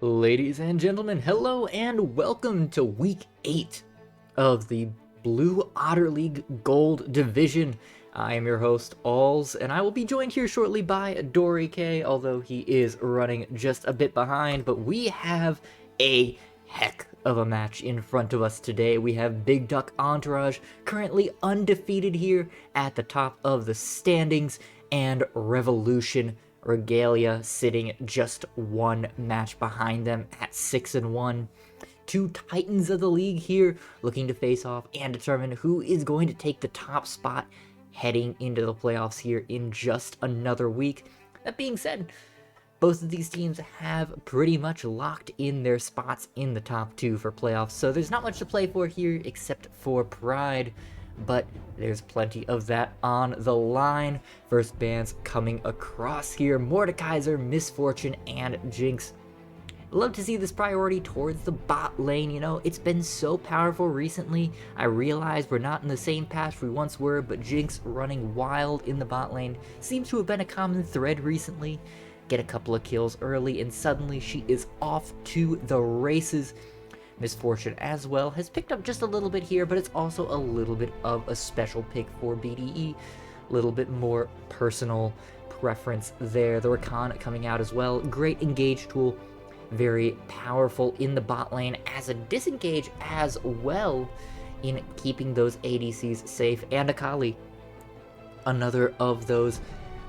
Ladies and gentlemen, hello and welcome to week 8 of the Blue Otter League Gold Division. I am your host, Alls, and I will be joined here shortly by Dory K, although he is running just a bit behind. But we have a heck of a match in front of us today. We have Big Duck Entourage, currently undefeated here at the top of the standings, and Revolution Regalia sitting just one match behind them at 6-1. Two titans of the league here looking to face off and determine who is going to take the top spot heading into the playoffs here in just another week. That being said, both of these teams have pretty much locked in their spots in the top 2 for playoffs, so there's not much to play for here except for pride, but there's plenty of that on the line. First bands coming across here: Mordekaiser, Misfortune, and Jinx. Love to see this priority towards the bot lane. You know, it's been so powerful recently. I realize we're not in the same path we once were, but Jinx running wild in the bot lane seems to have been a common thread recently. Get a couple of kills early and suddenly she is off to the races. Misfortune as well has picked up just a little bit here, but it's also a little bit of a special pick for BDE. A little bit more personal preference there. The Rakan coming out as well. Great engage tool. Very powerful in the bot lane as a disengage as well in keeping those ADCs safe. And Akali, another of those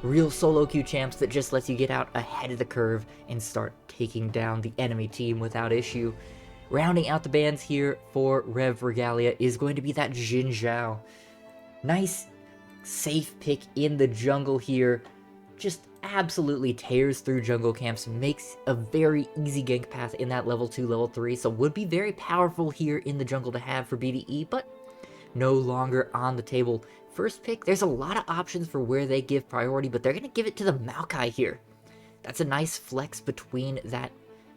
real solo queue champs that just lets you get out ahead of the curve and start taking down the enemy team without issue. Rounding out the bands here for REV Regalia is going to be that Jin Zhao. Nice, safe pick in the jungle here. Just absolutely tears through jungle camps, makes a very easy gank path in that level 2, level 3, so would be very powerful here in the jungle to have for BDE, but no longer on the table. First pick, there's a lot of options for where they give priority, but they're going to give it to the Maokai here. That's a nice flex between that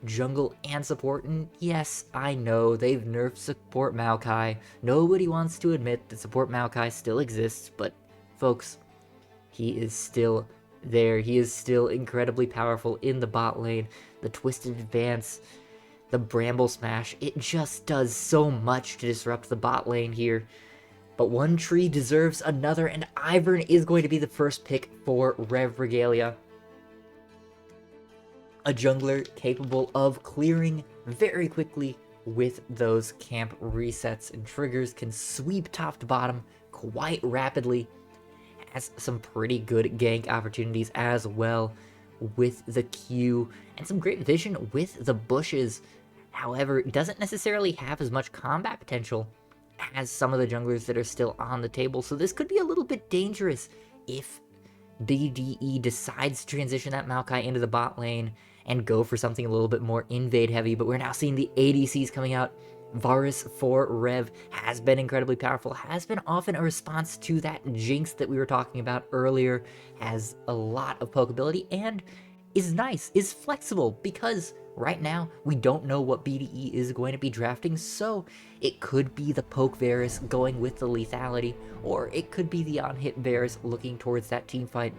jungle and support, and yes, I know they've nerfed support Maokai. Nobody wants to admit that support Maokai still exists, but folks, he is still there. He is still incredibly powerful in the bot lane. The Twisted Advance, the Bramble Smash, it just does so much to disrupt the bot lane here. But one tree deserves another, and Ivern is going to be the first pick for REV Regalia. A jungler capable of clearing very quickly with those camp resets and triggers, can sweep top to bottom quite rapidly, has some pretty good gank opportunities as well with the Q, and some great vision with the bushes. However, doesn't necessarily have as much combat potential as some of the junglers that are still on the table, so this could be a little bit dangerous if BDE decides to transition that Maokai into the bot lane and go for something a little bit more invade heavy. But we're now seeing the ADCs coming out. Varus for Rev has been incredibly powerful, has been often a response to that Jinx that we were talking about earlier, has a lot of poke ability, and is nice, is flexible, because right now we don't know what BDE is going to be drafting, so it could be the poke Varus going with the lethality, or it could be the on-hit Varus looking towards that team fight.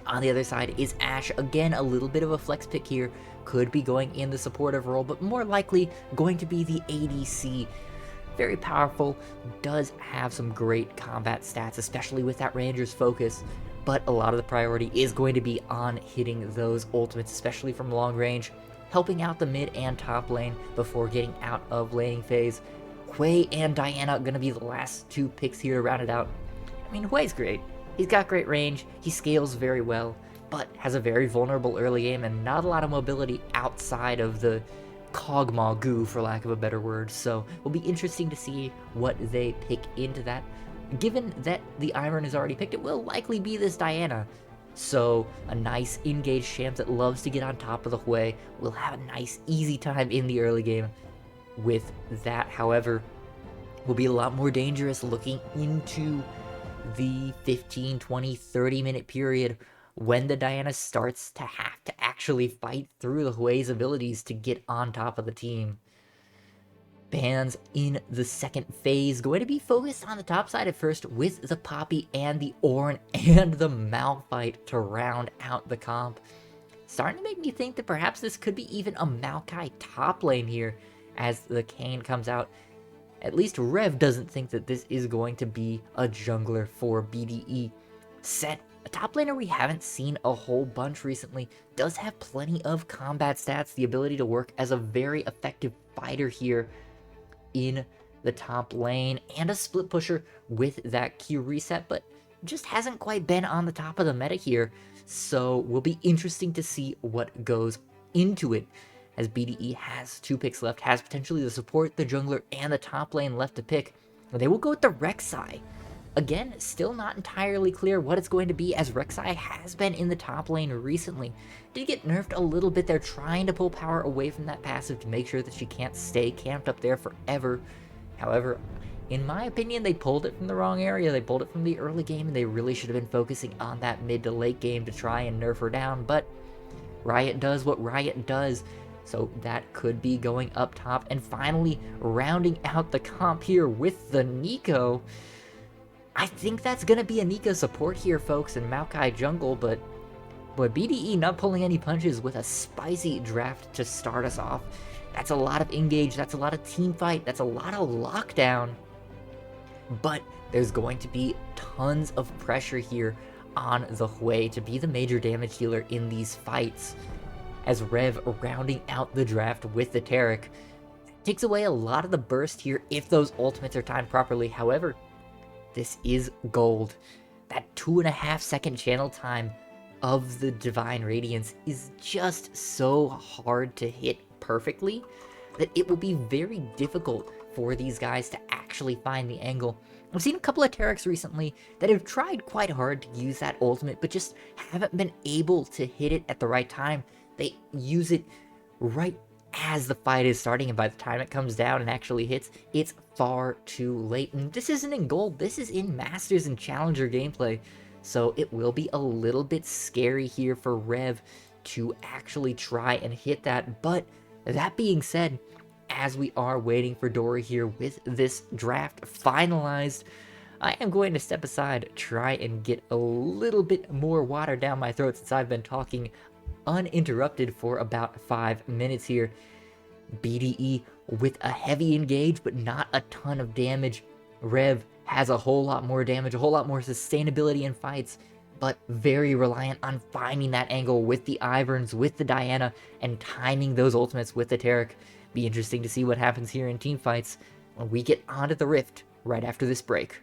On the other side is Ashe, again a little bit of a flex pick here, could be going in the supportive role, but more likely going to be the ADC. Very powerful, does have some great combat stats, especially with that Ranger's focus, but a lot of the priority is going to be on hitting those ultimates, especially from long range, helping out the mid and top lane before getting out of laning phase. Hui and Diana gonna be the last two picks here to round it out. I mean, Hui's great. He's got great range, he scales very well, but has a very vulnerable early game and not a lot of mobility outside of the Kog'Maw goo, for lack of a better word, so it'll be interesting to see what they pick into that. Given that the Ivern is already picked, it will likely be this Diana. So a nice engaged champ that loves to get on top of the Hui will have a nice easy time in the early game with that. However, will be a lot more dangerous looking into the 15, 20, 30 minute period when the Diana starts to have to actually fight through the Hui's abilities to get on top of the team. Bans in the second phase going to be focused on the top side at first with the Poppy and the Ornn and the Malphite to round out the comp. starting to make me think that perhaps this could be even a Maokai top lane here as the Kayn comes out. At least Rev doesn't think that this is going to be a jungler for BDE. Set, a top laner we haven't seen a whole bunch recently, does have plenty of combat stats, the ability to work as a very effective fighter here in the top lane, and a split pusher with that Q reset, but just hasn't quite been on the top of the meta here. So will be interesting to see what goes into it, as BDE has 2 picks left, has potentially the support, the jungler, and the top lane left to pick. They will go with the Rek'Sai. Again, still not entirely clear what it's going to be, as Rek'Sai has been in the top lane recently. Did get nerfed a little bit. They're trying to pull power away from that passive to make sure that she can't stay camped up there forever. However, in my opinion, they pulled it from the wrong area. They pulled it from the early game, and they really should have been focusing on that mid to late game to try and nerf her down, but Riot does what Riot does. So that could be going up top. And finally, rounding out the comp here with the Neeko. I think that's going to be a Neeko support here, folks, in Maokai jungle, but BDE not pulling any punches with a spicy draft to start us off. That's a lot of engage, that's a lot of team fight, that's a lot of lockdown. But there's going to be tons of pressure here on the Hui to be the major damage dealer in these fights, as Rev rounding out the draft with the Taric takes away a lot of the burst here if those ultimates are timed properly. However, this is gold. That 2.5 second channel time of the Divine Radiance is just so hard to hit perfectly that it will be very difficult for these guys to actually find the angle. I've seen a couple of Tarics recently that have tried quite hard to use that ultimate, but just haven't been able to hit it at the right time. They use it right as the fight is starting, and by the time it comes down and actually hits, it's far too late. And this isn't in gold, this is in Masters and Challenger gameplay, so it will be a little bit scary here for Rev to actually try and hit that. But that being said, as we are waiting for Dory here with this draft finalized, I am going to step aside, try and get a little bit more water down my throat since I've been talking uninterrupted for about 5 minutes here. BDE with a heavy engage, but not a ton of damage. Rev has a whole lot more damage, a whole lot more sustainability in fights, but very reliant on finding that angle with the Iverns, with the Diana, and timing those ultimates with the Taric. Be interesting to see what happens here in team fights when we get onto the Rift right after this break.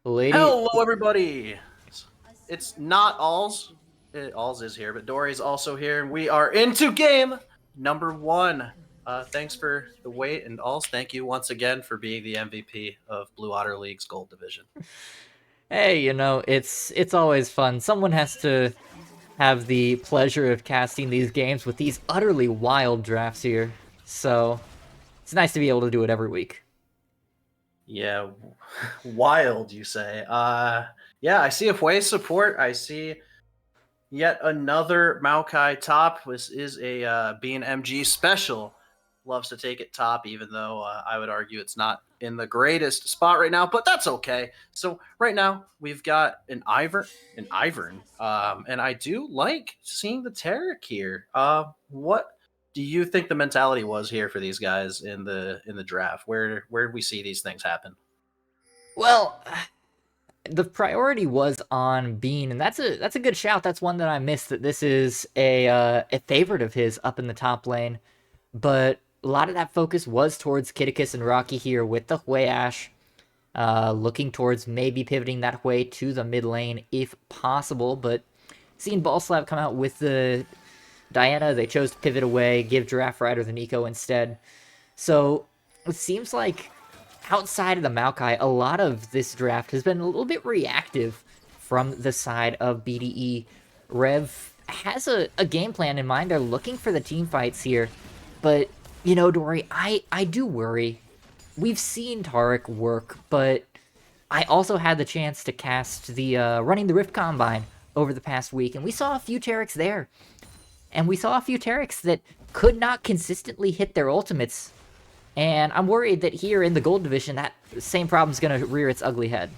Lady. Hello, everybody. It's not Alls. Alls is here, but Dory's also here, and we are into game number 1. Thanks for the wait, and Alls, thank you once again for being the MVP of Blue Otter League's Gold Division. Hey, it's always fun. Someone has to have the pleasure of casting these games with these utterly wild drafts here. So, it's nice to be able to do it every week. Yeah, wild, you say. Yeah, I see a Hwei support. I see yet another Maokai top. This is a BNMG special. Loves to take it top, even though I would argue it's not in the greatest spot right now, but that's okay. So right now we've got an Ivern, and I do like seeing the Tarek here. What do you think the mentality was here for these guys in the draft? Where did we see these things happen? Well, the priority was on Bean, and that's a good shout. That's one that I missed. That this is a favorite of his up in the top lane, but a lot of that focus was towards Kitticus and Rocky here with the Hwei Ash, looking towards maybe pivoting that Hwei to the mid lane if possible. But seeing Ball Slap come out with the Diana, they chose to pivot away, give Giraffe Rider the Nico instead. So it seems like outside of the Maokai, a lot of this draft has been a little bit reactive from the side of BDE. Rev has a game plan in mind. They're looking for the team fights here. But, Dory, I do worry. We've seen Tarek work, but I also had the chance to cast the Running the Rift Combine over the past week, and we saw a few Tareks there. And we saw a few Tareks that could not consistently hit their ultimates. And I'm worried that here in the Gold Division, that same problem's going to rear its ugly head.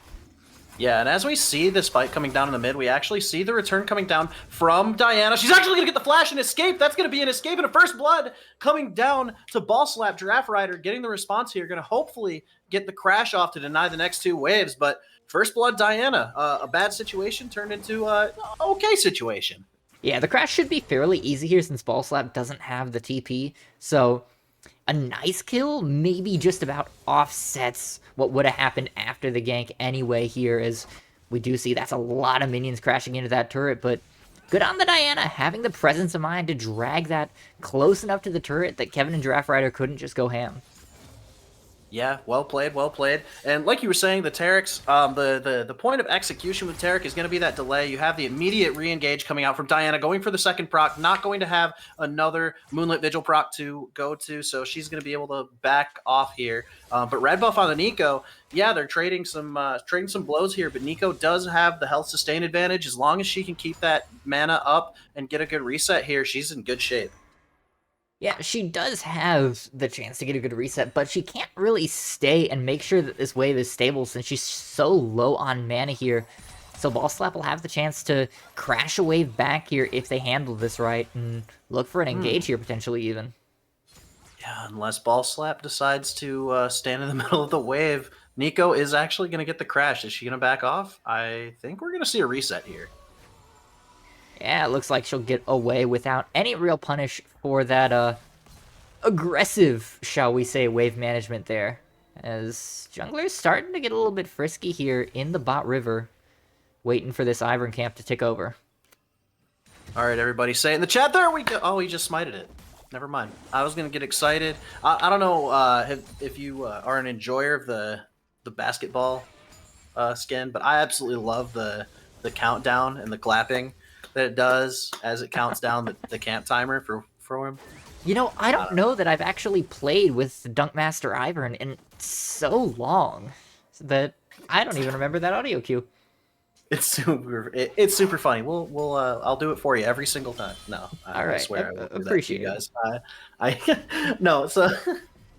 Yeah, and as we see this fight coming down in the mid, we actually see the return coming down from Diana. She's actually going to get the flash and escape. That's going to be an escape and a first blood coming down to Ball Slap. Giraffe Rider getting the response here. Going to hopefully get the crash off to deny the next two waves. But first blood Diana, a bad situation turned into an okay situation. Yeah, the crash should be fairly easy here since Ball Slap doesn't have the TP. So a nice kill maybe just about offsets what would have happened after the gank anyway here, as we do see that's a lot of minions crashing into that turret, but good on the Diana, having the presence of mind to drag that close enough to the turret that Kevin and Giraffe Rider couldn't just go ham. Yeah, well played, well played. And like you were saying, the Tarek's, the point of execution with Tarek is going to be that delay. You have the immediate re-engage coming out from Diana, going for the second proc, not going to have another Moonlit Vigil proc to go to, so she's going to be able to back off here. But red buff on the Nico, yeah, they're trading some blows here, but Nico does have the health sustain advantage. As long as she can keep that mana up and get a good reset here, she's in good shape. Yeah, she does have the chance to get a good reset, but she can't really stay and make sure that this wave is stable since she's so low on mana here. So Ball Slap will have the chance to crash a wave back here if they handle this right and look for an engage here potentially even. Yeah, unless Ball Slap decides to stand in the middle of the wave, Nico is actually going to get the crash. Is she going to back off? I think we're going to see a reset here. Yeah, it looks like she'll get away without any real punish for that aggressive, shall we say, wave management there. As jungler's starting to get a little bit frisky here in the bot river, waiting for this Ivern camp to tick over. All right, everybody, say it in the chat. There we go. Oh, he just smited it. Never mind. I was going to get excited. I don't know if you are an enjoyer of the basketball skin, but I absolutely love the countdown and the clapping that it does as it counts down the camp timer for him. I don't know that I've actually played with Dunkmaster Ivern in so long that I don't even remember that audio cue. It's super funny. We'll I'll do it for you every single time. No, all right. I swear I will do appreciate that to you guys. No. So,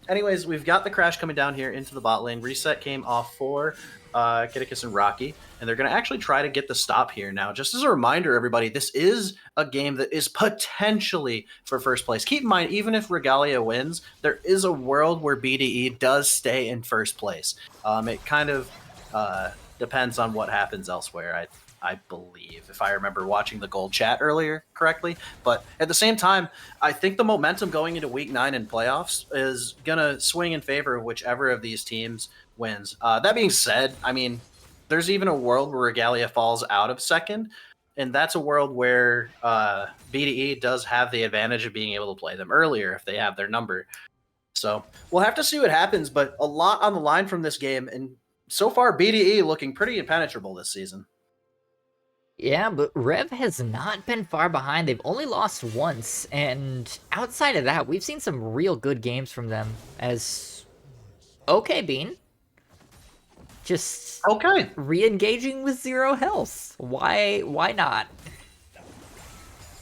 anyways, we've got the crash coming down here into the bot lane. Reset came off for Kitticus and Rocky, and they're going to actually try to get the stop here now. Just as a reminder, everybody, this is a game that is potentially for first place. Keep in mind, even if Regalia wins, there is a world where BDE does stay in first place. It kind of depends on what happens elsewhere, I believe, if I remember watching the gold chat earlier correctly. But at the same time, I think the momentum going into week 9 in playoffs is going to swing in favor of whichever of these teams wins. That being said, I mean, there's even a world where Regalia falls out of second, and that's a world where BDE does have the advantage of being able to play them earlier if they have their number. So we'll have to see what happens, but a lot on the line from this game, and so far BDE looking pretty impenetrable this season. Yeah, but Rev has not been far behind. They've only lost once, and outside of that, we've seen some real good games from them. As okay, Bean, just Okay. re-engaging with 0 health. Why not?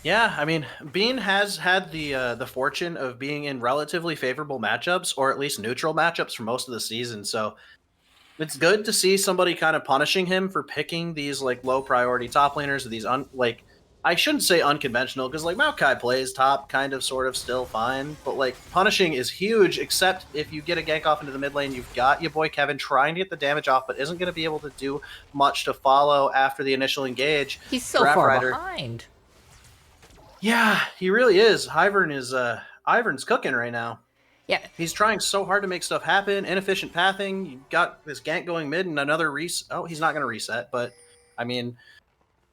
Yeah, I mean, Bean has had the fortune of being in relatively favorable matchups, or at least neutral matchups for most of the season. So it's good to see somebody kind of punishing him for picking these like low priority top laners, or these like I shouldn't say unconventional because like Maokai plays top kind of sort of still fine, but like punishing is huge. Except if you get a gank off into the mid lane, you've got your boy Kevin trying to get the damage off, but isn't going to be able to do much to follow after the initial engage. He's so Draft far Rider, behind. yeah, he really is. Ivern's cooking right now. Yeah, He's trying so hard to make stuff happen. Inefficient pathing. You got this gank going mid and another reset. Oh, he's not going to reset, but I mean,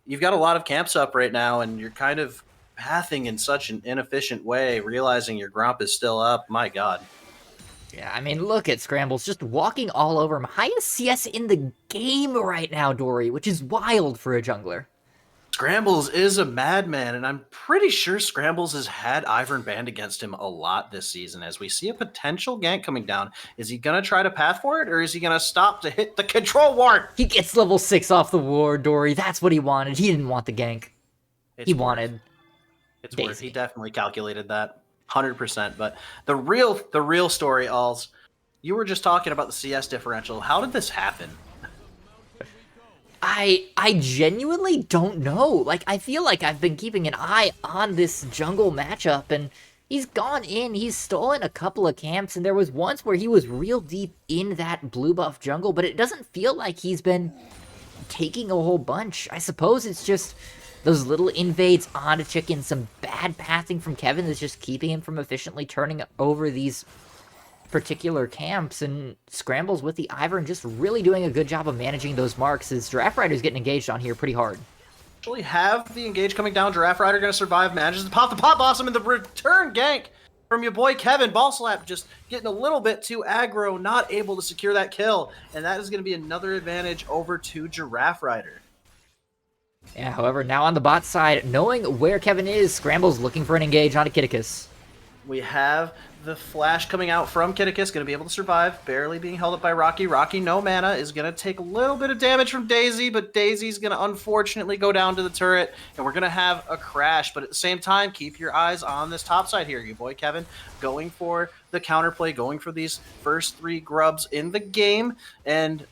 you've got a lot of camps up right now, and you're kind of pathing in such an inefficient way, realizing your Gromp is still up. My God. yeah. I mean, look at Scrambles just walking all over him. Highest CS in the game right now, Dory, which is wild for a jungler. Scrambles is a madman, and I'm pretty sure Scrambles has had Ivern banned against him a lot this season. As we see a potential gank coming down, is he going to try to path for it, or is he going to stop to hit the control ward? He gets level 6 off the ward, Dory. That's what he wanted. He didn't want the gank. He wanted It's Daisy. worth. He definitely calculated that 100%. But the real story, Alls, you were just talking about the CS differential. How did this happen? I genuinely don't know. Like, I feel like I've been keeping an eye on this jungle matchup, and he's gone in, he's stolen a couple of camps, and there was once where he was real deep in that blue buff jungle, but it doesn't feel like he's been taking a whole bunch. I suppose it's just those little invades onto chicken, some bad pathing from Kevin that's just keeping him from efficiently turning over these particular camps, and Scrambles with the Ivern just really doing a good job of managing those marks as Draft Rider's getting engaged on here pretty hard. Actually have the engage coming down. Giraffe Rider going to survive, manages to pop the pop blossom, and the return gank from your boy Kevin. Ball slap just getting a little bit too aggro, not able to secure that kill, and that is going to be another advantage over to Giraffe Rider. Yeah, however, now on the bot side, knowing where Kevin is, Scrambles looking for an engage on a Kitticus. We have the flash coming out from Kitticus, going to be able to survive, barely being held up by Rocky. Rocky, no mana, is going to take a little bit of damage from Daisy, but Daisy's going to unfortunately go down to the turret, and we're going to have a crash. But at the same time, keep your eyes on this top side here. Your boy Kevin going for the counterplay, going for these first 3 grubs in the game, and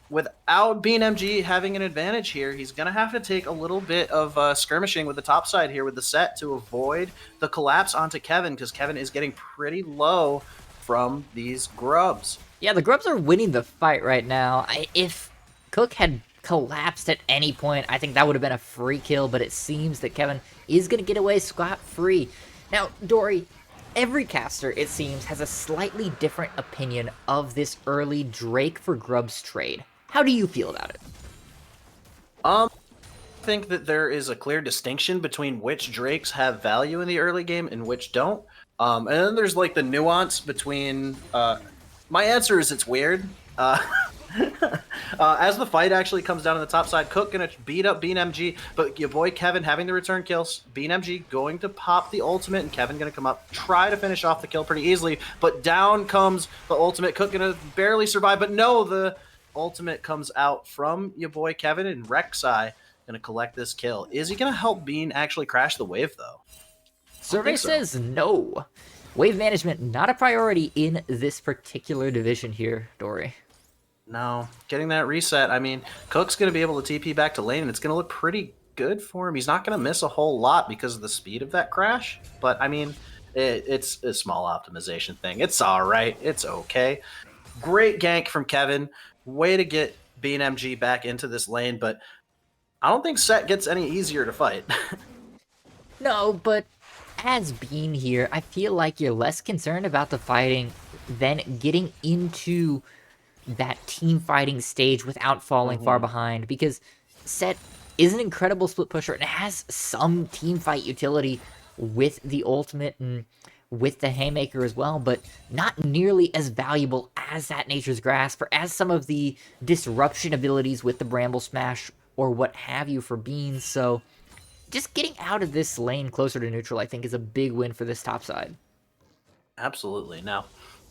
without BeanMG having an advantage here, he's going to have to take a little bit of skirmishing with the top side here with the set to avoid the collapse onto Kevin, because Kevin is getting pretty low from these grubs. Yeah, the grubs are winning the fight right now. If Cook had collapsed at any point, I think that would have been a free kill, but it seems that Kevin is going to get away scot-free. Now, Dory, every caster, it seems, has a slightly different opinion of this early Drake for Grubs trade. How do you feel about it? I think that there is a clear distinction between which Drakes have value in the early game and which don't. And then there's like the nuance between... my answer is it's weird. As the fight actually comes down on the top side, Cook gonna beat up BeanMG, but your boy Kevin having the return kills. BeanMG going to pop the ultimate, and Kevin gonna come up, try to finish off the kill pretty easily, but down comes the ultimate. Cook gonna barely survive, but no, the ultimate comes out from your boy Kevin, and Rek'Sai gonna collect this kill. Is he gonna help Bean actually crash the wave though? Survey says no. Wave management not a priority in this particular division here, Dory. No, getting that reset. I mean, Cook's going to be able to TP back to lane, and it's going to look pretty good for him. He's not going to miss a whole lot because of the speed of that crash. But, I mean, it's a small optimization thing. It's all right. It's okay. Great gank from Kevin. Way to get BeanMG back into this lane, but I don't think Set gets any easier to fight. No, but as Bean here, I feel like you're less concerned about the fighting than getting into that team fighting stage without falling far behind, because Set is an incredible split pusher and has some team fight utility with the ultimate and with the haymaker as well, but not nearly as valuable as that Nature's Grasp or as some of the disruption abilities with the Bramble Smash or what have you for Beans. So just getting out of this lane closer to neutral, I think, is a big win for this top side. Absolutely. Now,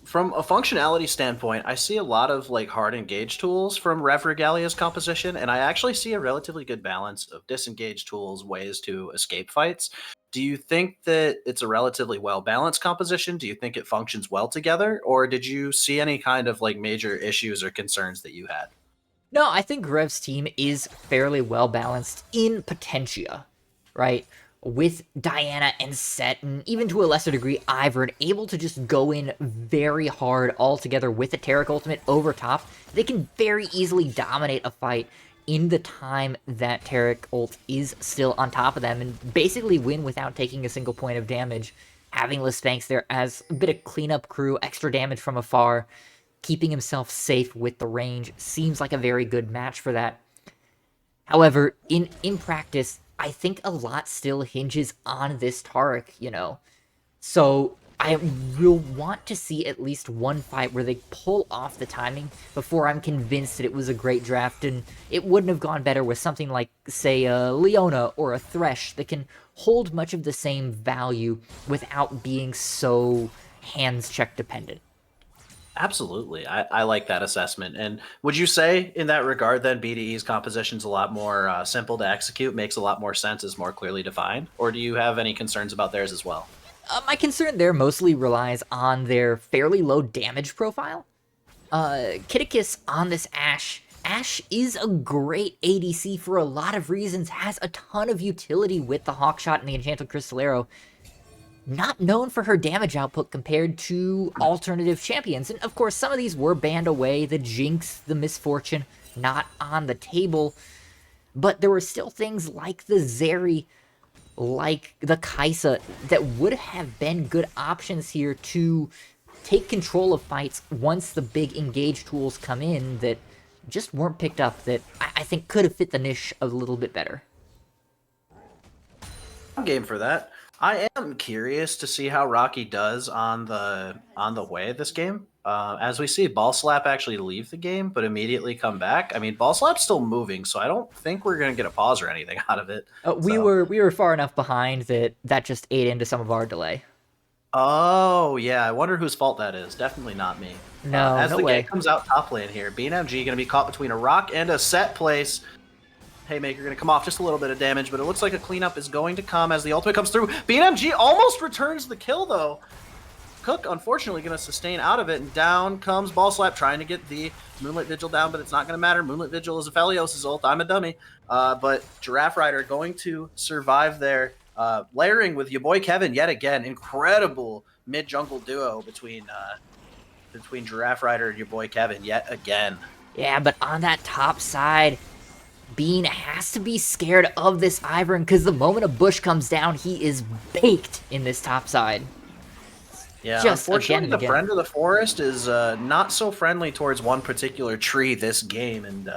from a functionality standpoint, I see a lot of like hard engage tools from Rev Regalia's composition, and I actually see a relatively good balance of disengage tools, ways to escape fights. Do you think that it's a relatively well balanced composition? Do you think it functions well together, or did you see any kind of like major issues or concerns that you had? No, I think Rev's team is fairly well balanced in Potentia, right? With Diana and Set, and even to a lesser degree, Ivern, able to just go in very hard all together with a Taric ultimate over top. They can very easily dominate a fight in the time that Taric ult is still on top of them and basically win without taking a single point of damage. Having Lispanks there as a bit of cleanup crew, extra damage from afar, keeping himself safe with the range seems like a very good match for that. However, in practice, I think a lot still hinges on this Taric, you know. So I will want to see at least one fight where they pull off the timing before I'm convinced that it was a great draft, and it wouldn't have gone better with something like, say, a Leona or a Thresh that can hold much of the same value without being so hands check dependent. Absolutely. I like that assessment. And would you say, in that regard, then BDE's composition's a lot more simple to execute, makes a lot more sense, is more clearly defined? Or do you have any concerns about theirs as well? My concern there mostly relies on their fairly low damage profile. Kittikis on this Ashe. Ashe is a great ADC for a lot of reasons, has a ton of utility with the Hawkshot and the Enchanted Crystal Arrow. Not known for her damage output compared to alternative champions. And of course, some of these were banned away. The Jinx, the Misfortune, not on the table. But there were still things like the Zeri, like the Kaisa, that would have been good options here to take control of fights once the big engage tools come in that just weren't picked up, that I think could have fit the niche a little bit better. I'm game for that. I am curious to see how Rocky does on the way this game. As we see Ball Slap actually leave the game, but immediately come back. I mean, Ball Slap's still moving, so I don't think we're gonna get a pause or anything out of it. We were far enough behind that just ate into some of our delay. Oh yeah, I wonder whose fault that is. Definitely not me. No, as no the way. game comes out top lane here, BNMG gonna be caught between a rock and a set place. Haymaker going to come off just a little bit of damage, but it looks like a cleanup is going to come as the ultimate comes through. BNMG almost returns the kill, though. Cook, unfortunately, going to sustain out of it, and down comes Ball Slap, trying to get the Moonlit Vigil down, but it's not going to matter. Moonlit Vigil is a Felios' ult. I'm a dummy. But Giraffe Rider going to survive there, layering with your boy Kevin yet again. Incredible mid-jungle duo between Giraffe Rider and your boy Kevin yet again. Yeah, but on that top side, Bean has to be scared of this Ivern, because the moment a bush comes down, he is baked in this top side. Yeah, Just unfortunately, again. the friend of the forest is not so friendly towards one particular tree this game, and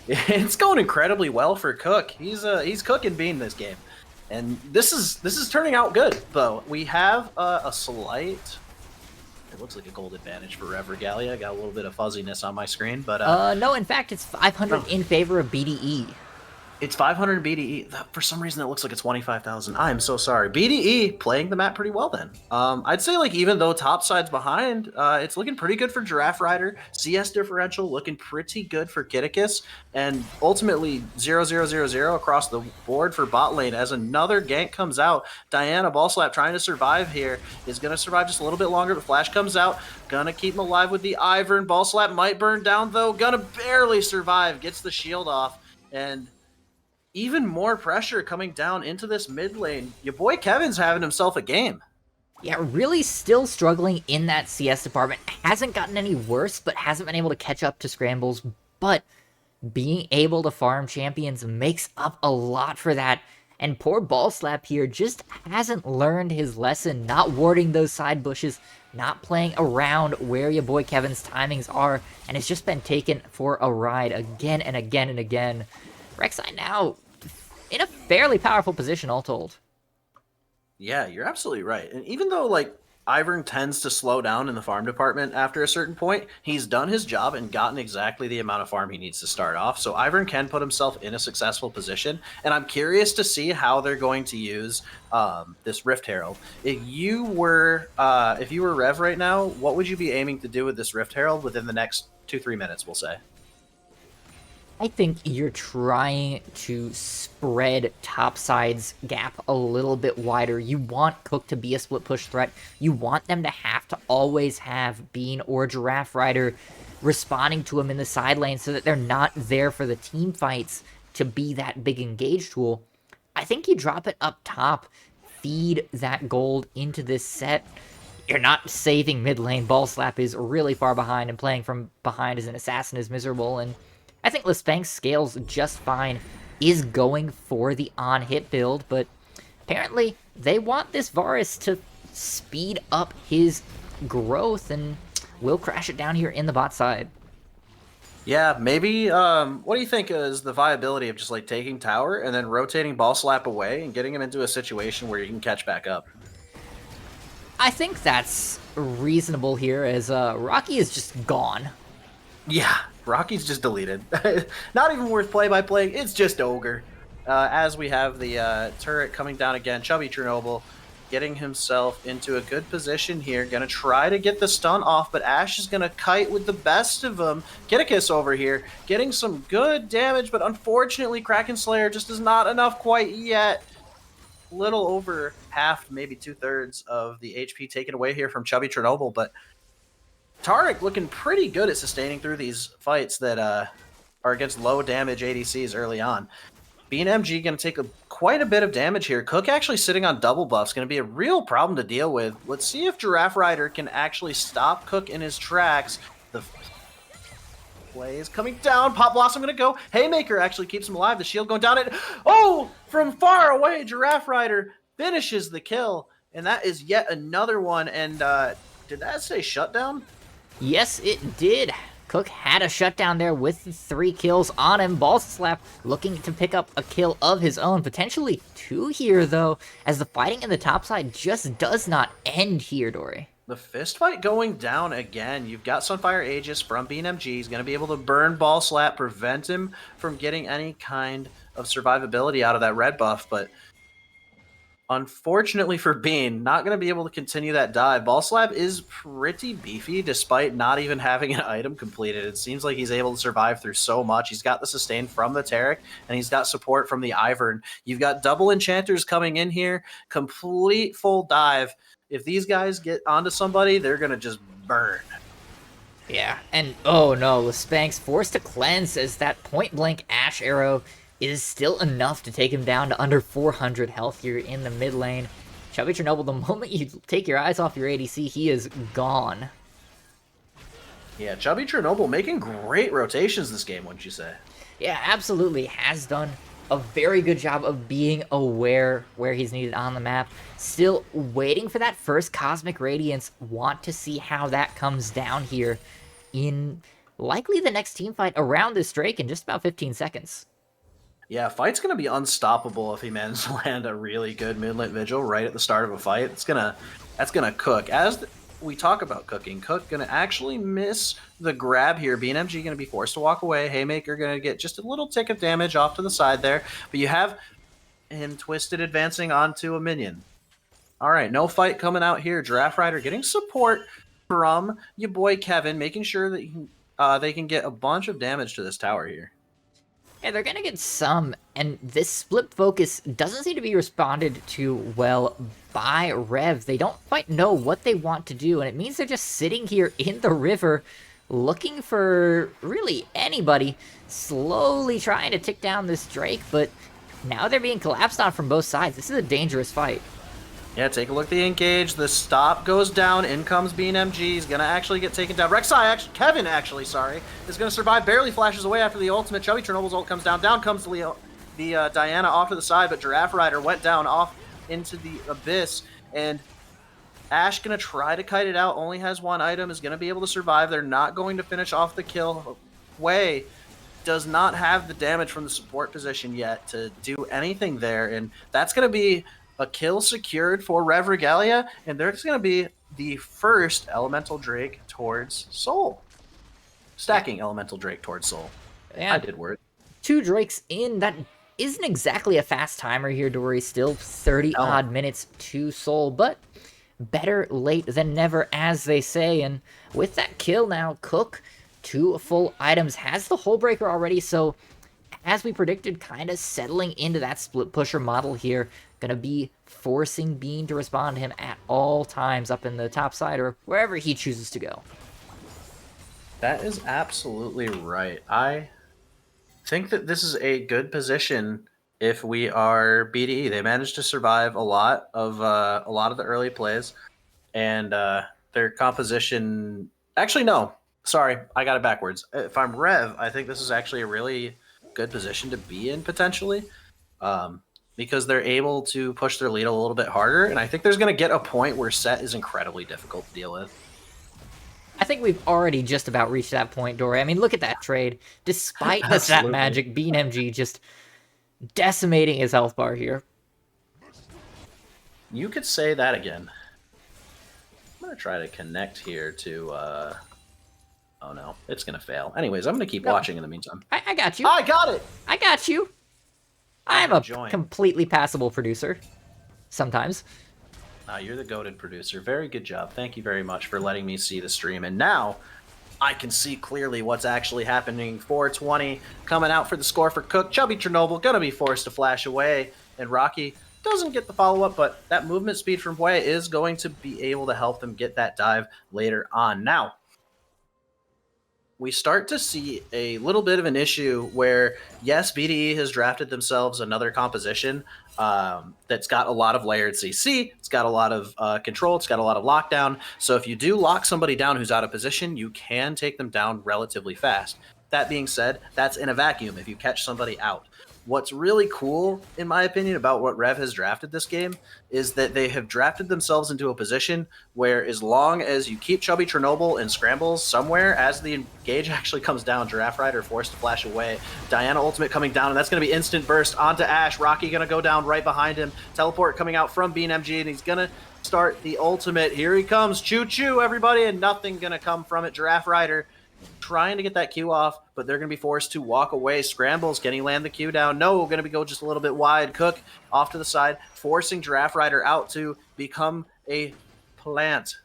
it's going incredibly well for Cook. He's cooking Bean this game, and this is turning out good. Though we have a slight. It looks like a gold advantage for Rev Regalia. Got a little bit of fuzziness on my screen, but no, in fact, it's 500 in favor of BDE. It's 500 BDE. For some reason, it looks like it's 25,000. I am so sorry. BDE playing the map pretty well then. I'd say, like, even though top side's behind, it's looking pretty good for Giraffe Rider. CS differential looking pretty good for Kittikis. And ultimately, 0-0-0-0 across the board for bot lane as another gank comes out. Diana Ball Slap trying to survive here. Is going to survive just a little bit longer. The flash comes out. Gonna keep him alive with the Ivern. Ball Slap might burn down, though. Gonna barely survive. Gets the shield off. And even more pressure coming down into this mid lane. Your boy Kevin's having himself a game. Yeah, really still struggling in that CS department. Hasn't gotten any worse, but hasn't been able to catch up to scrambles. But being able to farm champions makes up a lot for that. And poor Ball Slap here just hasn't learned his lesson, not warding those side bushes, not playing around where your boy Kevin's timings are, and it's just been taken for a ride again and again and again. Rek'Sai now in a fairly powerful position, all told. Yeah, you're absolutely right. And even though, like, Ivern tends to slow down in the farm department after a certain point, he's done his job and gotten exactly the amount of farm he needs to start off. So Ivern can put himself in a successful position, and I'm curious to see how they're going to use this Rift Herald. If you were Rev right now, what would you be aiming to do with this Rift Herald within the next 2-3 minutes, we'll say? I think you're trying to spread topside's gap a little bit wider. You want Cook to be a split push threat. You want them to have to always have Bean or Giraffe Rider responding to him in the side lane so that they're not there for the team fights to be that big engage tool. I think you drop it up top, feed that gold into this set. You're not saving mid lane. Ball Slap is really far behind, and playing from behind as an assassin is miserable, and I think Lespang scales just fine, is going for the on-hit build, but apparently they want this Varus to speed up his growth, and will crash it down here in the bot side. Yeah, maybe. What do you think is the viability of just like taking tower and then rotating Ball Slap away and getting him into a situation where you can catch back up? I think that's reasonable here, as Rocky is just gone. Yeah, Rocky's just deleted. Not even worth play-by-play. It's just Ogre. As we have the turret coming down again, Chubby Chernobyl getting himself into a good position here. Gonna try to get the stun off, but Ashe is gonna kite with the best of them. Kiss over here, getting some good damage, but unfortunately Kraken Slayer just is not enough quite yet. Little over half, maybe 2/3 of the HP taken away here from Chubby Chernobyl, but Taric looking pretty good at sustaining through these fights that are against low damage ADCs early on. BNMG going to take quite a bit of damage here. Cook actually sitting on double buffs, going to be a real problem to deal with. Let's see if Giraffe Rider can actually stop Cook in his tracks. The play is coming down. Pop Blossom going to go. Haymaker actually keeps him alive. The shield going down. Oh, from far away, Giraffe Rider finishes the kill. And that is yet another one. And did that say shutdown? Yes, it did. Cook had a shutdown there with 3 kills on him. Ball Slap looking to pick up a kill of his own. Potentially 2 here, though, as the fighting in the top side just does not end here, Dory. The fist fight going down again. You've got Sunfire Aegis from BNMG. He's going to be able to burn Ball Slap, prevent him from getting any kind of survivability out of that red buff, but unfortunately for Bean, not going to be able to continue that dive. Ball Slap is pretty beefy despite not even having an item completed. It seems like he's able to survive through so much. He's got the sustain from the Taric, and he's got support from the Ivern. You've got double enchanters coming in here, complete full dive. If these guys get onto somebody, they're going to just burn. Yeah, and oh no, Lespang's forced to cleanse as that point-blank Ashe arrow is still enough to take him down to under 400 health here in the mid lane. Chubby Chernobyl, the moment you take your eyes off your ADC, he is gone. Yeah, Chubby Chernobyl making great rotations this game, wouldn't you say? Yeah, absolutely. Has done a very good job of being aware where he's needed on the map. Still waiting for that first Cosmic Radiance. Want to see how that comes down here in likely the next team fight around this Drake in just about 15 seconds. Yeah, fight's going to be unstoppable if he manages to land a really good mid-lane vigil right at the start of a fight. That's gonna cook. As we talk about cooking, Cook going to actually miss the grab here. BNMG going to be forced to walk away. Haymaker going to get just a little tick of damage off to the side there. But you have him twisted advancing onto a minion. All right, no fight coming out here. Giraffe Rider getting support from your boy Kevin, making sure that they can get a bunch of damage to this tower here. Yeah, they're gonna get some, and this split focus doesn't seem to be responded to well by Rev. They don't quite know what they want to do, and it means they're just sitting here in the river looking for really anybody, slowly trying to tick down this Drake, but now they're being collapsed on from both sides. This is a dangerous fight. Yeah, take a look at the engage. The stop goes down. In comes BNMG. He's going to actually get taken down. Kevin, is going to survive. Barely flashes away after the ultimate. Chubby Chernobyl's ult comes down. Down comes Leo. the Diana off to the side, but Giraffe Rider went down off into the abyss, and Ash gonna try to kite it out, only has one item, is gonna be able to survive. They're not going to finish off the kill. Wei does not have the damage from the support position yet to do anything there, and that's gonna be a kill secured for Rev Regalia, and there's gonna be the first Elemental Drake towards Soul. Stacking Elemental Drake towards Soul. Yeah. I did word. 2 Drakes in. That isn't exactly a fast timer here, Dory. Still 30-odd minutes to Soul, but better late than never, as they say. And with that kill now, Cook, 2 full items, has the Hull Breaker already, so as we predicted, kind of settling into that split pusher model here. Gonna be forcing Bean to respond to him at all times up in the top side or wherever he chooses to go. That is absolutely right. I think that this is a good position if we are BDE. They managed to survive a lot of the early plays, and their composition. Actually, no. Sorry, I got it backwards. If I'm Rev, I think this is actually a really good position to be in potentially, because they're able to push their lead a little bit harder, and I think there's going to get a point where set is incredibly difficult to deal with. I think we've already just about reached that point, Dory. I mean, look at that trade. Despite the stat magic, Bean MG just decimating his health bar here. You could say that again. I'm going to try to connect here to... Oh no, it's going to fail. Anyways, I'm going to keep watching in the meantime. I got you. I got it! I got you. I'm a completely passable producer. Sometimes. You're the goated producer. Very good job. Thank you very much for letting me see the stream. And now I can see clearly what's actually happening. 420 coming out for the score for Cook. Chubby Chernobyl going to be forced to flash away. And Rocky doesn't get the follow-up, but that movement speed from Hue is going to be able to help them get that dive later on. Now, we start to see a little bit of an issue where, yes, BDE has drafted themselves another composition that's got a lot of layered CC, it's got a lot of control, it's got a lot of lockdown. So if you do lock somebody down who's out of position, you can take them down relatively fast. That being said, that's in a vacuum if you catch somebody out. What's really cool, in my opinion, about what Rev has drafted this game is that they have drafted themselves into a position where as long as you keep Chubby Chernobyl in scrambles somewhere, as the engage actually comes down, Giraffe Rider forced to flash away. Diana ultimate coming down, and that's going to be instant burst onto Ash. Rocky going to go down right behind him. Teleport coming out from Bean MG, and he's going to start the ultimate. Here he comes. Choo-choo, everybody, and nothing going to come from it. Giraffe Rider trying to get that Q off, but they're going to be forced to walk away. Scrambles, can he land the Q down? No, going to be go just a little bit wide. Cook off to the side, forcing Giraffe Rider out to become a plant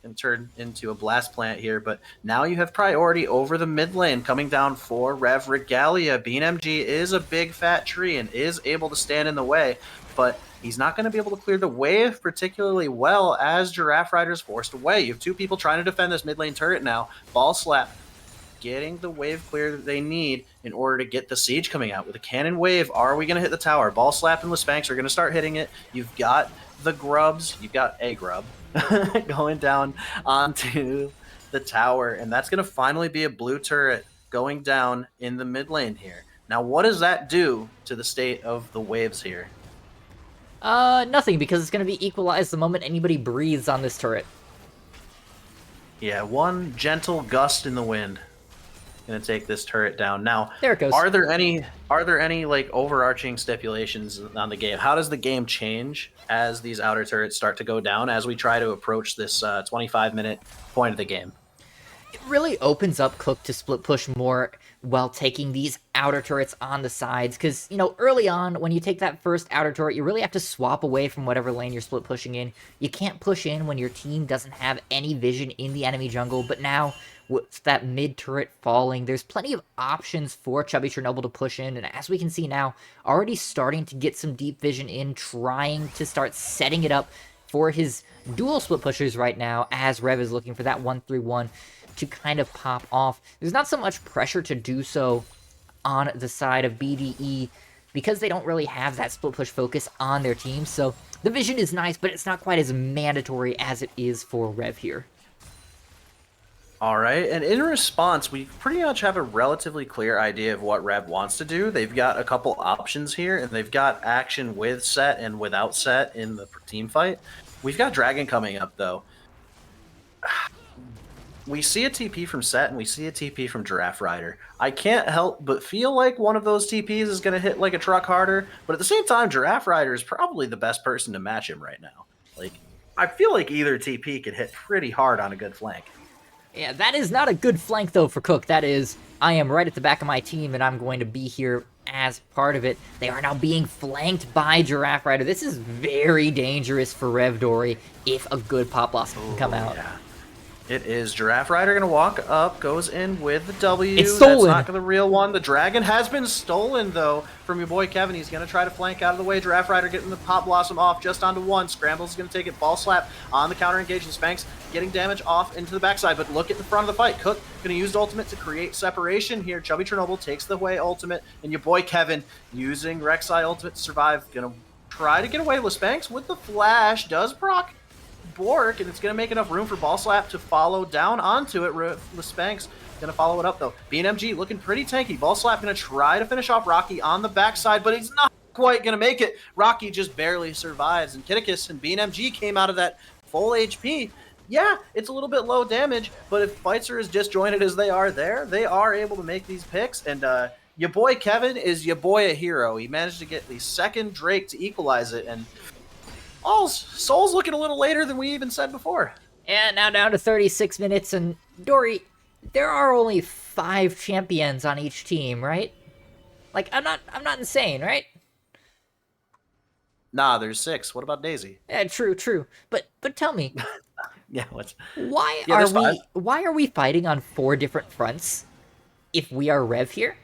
and turn into a blast plant here. But now you have priority over the mid lane coming down for Rev Regalia. Bean MG is a big fat tree and is able to stand in the way, but he's not going to be able to clear the wave particularly well as Giraffe Rider's forced away. You have 2 people trying to defend this mid lane turret now. Ball slap, getting the wave clear that they need in order to get the siege coming out. With a cannon wave, are we going to hit the tower? Ball slap and Spanks are going to start hitting it. You've got the grubs. You've got a grub going down onto the tower, and that's going to finally be a blue turret going down in the mid lane here. Now, what does that do to the state of the waves here? Nothing, because it's going to be equalized the moment anybody breathes on this turret. Yeah, one gentle gust in the wind gonna take this turret down. Now, there it goes. Are there any like overarching stipulations on the game? How does the game change as these outer turrets start to go down as we try to approach this 25-minute point of the game? It really opens up Cook to split push more while taking these outer turrets on the sides, because, you know, early on, when you take that first outer turret, you really have to swap away from whatever lane you're split pushing in. You can't push in when your team doesn't have any vision in the enemy jungle, but now, with that mid turret falling, there's plenty of options for Chubby Chernobyl to push in, and as we can see now, already starting to get some deep vision in, trying to start setting it up for his dual split pushers right now, as Rev is looking for that 1-3-1 to kind of pop off. There's not so much pressure to do so on the side of BDE because they don't really have that split push focus on their team, so the vision is nice, but it's not quite as mandatory as it is for Rev here. All right, and in response, we pretty much have a relatively clear idea of what REV wants to do. They've got a couple options here, and they've got action with set and without set in the team fight. We've got Dragon coming up, though. We see a TP from Set and we see a TP from Giraffe Rider. I can't help but feel like one of those TPs is going to hit like a truck harder, but at the same time, Giraffe Rider is probably the best person to match him right now. Like, I feel like either TP could hit pretty hard on a good flank. Yeah, that is not a good flank, though, for Cook. That is, I am right at the back of my team, and I'm going to be here as part of it. They are now being flanked by Giraffe Rider. This is very dangerous for Rev Dory if a good Pop Blossom can come out. Yeah. It is Giraffe Rider going to walk up, goes in with the W. It's stolen. That's not the real one. The Dragon has been stolen, though, from your boy Kevin. He's going to try to flank out of the way. Giraffe Rider getting the Pop Blossom off just onto one. Scrambles is going to take it. Ball slap on the counter engage. The Spanx getting damage off into the backside, but look at the front of the fight. Cook going to use the ultimate to create separation here. Chubby Chernobyl takes the away ultimate, and your boy Kevin using Rek'Sai ultimate to survive. Going to try to get away with Spanx with the flash. Does proc Bork, and it's going to make enough room for Ball Slap to follow down onto it. Spanx going to follow it up, though. BNMG looking pretty tanky. Ball Slap going to try to finish off Rocky on the backside, but he's not quite going to make it. Rocky just barely survives, and Kitticus and BNMG came out of that full HP. Yeah, it's a little bit low damage, but if fights are as disjointed as they are there, they are able to make these picks, and your boy Kevin is your boy a hero. He managed to get the second Drake to equalize it, and Soul's looking a little later than we even said before. And now down to 36 minutes, and Dory, there are only 5 champions on each team, right? Like, I'm not insane, right? Nah, there's 6. What about Daisy? Yeah, true. But tell me, Yeah, what's why Yeah, are there's 5. why are we fighting on 4 different fronts if we are Rev here?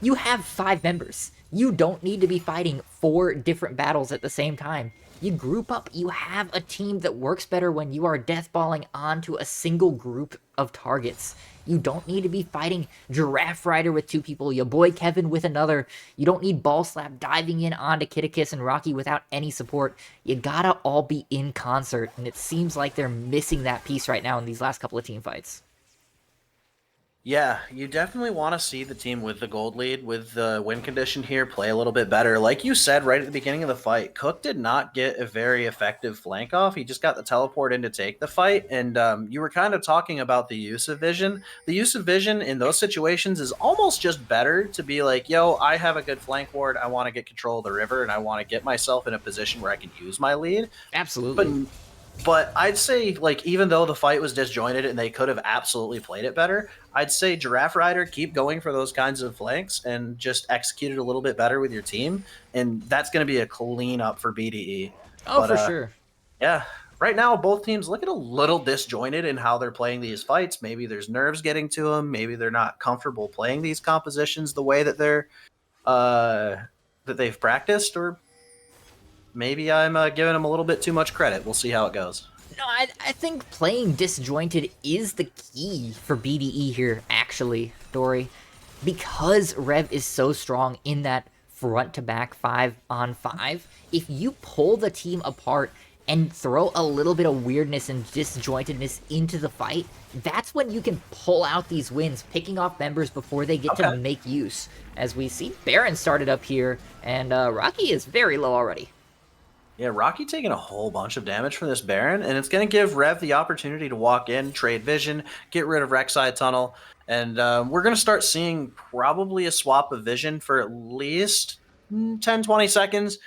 You have 5 members. You don't need to be fighting 4 different battles at the same time. You group up, you have a team that works better when you are deathballing onto a single group of targets. You don't need to be fighting Giraffe Rider with 2 people, your boy Kevin with another. You don't need Ball Slap diving in onto Kitticus and Rocky without any support. You gotta all be in concert, and it seems like they're missing that piece right now in these last couple of team fights. Yeah, you definitely want to see the team with the gold lead, with the win condition here, play a little bit better. Like you said right at the beginning of the fight, Cook did not get a very effective flank off. He just got the teleport in to take the fight, and you were kind of talking about the use of vision. The use of vision in those situations is almost just better to be like, yo, I have a good flank ward, I want to get control of the river, and I want to get myself in a position where I can use my lead. Absolutely. But I'd say, like, even though the fight was disjointed and they could have absolutely played it better, I'd say Giraffe Rider, keep going for those kinds of flanks and just execute it a little bit better with your team. And that's going to be a clean up for BDE. Oh, for sure. Yeah. Right now, both teams look at a little disjointed in how they're playing these fights. Maybe there's nerves getting to them. Maybe they're not comfortable playing these compositions the way that they've practiced, or maybe I'm giving them a little bit too much credit. We'll see how it goes. No, I think playing disjointed is the key for BDE here, actually, Dory. Because Rev is so strong in that front-to-back 5-on-5, if you pull the team apart and throw a little bit of weirdness and disjointedness into the fight, that's when you can pull out these wins, picking off members before they get to make use. As we see, Baron started up here, and Rocky is very low already. Yeah, Rocky taking a whole bunch of damage from this Baron, and it's going to give Rev the opportunity to walk in, trade vision, get rid of Rek'Sai Tunnel, and we're going to start seeing probably a swap of vision for at least 10-20 seconds,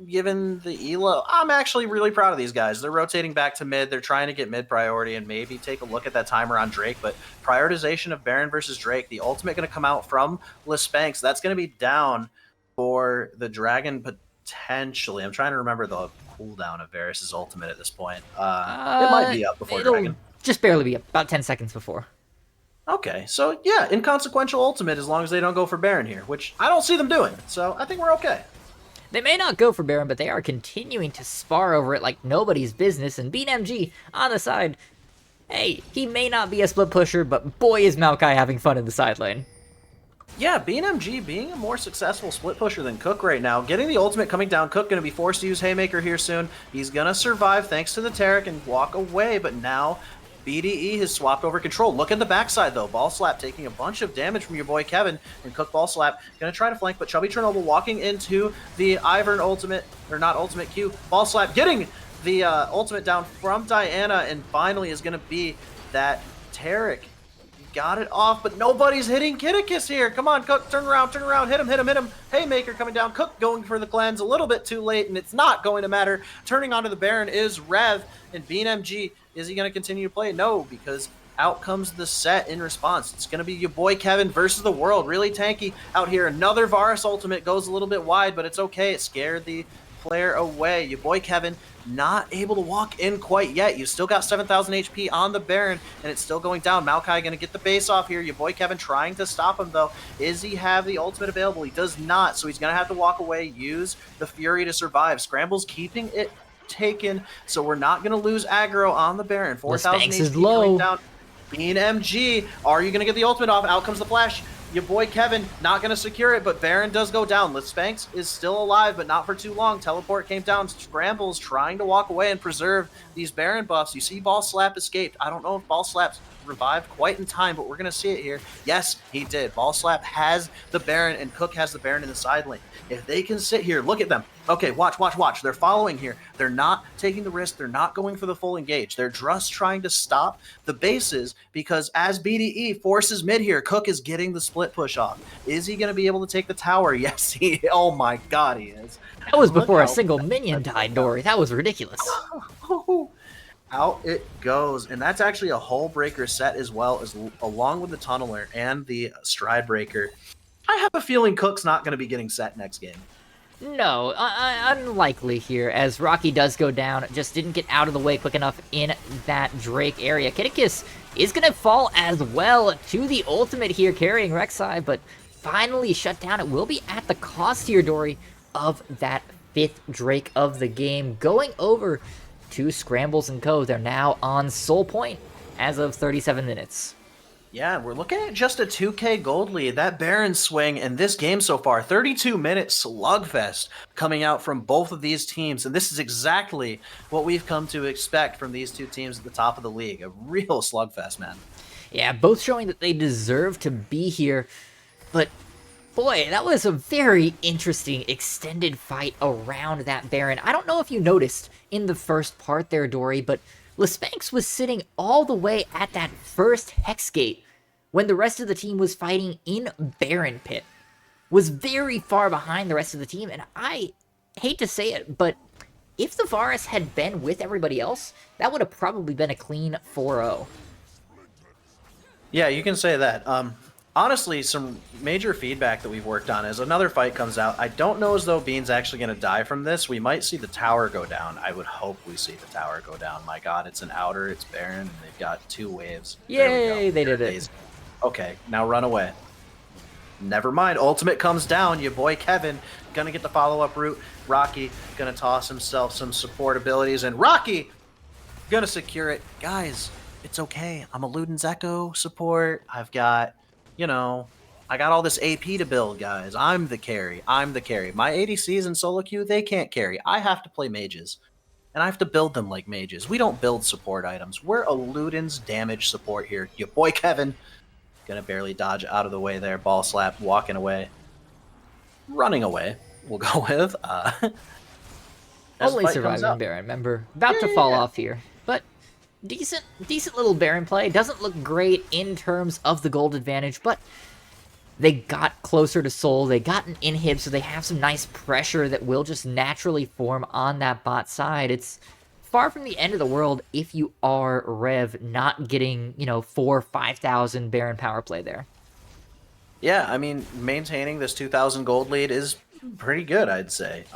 given the elo. I'm actually really proud of these guys. They're rotating back to mid. They're trying to get mid priority and maybe take a look at that timer on Drake, but prioritization of Baron versus Drake, the ultimate going to come out from Spanx. That's going to be down for the Dragon potentially. I'm trying to remember the cooldown of Varys' ultimate at this point. It might be up before Dragon. Just barely be up, about 10 seconds before. Okay, so yeah, inconsequential ultimate as long as they don't go for Baron here, which I don't see them doing, so I think we're okay. They may not go for Baron, but they are continuing to spar over it like nobody's business, and BeanMG on the side. Hey, he may not be a split pusher, but boy is Maokai having fun in the side lane. Yeah, BNMG being a more successful split pusher than Cook right now. Getting the ultimate coming down. Cook going to be forced to use Haymaker here soon. He's going to survive thanks to the Taric and walk away, but now BDE has swapped over control. Look at the backside, though. Ball Slap taking a bunch of damage from your boy Kevin, and Cook Ball Slap going to try to flank, but Chubby Chernobyl walking into the Ivern ultimate, or not ultimate Q. Ball Slap getting the ultimate down from Diana, and finally is going to be that Tarek. Got it off, but nobody's hitting Kitticus here. Come on, Cook, turn around, hit him. Haymaker coming down. Cook going for the cleanse a little bit too late, and it's not going to matter. Turning onto the Baron is Rev, and Bean MG, is he going to continue to play? No, because out comes the set in response. It's going to be your boy Kevin versus the world. Really tanky out here. Another Varus ultimate goes a little bit wide, but it's okay. It scared the player away. Your boy Kevin not able to walk in quite yet. You still got 7,000 HP on the Baron, and it's still going down. Maokai going to get the base off here. Your boy Kevin trying to stop him, though. Is he have the ultimate available? He does not, so he's going to have to walk away, use the Fury to survive. Scramble's keeping it taken, so we're not going to lose aggro on the Baron. 4,000 HP is low. going down. Bean MG, are you going to get the ultimate off? Out comes the flash. Your boy Kevin not going to secure it, but Baron does go down. Lispanks is still alive, but not for too long. Teleport came down. Scrambles trying to walk away and preserve these Baron buffs. You see Ball Slap escaped. I don't know if Ball Slap's revived quite in time, but we're going to see it here. Yes, he did. Ball Slap has the Baron, and Cook has the Baron in the side lane. If they can sit here, look at them. Okay, watch. They're following here. They're not taking the risk. They're not going for the full engage. They're just trying to stop the bases because as BDE forces mid here, Cook is getting the split push off. Is he going to be able to take the tower? Yes, he. Oh my God, he is. That was before a single minion died, Dory. That was ridiculous. Out it goes, and that's actually a hull breaker set as well, as along with the tunneler and the stride breaker. I have a feeling Cook's not going to be getting set next game. No, unlikely here, as Rocky does go down, just didn't get out of the way quick enough in that Drake area. Kitticus is going to fall as well to the ultimate here, carrying Rek'Sai, but finally shut down. It will be at the cost here, Dory, of that 5th Drake of the game, going over to Scrambles & Co. They're now on Soul Point as of 37 minutes. Yeah, we're looking at just a 2k gold lead. That Baron swing in this game so far, 32-minute slugfest coming out from both of these teams. And this is exactly what we've come to expect from these two teams at the top of the league. A real slugfest, man. Yeah, both showing that they deserve to be here. But boy, that was a very interesting extended fight around that Baron. I don't know if you noticed in the first part there, Dory, but Lispanks was sitting all the way at that first Hex Gate when the rest of the team was fighting in Baron Pit. Was very far behind the rest of the team, and I hate to say it, but if the Varus had been with everybody else, that would have probably been a clean 4-0. Yeah, you can say that. Honestly, some major feedback that we've worked on is another fight comes out. I don't know as though Bean's actually going to die from this. We might see the tower go down. I would hope we see the tower go down. My God, it's an outer, it's Baron, and they've got 2 waves. Yay, they did it. Okay, now run away. Never mind. Ultimate comes down. Your boy Kevin going to get the follow-up route. Rocky going to toss himself some support abilities, and Rocky going to secure it. Guys, it's okay. I'm a Luden's Echo support. I've got... I got all this AP to build, guys. I'm the carry. My ADCs and solo queue, they can't carry. I have to play mages. And I have to build them like mages. We don't build support items. We're a Luden's damage support here. Your boy Kevin, gonna barely dodge out of the way there. Ball slap, walking away. Running away, we'll go with. Only surviving Baron, remember? About to fall off here. But decent little Baron play. Doesn't look great in terms of the gold advantage, but they got closer to Soul. They got an inhib, so they have some nice pressure that will just naturally form on that bot side. It's far from the end of the world if you are Rev not getting, 4,000 or 5,000 Baron power play there. Yeah, I mean, maintaining this 2,000 gold lead is pretty good, I'd say.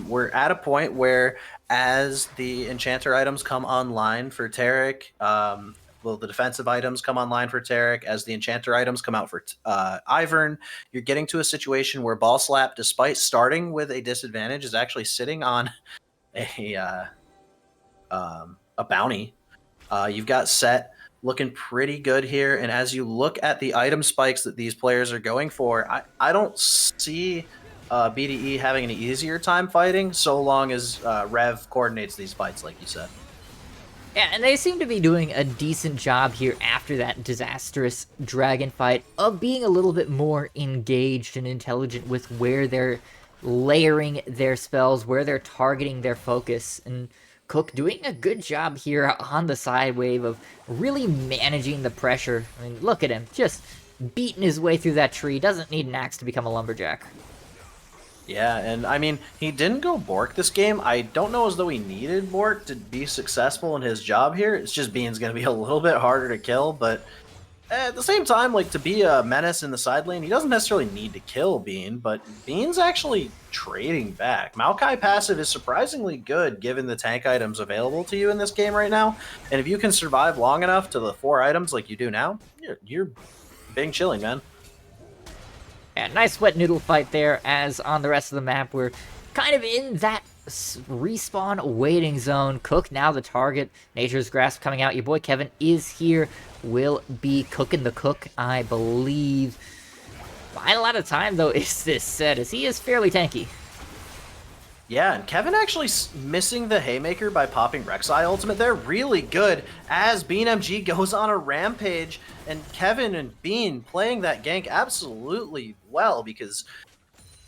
We're at a point where as the enchanter items come online for Tarek, the defensive items come online for Tarek, as the enchanter items come out for Ivern, you're getting to a situation where Ball Slap, despite starting with a disadvantage, is actually sitting on a bounty. You've got Set looking pretty good here, and as you look at the item spikes that these players are going for, I don't see BDE having an easier time fighting so long as Rev coordinates these fights, like you said. Yeah, and they seem to be doing a decent job here after that disastrous dragon fight of being a little bit more engaged and intelligent with where they're layering their spells, where they're targeting their focus, and Cook doing a good job here on the side wave of really managing the pressure. I mean, look at him, just beating his way through that tree. Doesn't need an axe to become a lumberjack. Yeah, and I mean, he didn't go Bork this game. I don't know as though he needed Bork to be successful in his job here. It's just Bean's going to be a little bit harder to kill, but at the same time, like, to be a menace in the side lane, he doesn't necessarily need to kill Bean, but Bean's actually trading back. Maokai passive is surprisingly good given the tank items available to you in this game right now, and if you can survive long enough to the 4 items like you do now, you're being chilling, man. Yeah, nice wet noodle fight there, as on the rest of the map, we're kind of in that respawn waiting zone. Cook now the target. Nature's Grasp coming out. Your boy Kevin is here. Will be cooking the cook, I believe. Buying a lot of time, though, is this set, as he is fairly tanky. Yeah, and Kevin actually missing the Haymaker by popping Rek'Sai ultimate there. Really good as Bean MG goes on a rampage, and Kevin and Bean playing that gank absolutely well, because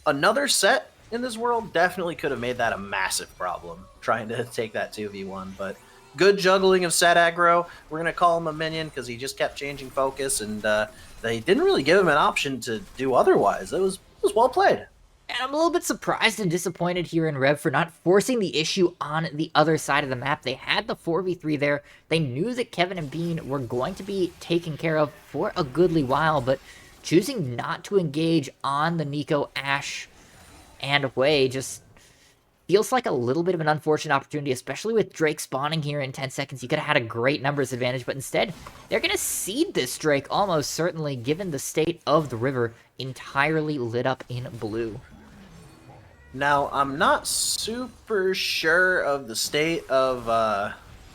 another set in this world definitely could have made that a massive problem, trying to take that 2v1, but good juggling of set aggro. We're going to call him a minion because he just kept changing focus, and they didn't really give him an option to do otherwise. It was well played. And I'm a little bit surprised and disappointed here in Rev for not forcing the issue on the other side of the map. They had the 4v3 there. They knew that Kevin and Bean were going to be taken care of for a goodly while, but choosing not to engage on the Nico, Ashe, and Wei just feels like a little bit of an unfortunate opportunity, especially with Drake spawning here in 10 seconds. You could have had a great numbers advantage, but instead, they're going to seed this Drake almost certainly, given the state of the river entirely lit up in blue. Now, I'm not super sure of the state of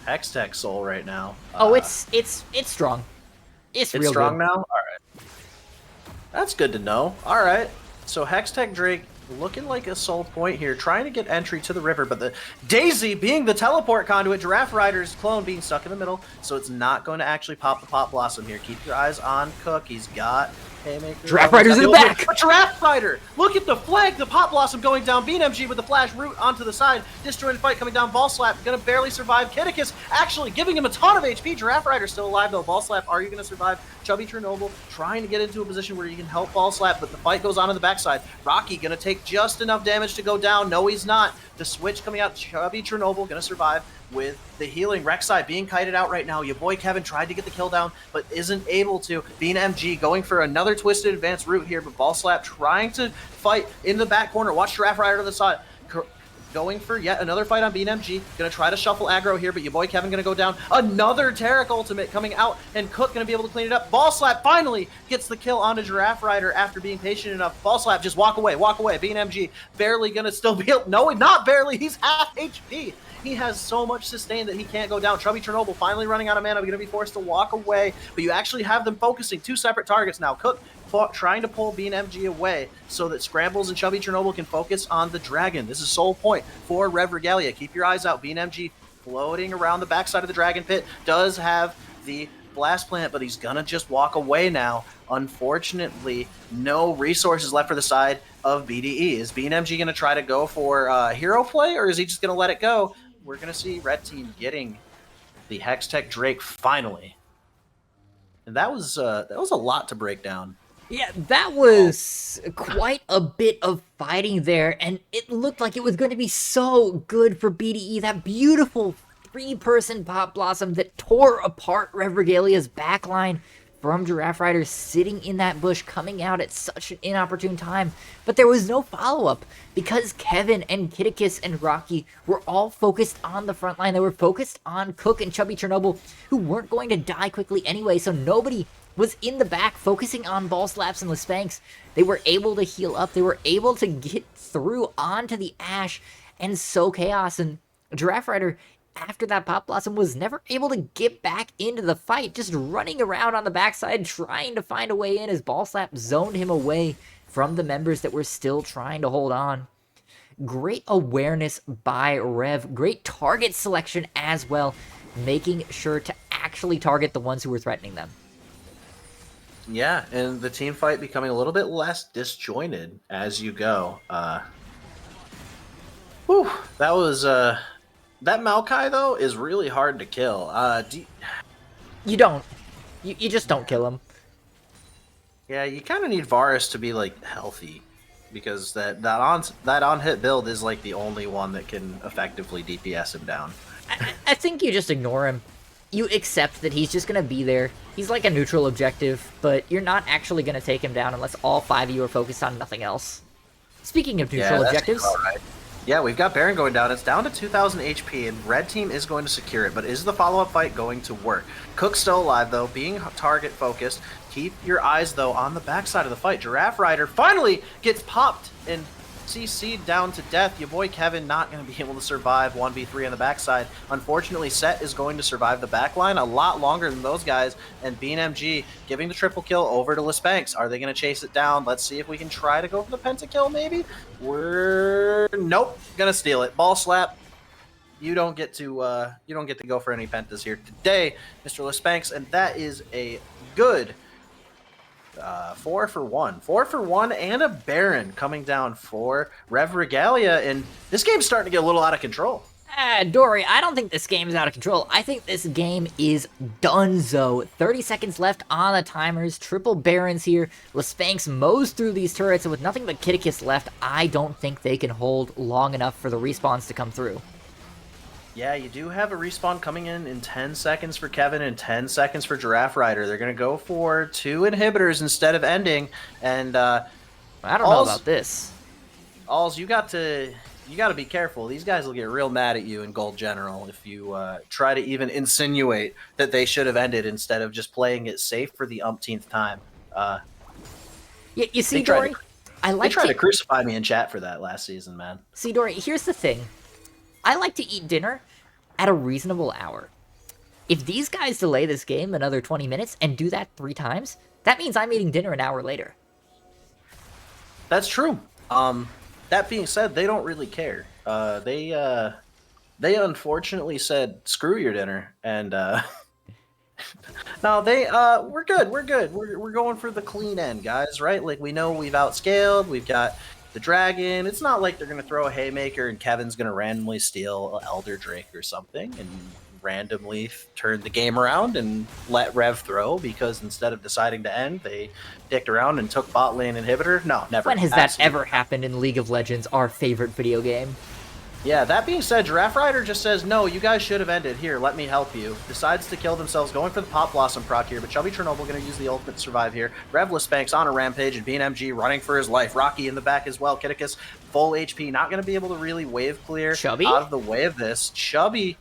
Hextech Soul right now. Oh, it's strong. It's real strong good. now? Alright. That's good to know. Alright. So Hextech Drake looking like a soul point here, trying to get entry to the river, but the Daisy being the teleport conduit, Giraffe Rider's clone being stuck in the middle, so it's not going to actually pop the Pop Blossom here. Keep your eyes on Cook. He's got Haymaker. Giraffe Rider's in the back! A Giraffe Rider! Look at the flag! The Pop Blossom going down. Bean MG with the flash root onto the side. Disjointed fight coming down. Ball Slap gonna barely survive. Kiticus actually giving him a ton of HP. Giraffe Rider still alive though. Ball Slap, are you gonna survive? Chubby Chernobyl trying to get into a position where you can help Ball Slap, but the fight goes on in the backside. Rocky gonna take just enough damage to go down. No, he's not. The switch coming out. Chubby Chernobyl gonna survive with the healing. Rek'Sai being kited out right now. Your boy Kevin tried to get the kill down, but isn't able to. Bean MG going for another twisted advanced route here, but Ball Slap trying to fight in the back corner. Watch Giraffe Rider to the side. Going for yet another fight on Bean MG. Gonna try to shuffle aggro here, but your boy Kevin gonna go down. Another Taric ultimate coming out, and Cook gonna be able to clean it up. Ball Slap finally gets the kill onto Giraffe Rider after being patient enough. Ball Slap just walk away, walk away. Bean MG barely gonna still be able, no, not barely, he's half HP. He has so much sustain that he can't go down. Chubby Chernobyl finally running out of mana, going to be forced to walk away, but you actually have them focusing 2 separate targets now. Cook trying to pull Bean MG away so that Scrambles and Chubby Chernobyl can focus on the dragon. This is sole point for Rev Regalia. Keep your eyes out. Bean MG floating around the backside of the dragon pit, does have the blast plant, but he's gonna just walk away now. Unfortunately, no resources left for the side of BDE. Is Bean MG gonna try to go for hero play, or is he just gonna let it go? We're gonna see Red Team getting the Hextech Drake finally, and that was a lot to break down. Yeah, that was quite a bit of fighting there, and it looked like it was going to be so good for BDE. That beautiful 3-person Pop Blossom that tore apart Rev Regalia's backline from Giraffe Rider sitting in that bush, coming out at such an inopportune time. But there was no follow-up because Kevin and Kiticus and Rocky were all focused on the front line. They were focused on Cook and Chubby Chernobyl, who weren't going to die quickly anyway, so nobody was in the back focusing on Ball Slaps and the Spanks. They were able to heal up. They were able to get through onto the Ashe and sow chaos. And Giraffe Rider, after that Pop Blossom, was never able to get back into the fight, just running around on the backside trying to find a way in as Ball Slap zoned him away from the members that were still trying to hold on. Great awareness by Rev. Great target selection as well. making sure to actually target the ones who were threatening them. Yeah, and the team fight becoming a little bit less disjointed as you go. Whew, that was that Maokai though is really hard to kill. You don't. You just don't kill him. Yeah, you kind of need Varus to be like healthy, because that on hit build is like the only one that can effectively DPS him down. I think you just ignore him. You accept that he's just going to be there. He's like a neutral objective, but you're not actually going to take him down unless all 5 of you are focused on nothing else. Speaking of neutral objectives... Right. Yeah, we've got Baron going down. It's down to 2,000 HP, and red team is going to secure it, but is the follow-up fight going to work? Cook's still alive, though, being target-focused. Keep your eyes, though, on the backside of the fight. Giraffe Rider finally gets popped and CC'd down to death. Your boy Kevin not going to be able to survive 1v3 on the backside. Unfortunately, Set is going to survive the backline a lot longer than those guys, and BNMG giving the triple kill over to Lispanks. Are they going to chase it down? Let's see if we can try to go for the pentakill, maybe? Nope, gonna steal it. Ball slap. You don't get to go for any pentas here today, Mr. Lispanks, and that is a good 4 for 1. 4 for 1 and a Baron coming down for Rev Regalia, and this game's starting to get a little out of control. Dory, I don't think this game is out of control. I think this game is donezo. 30 seconds left on the timers. Triple Barons here. Lispanks mows through these turrets, and with nothing but Kitticus left, I don't think they can hold long enough for the respawns to come through. Yeah, you do have a respawn coming in 10 seconds for Kevin and 10 seconds for Giraffe Rider. They're going to go for 2 inhibitors instead of ending, and I don't know about this. Alls, you got to be careful. These guys will get real mad at you in Gold General if you try to even insinuate that they should have ended instead of just playing it safe for the umpteenth time. You see, Dory? They tried to crucify me in chat for that last season, man. See, Dory, here's the thing. I like to eat dinner at a reasonable hour. If these guys delay this game another 20 minutes and do that 3 times, that means I'm eating dinner an hour later. That's true. That being said, they don't really care. They unfortunately said, screw your dinner, and no, we're good. We're going for the clean end, guys, right? Like, we know we've outscaled, we've got the dragon. It's not like they're going to throw a haymaker and Kevin's going to randomly steal an Elder Drake or something and randomly turn the game around and let Rev throw, because instead of deciding to end, they dicked around and took bot lane inhibitor. No, never. When has that ever happened in League of Legends, our favorite video game? Yeah, that being said, Giraffe Rider just says, no, you guys should have ended. Here, let me help you. Decides to kill themselves, going for the Pop Blossom proc here, but Chubby Chernobyl going to use the ultimate to survive here. Revless Banks on a rampage, and BNMG running for his life. Rocky in the back as well. Kitticus, full HP, not going to be able to really wave clear Chubby? Out of the way of this. Chubby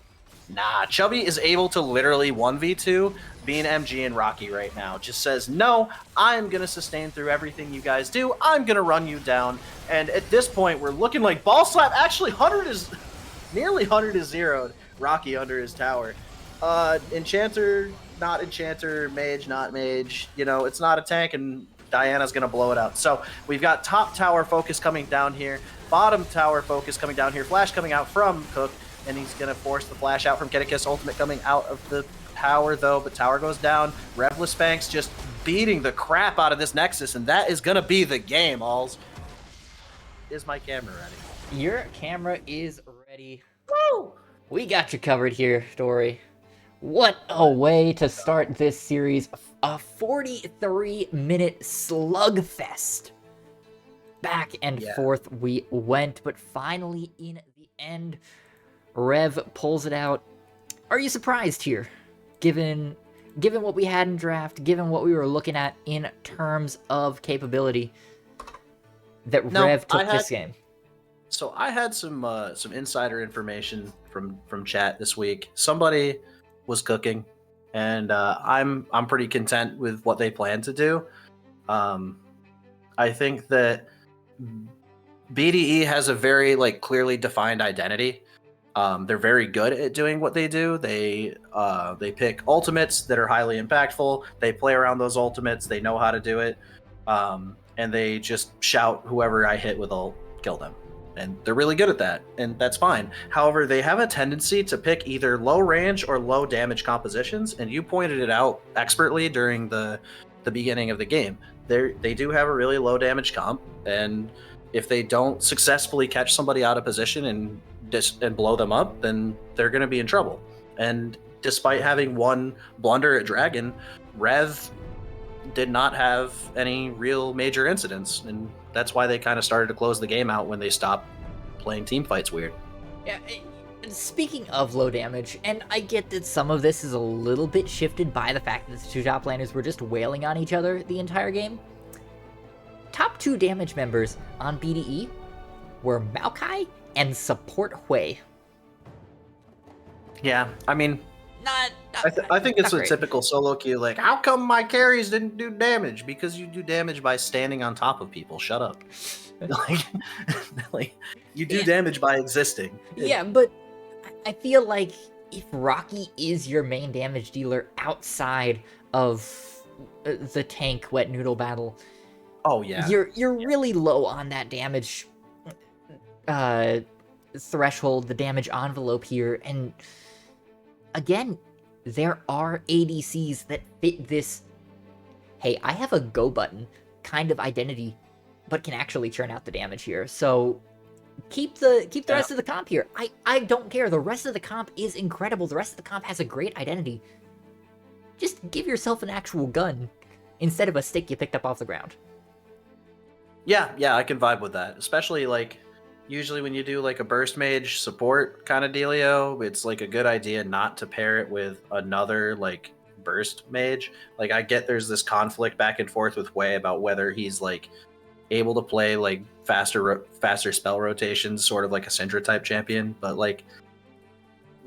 is able to literally 1v2 BNMG and Rocky right now. Just says, no, I'm going to sustain through everything you guys do. I'm going to run you down. And at this point, we're looking like ball slap. Actually, nearly 100 is zeroed. Rocky under his tower. Enchanter, not Enchanter. Mage, not Mage. You know, it's not a tank, and Diana's going to blow it out. So we've got top tower focus coming down here. Bottom tower focus coming down here. Flash coming out from Cook, and he's going to force the flash out from Kitticus. Ultimate coming out of the tower, though, but tower goes down. Revless Banks just beating the crap out of this Nexus, and that is going to be the game, Alls. Is my camera ready? Your camera is ready. Woo! We got you covered here, Dory. What a way to start this series. A 43-minute slugfest. Back and forth we went, but finally in the end, Rev pulls it out. Are you surprised here? Given what we had in draft, given what we were looking at in terms of capability, that Rev took this game. So I had some insider information from chat this week. Somebody was cooking, and I'm pretty content with what they plan to do. I think that BDE has a very clearly defined identity. They're very good at doing what they do. They pick ultimates that are highly impactful. They play around those ultimates. They know how to do it. And they just shout, whoever I hit with ult, kill them. and they're really good at that, and that's fine. However, they have a tendency to pick either low range or low damage compositions, and you pointed it out expertly during the beginning of the game. They do have a really low damage comp, and if they don't successfully catch somebody out of position and blow them up, then they're going to be in trouble. And despite having one blunder at Dragon, Rev did not have any real major incidents, and that's why they kind of started to close the game out when they stopped playing team fights weird. Yeah, speaking of low damage, and I get that some of this is a little bit shifted by the fact that the two top laners were just wailing on each other the entire game. Top 2 damage members on BDE were Maokai and Support Hui. Yeah, I mean, Not I think it's not a great. typical solo queue. Like, how come my carries didn't do damage? Because you do damage by standing on top of people. Shut up. like you do Yeah. damage by existing. Yeah, but I feel like if Rocky is your main damage dealer outside of the tank wet noodle battle, Oh yeah. you're really low on that damage threshold, the damage envelope here, and again, there are ADCs that fit this, hey, I have a go button kind of identity, but can actually churn out the damage here. So keep the rest of the comp here. I don't care. The rest of the comp is incredible. The rest of the comp has a great identity. Just give yourself an actual gun instead of a stick you picked up off the ground. Yeah, I can vibe with that. Especially like usually when you do like a burst mage support kind of dealio, it's like a good idea not to pair it with another like burst mage. Like I get there's this conflict back and forth with Wei about whether he's like able to play like faster spell rotations, sort of like a Syndra type champion, but like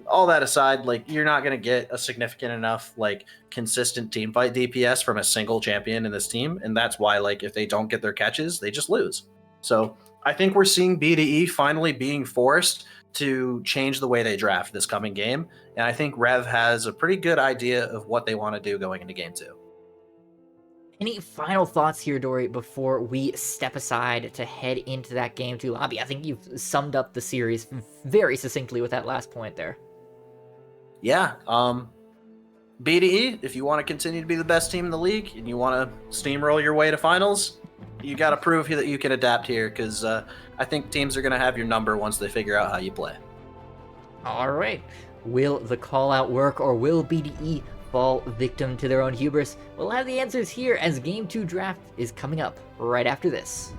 all that aside, like you're not going to get a significant enough like consistent team fight DPS from a single champion in this team, and that's why like if they don't get their catches, they just lose. So I think we're seeing BDE finally being forced to change the way they draft this coming game, and I think Rev has a pretty good idea of what they want to do going into game 2. Any final thoughts here, Dory, before we step aside to head into that game 2 lobby? I think you've summed up the series very succinctly with that last point there. Yeah, BDE, if you want to continue to be the best team in the league and you want to steamroll your way to finals, you got to prove that you can adapt here, because I think teams are going to have your number once they figure out how you play. All right. Will the call-out work, or will BDE fall victim to their own hubris? We'll have the answers here as Game 2 draft is coming up right after this.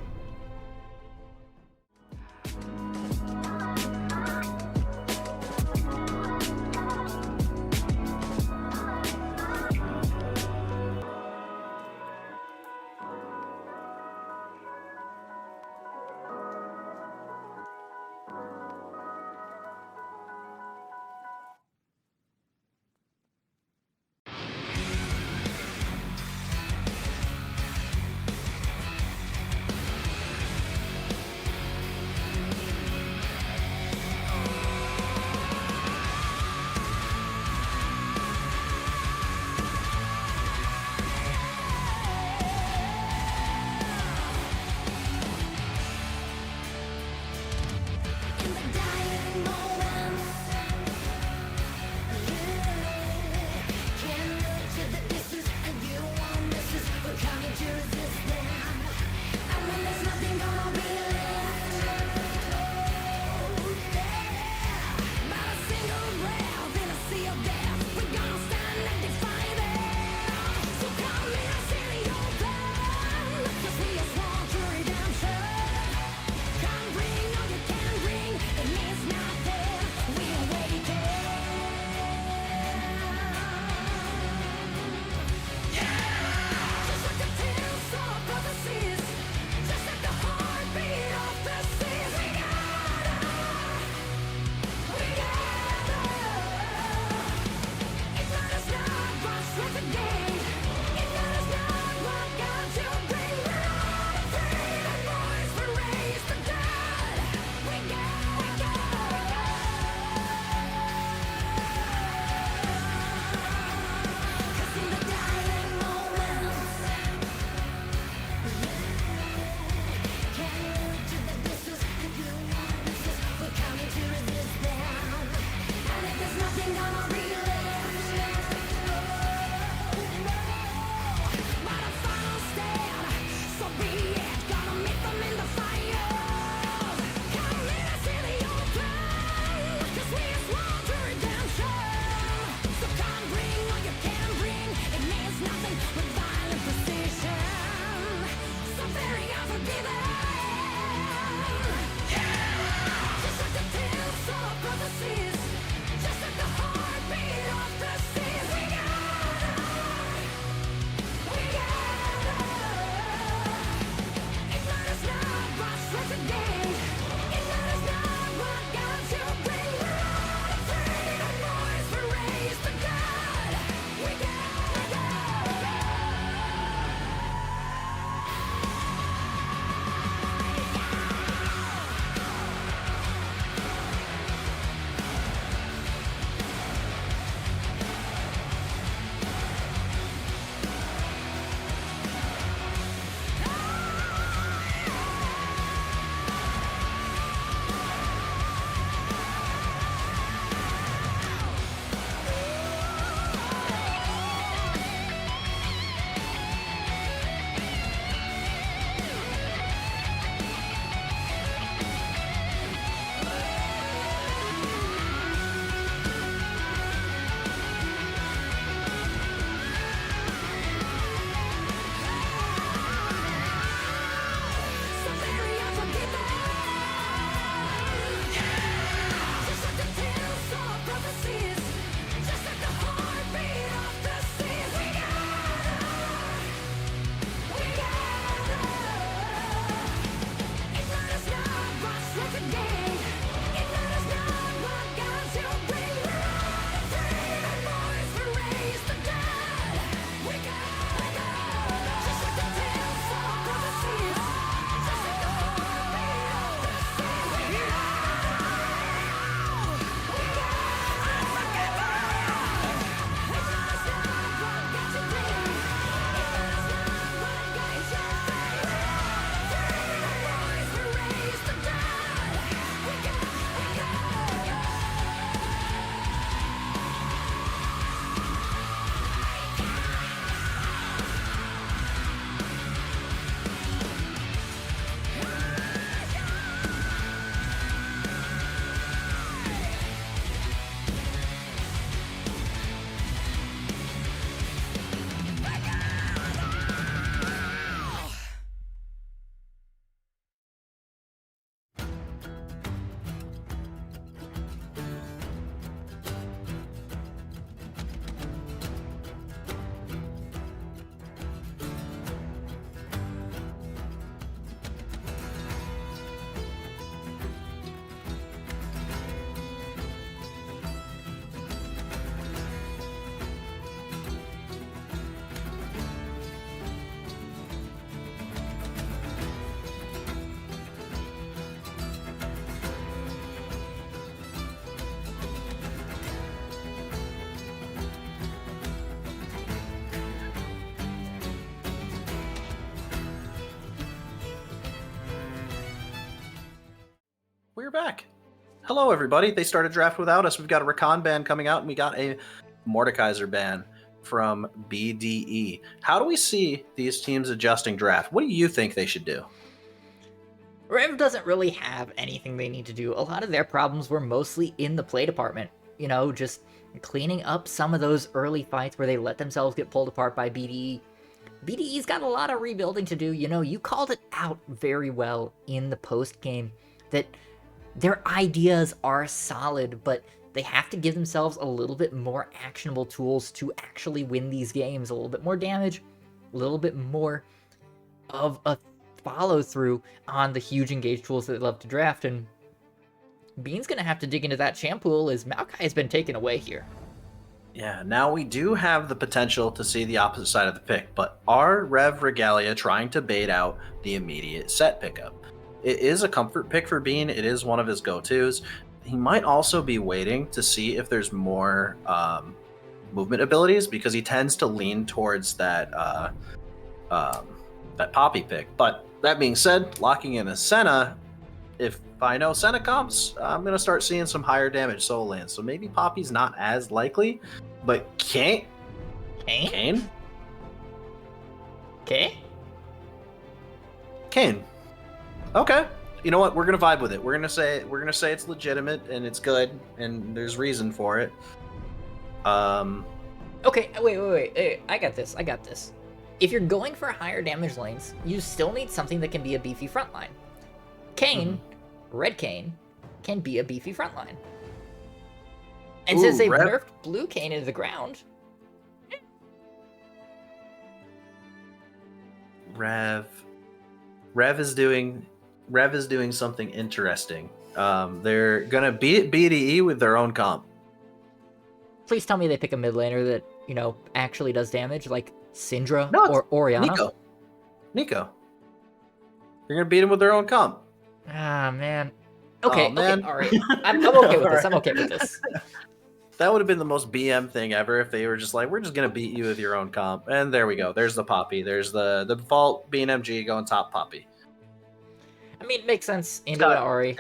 we're back. Hello, everybody. They started draft without us. We've got a Rakan ban coming out, and we got a Mordekaiser ban from BDE. How do we see these teams adjusting draft? What do you think they should do? REV doesn't really have anything they need to do. A lot of their problems were mostly in the play department. You know, just cleaning up some of those early fights where they let themselves get pulled apart by BDE. BDE's got a lot of rebuilding to do. You know, you called it out very well in the post game that their ideas are solid, but they have to give themselves a little bit more actionable tools to actually win these games. A little bit more damage, a little bit more of a follow through on the huge engage tools that they love to draft. And Bean's gonna have to dig into that champ pool as Maokai has been taken away here. Yeah, now we do have the potential to see the opposite side of the pick, but are REV Regalia trying to bait out the immediate set pickup? It is a comfort pick for Bean. It is one of his go-tos. He might also be waiting to see if there's more movement abilities, because he tends to lean towards that Poppy pick. But that being said, locking in a Senna, if I know Senna comps, I'm going to start seeing some higher damage solo lands. So maybe Poppy's not as likely, but Kane? Okay. Kane. Okay. You know what? We're gonna vibe with it. We're gonna say it's legitimate and it's good and there's reason for it. Okay, wait. I got this. If you're going for higher damage lanes, you still need something that can be a beefy frontline. Kane, Red Kane, can be a beefy frontline. And since they've nerfed Blue Kane into the ground... Rev is doing something interesting. They're gonna beat BDE with their own comp. Please tell me they pick a mid laner that, you know, actually does damage, like Syndra or Orianna. Nico. They're gonna beat him with their own comp. Ah, man. Okay, man. Okay, all right. I'm okay with this. I'm okay with this. That would have been the most BM thing ever if they were just like, we're just gonna beat you with your own comp. And there we go. There's the Poppy. There's the default BNMG going top Poppy. I mean, it makes sense. Into the Ari.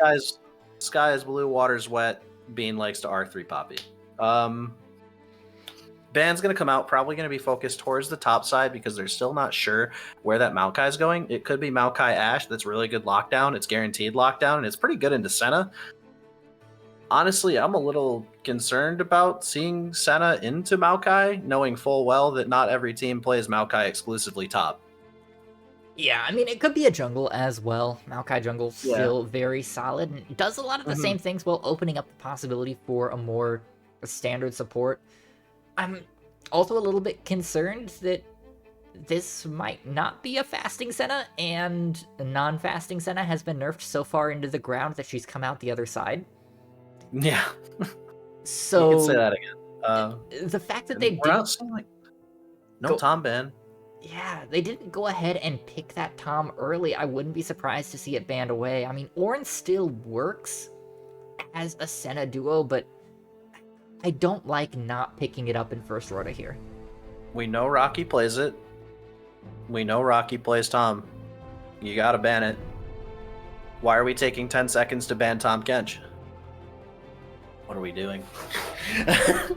Sky is blue, water's wet. Bean likes to R3 Poppy. Ban's going to come out, probably going to be focused towards the top side because they're still not sure where that Maokai is going. It could be Maokai Ashe. That's really good lockdown. It's guaranteed lockdown, and it's pretty good into Senna. Honestly, I'm a little concerned about seeing Senna into Maokai, knowing full well that not every team plays Maokai exclusively top. Yeah, I mean, it could be a jungle as well. Maokai jungle still very solid and does a lot of the same things while opening up the possibility for a more standard support. I'm also a little bit concerned that this might not be a fasting Senna, and a non-fasting Senna has been nerfed so far into the ground that she's come out the other side. Yeah. So you can say that again. The fact that they didn't... Tom ban. Yeah, they didn't go ahead and pick that Tom early. I wouldn't be surprised to see it banned away. I mean, Ornn still works as a Senna duo, but I don't like not picking it up in first Rota here. We know Rocky plays it. We know Rocky plays Tom. You gotta ban it. Why are we taking 10 seconds to ban Tom Kench? What are we doing?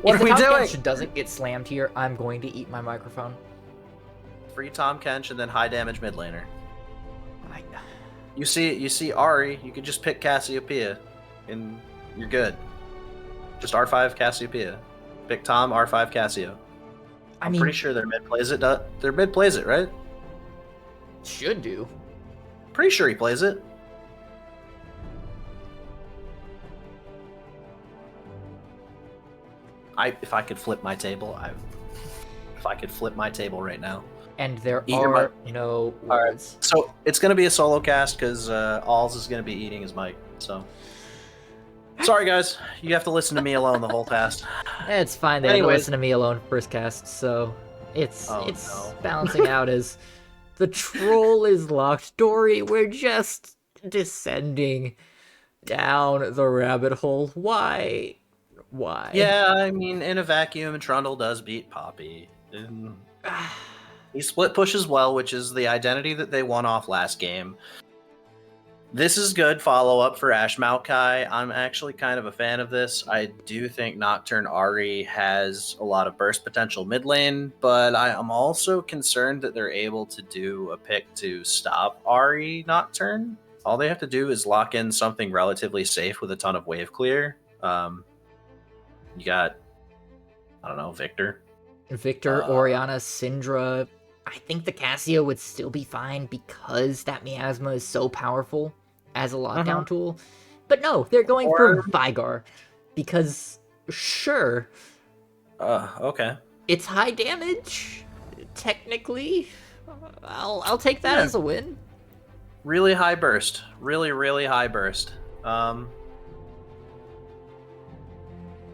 What are we doing? If Tom Kench doesn't get slammed here, I'm going to eat my microphone. Free Tom Kench and then high damage mid laner. You see Ari, you could just pick Cassiopeia and you're good. Just R5 Cassiopeia. Pick Tom, R5 Cassio. I'm pretty sure their mid plays it. Their mid plays it, right? Should do. Pretty sure he plays it. If I could flip my table, if I could flip my table right now. And there are no words. All right. So it's going to be a solo cast because Alls is going to be eating his mic. So sorry, guys. You have to listen to me alone the whole cast. It's fine. They have to listen to me alone first cast. So it's balancing out as the troll is locked. Dory, we're just descending down the rabbit hole. Why? Yeah, I mean, in a vacuum, Trundle does beat Poppy. He split pushes well, which is the identity that they won off last game. This is good follow-up for Ash Maokai. I'm actually kind of a fan of this. I do think Nocturne Ari has a lot of burst potential mid lane, but I'm also concerned that they're able to do a pick to stop Ari Nocturne. All they have to do is lock in something relatively safe with a ton of wave clear. You got, I don't know, Victor. Victor, Oriana, Syndra. I think the Casio would still be fine because that miasma is so powerful as a lockdown tool. But no, they're going for Vigar because sure, Okay. it's high damage. Technically, I'll take that as a win. Really high burst. Really high burst.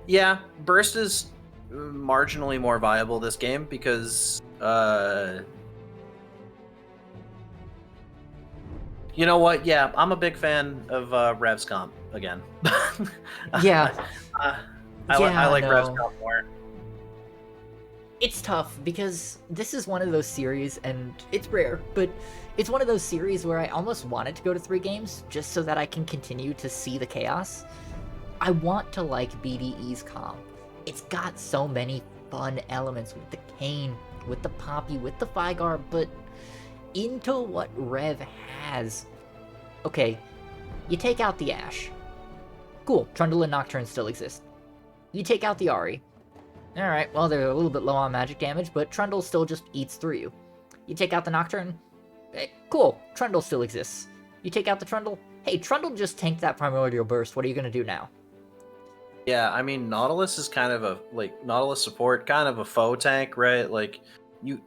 Yeah, burst is marginally more viable this game because you know what? Yeah, I'm a big fan of Rev's comp again. Yeah. I like Rev's comp more. It's tough because this is one of those series, and it's rare, but it's one of those series where I almost want it to go to 3 games just so that I can continue to see the chaos. I want to like BDE's comp. It's got so many fun elements with the Kayn, with the Poppy, with the Vigar, but into what Rev has. Okay, you take out the Ashe. Cool, Trundle and Nocturne still exist. You take out the Ahri. Alright, well, they're a little bit low on magic damage, but Trundle still just eats through you. You take out the Nocturne. Cool, Trundle still exists. You take out the Trundle. Hey, Trundle just tanked that Primordial Burst. What are you going to do now? Yeah, I mean, Nautilus is kind of a, Nautilus support, kind of a faux tank, right?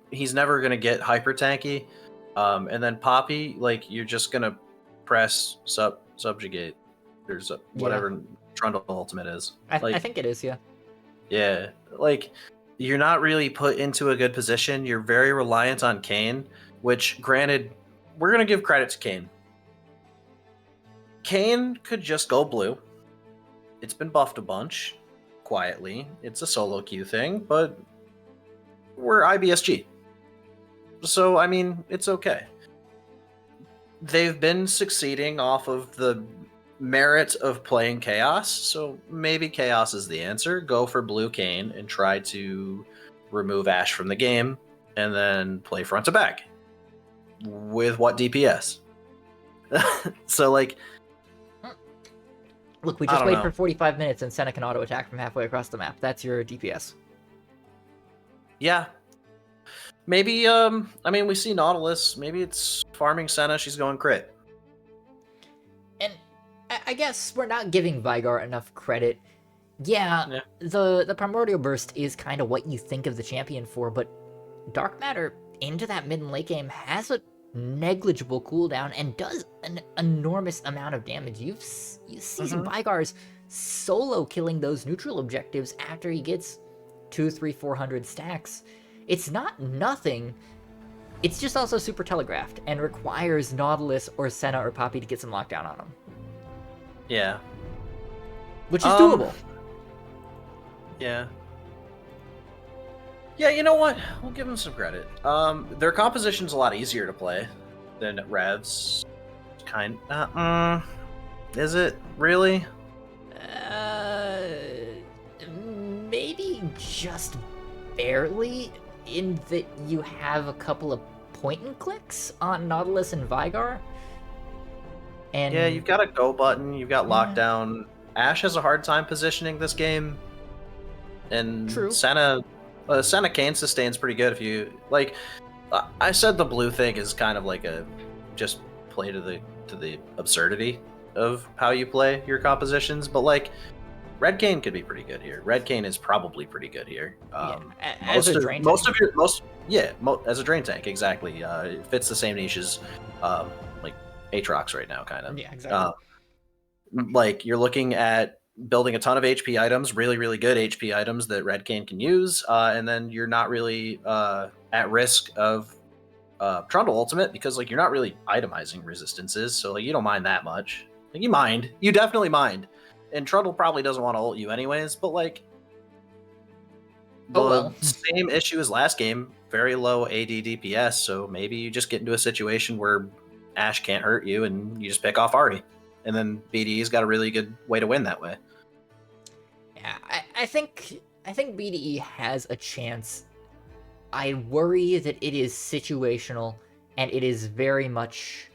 He's never going to get hyper tanky. And then Poppy, you're just going to press subjugate. There's whatever Trundle ultimate is. I think it is, yeah. Yeah, you're not really put into a good position. You're very reliant on Kayn, which, granted, we're going to give credit to Kayn. Kayn could just go blue. It's been buffed a bunch, quietly. It's a solo queue thing, but we're IBSG. So, I mean, it's okay. They've been succeeding off of the merit of playing Chaos, so maybe Chaos is the answer. Go for blue Kayn and try to remove Ashe from the game, and then play front to back. With what DPS? So, look, we just wait for 45 minutes and Senna can auto attack from halfway across the map. That's your DPS. Yeah. Maybe, I mean, we see Nautilus. Maybe it's farming Senna. She's going crit. And I guess we're not giving Vigar enough credit. Yeah. The Primordial Burst is kind of what you think of the champion for, but Dark Matter into that mid and late game has a negligible cooldown and does an enormous amount of damage. You've seen Vigar's solo killing those neutral objectives after he gets 200, 300, 400 stacks. It's not nothing. It's just also super telegraphed and requires Nautilus or Senna or Poppy to get some lockdown on him. Yeah. Which is doable. Yeah. Yeah, you know what? We'll give them some credit. Their composition's a lot easier to play than Rev's. Is it really? Maybe just barely, in that you have a couple of point and clicks on Nautilus and Vigar. And yeah, you've got a go button, you've got lockdown. Ashe has a hard time positioning this game. And true. Senna Kayn sustains pretty good if you I said the blue thing is kind of like a just play to the absurdity of how you play your compositions, but Red Kayn could be pretty good here. Red Kayn is probably pretty good here. As a drain tank. As a drain tank, exactly. It fits the same niches, Aatrox right now, kind of. Yeah, exactly. You're looking at building a ton of HP items, really, really good HP items that Red Kayn can use, and then you're not really at risk of Trundle ultimate because you're not really itemizing resistances, so you don't mind that much. You definitely mind. And Trundle probably doesn't want to ult you anyways, but same issue as last game, very low AD DPS, so maybe you just get into a situation where Ashe can't hurt you, and you just pick off Ari. And then BDE's got a really good way to win that way. Yeah, I think BDE has a chance. I worry that it is situational, and it is very much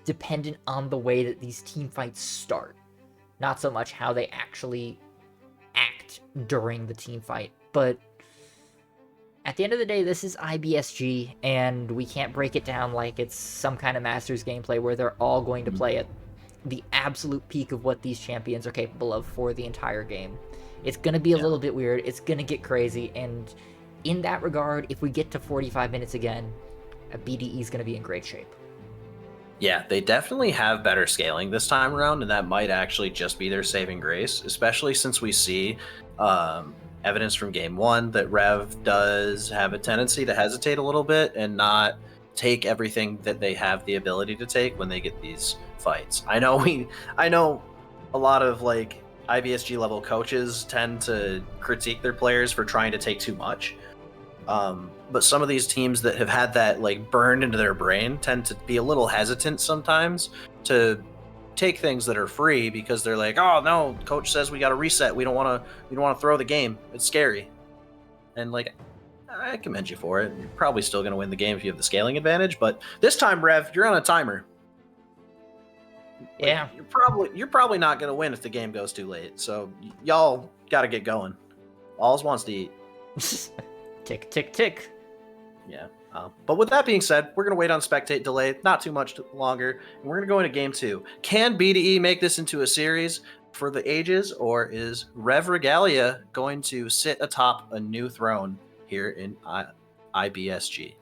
dependent on the way that these team fights start. Not so much how they actually act during the team fight. But at the end of the day, this is IBSG, and we can't break it down like it's some kind of Masters gameplay where they're all going to play at the absolute peak of what these champions are capable of for the entire game. It's going to be a little bit weird. It's going to get crazy, and in that regard, if we get to 45 minutes again, BDE is going to be in great shape. Yeah, they definitely have better scaling this time around, and that might actually just be their saving grace, especially since we see evidence from game one that Rev does have a tendency to hesitate a little bit and not take everything that they have the ability to take when they get these fights. I know a lot of like IBSG level coaches tend to critique their players for trying to take too much. But some of these teams that have had that like burned into their brain tend to be a little hesitant sometimes to take things that are free because they're like, oh no, coach says we got to reset. We don't want to throw the game. It's scary. And like, I commend you for it. You're probably still going to win the game if you have the scaling advantage. But this time, Rev, you're on a timer. Yeah, you're probably not going to win if the game goes too late. So y'all got to get going. Alls wants to eat. tick, tick, tick. Yeah. But with that being said, we're going to wait on spectate delay, not too much longer, and we're going to go into game two. Can BDE make this into a series for the ages, or is Rev Regalia going to sit atop a new throne here in IBSG?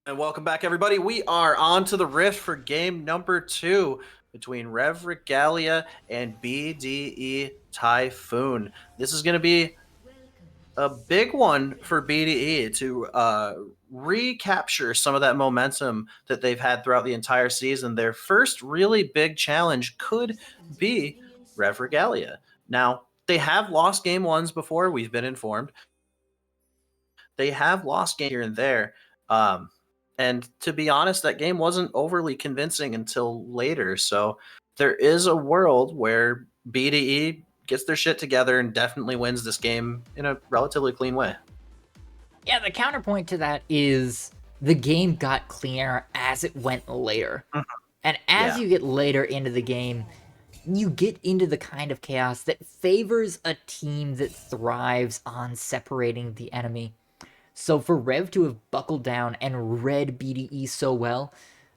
And welcome back, everybody. We are on to the Rift for game number 2 between Rev Regalia and BDE Typhoon. This is going to be a big one for BDE to recapture some of that momentum that they've had throughout the entire season. Their first really big challenge could be Rev Regalia. Now, they have lost game ones before, we've been informed. they have lost game here and there. And to be honest, that game wasn't overly convincing until later. So there is a world where BDE gets their shit together and definitely wins this game in a relatively clean way. Yeah, the counterpoint to that is the game got cleaner as it went later. And as you get later into the game, you get into the kind of chaos that favors a team that thrives on separating the enemy. So for Rev to have buckled down and read BDE so well,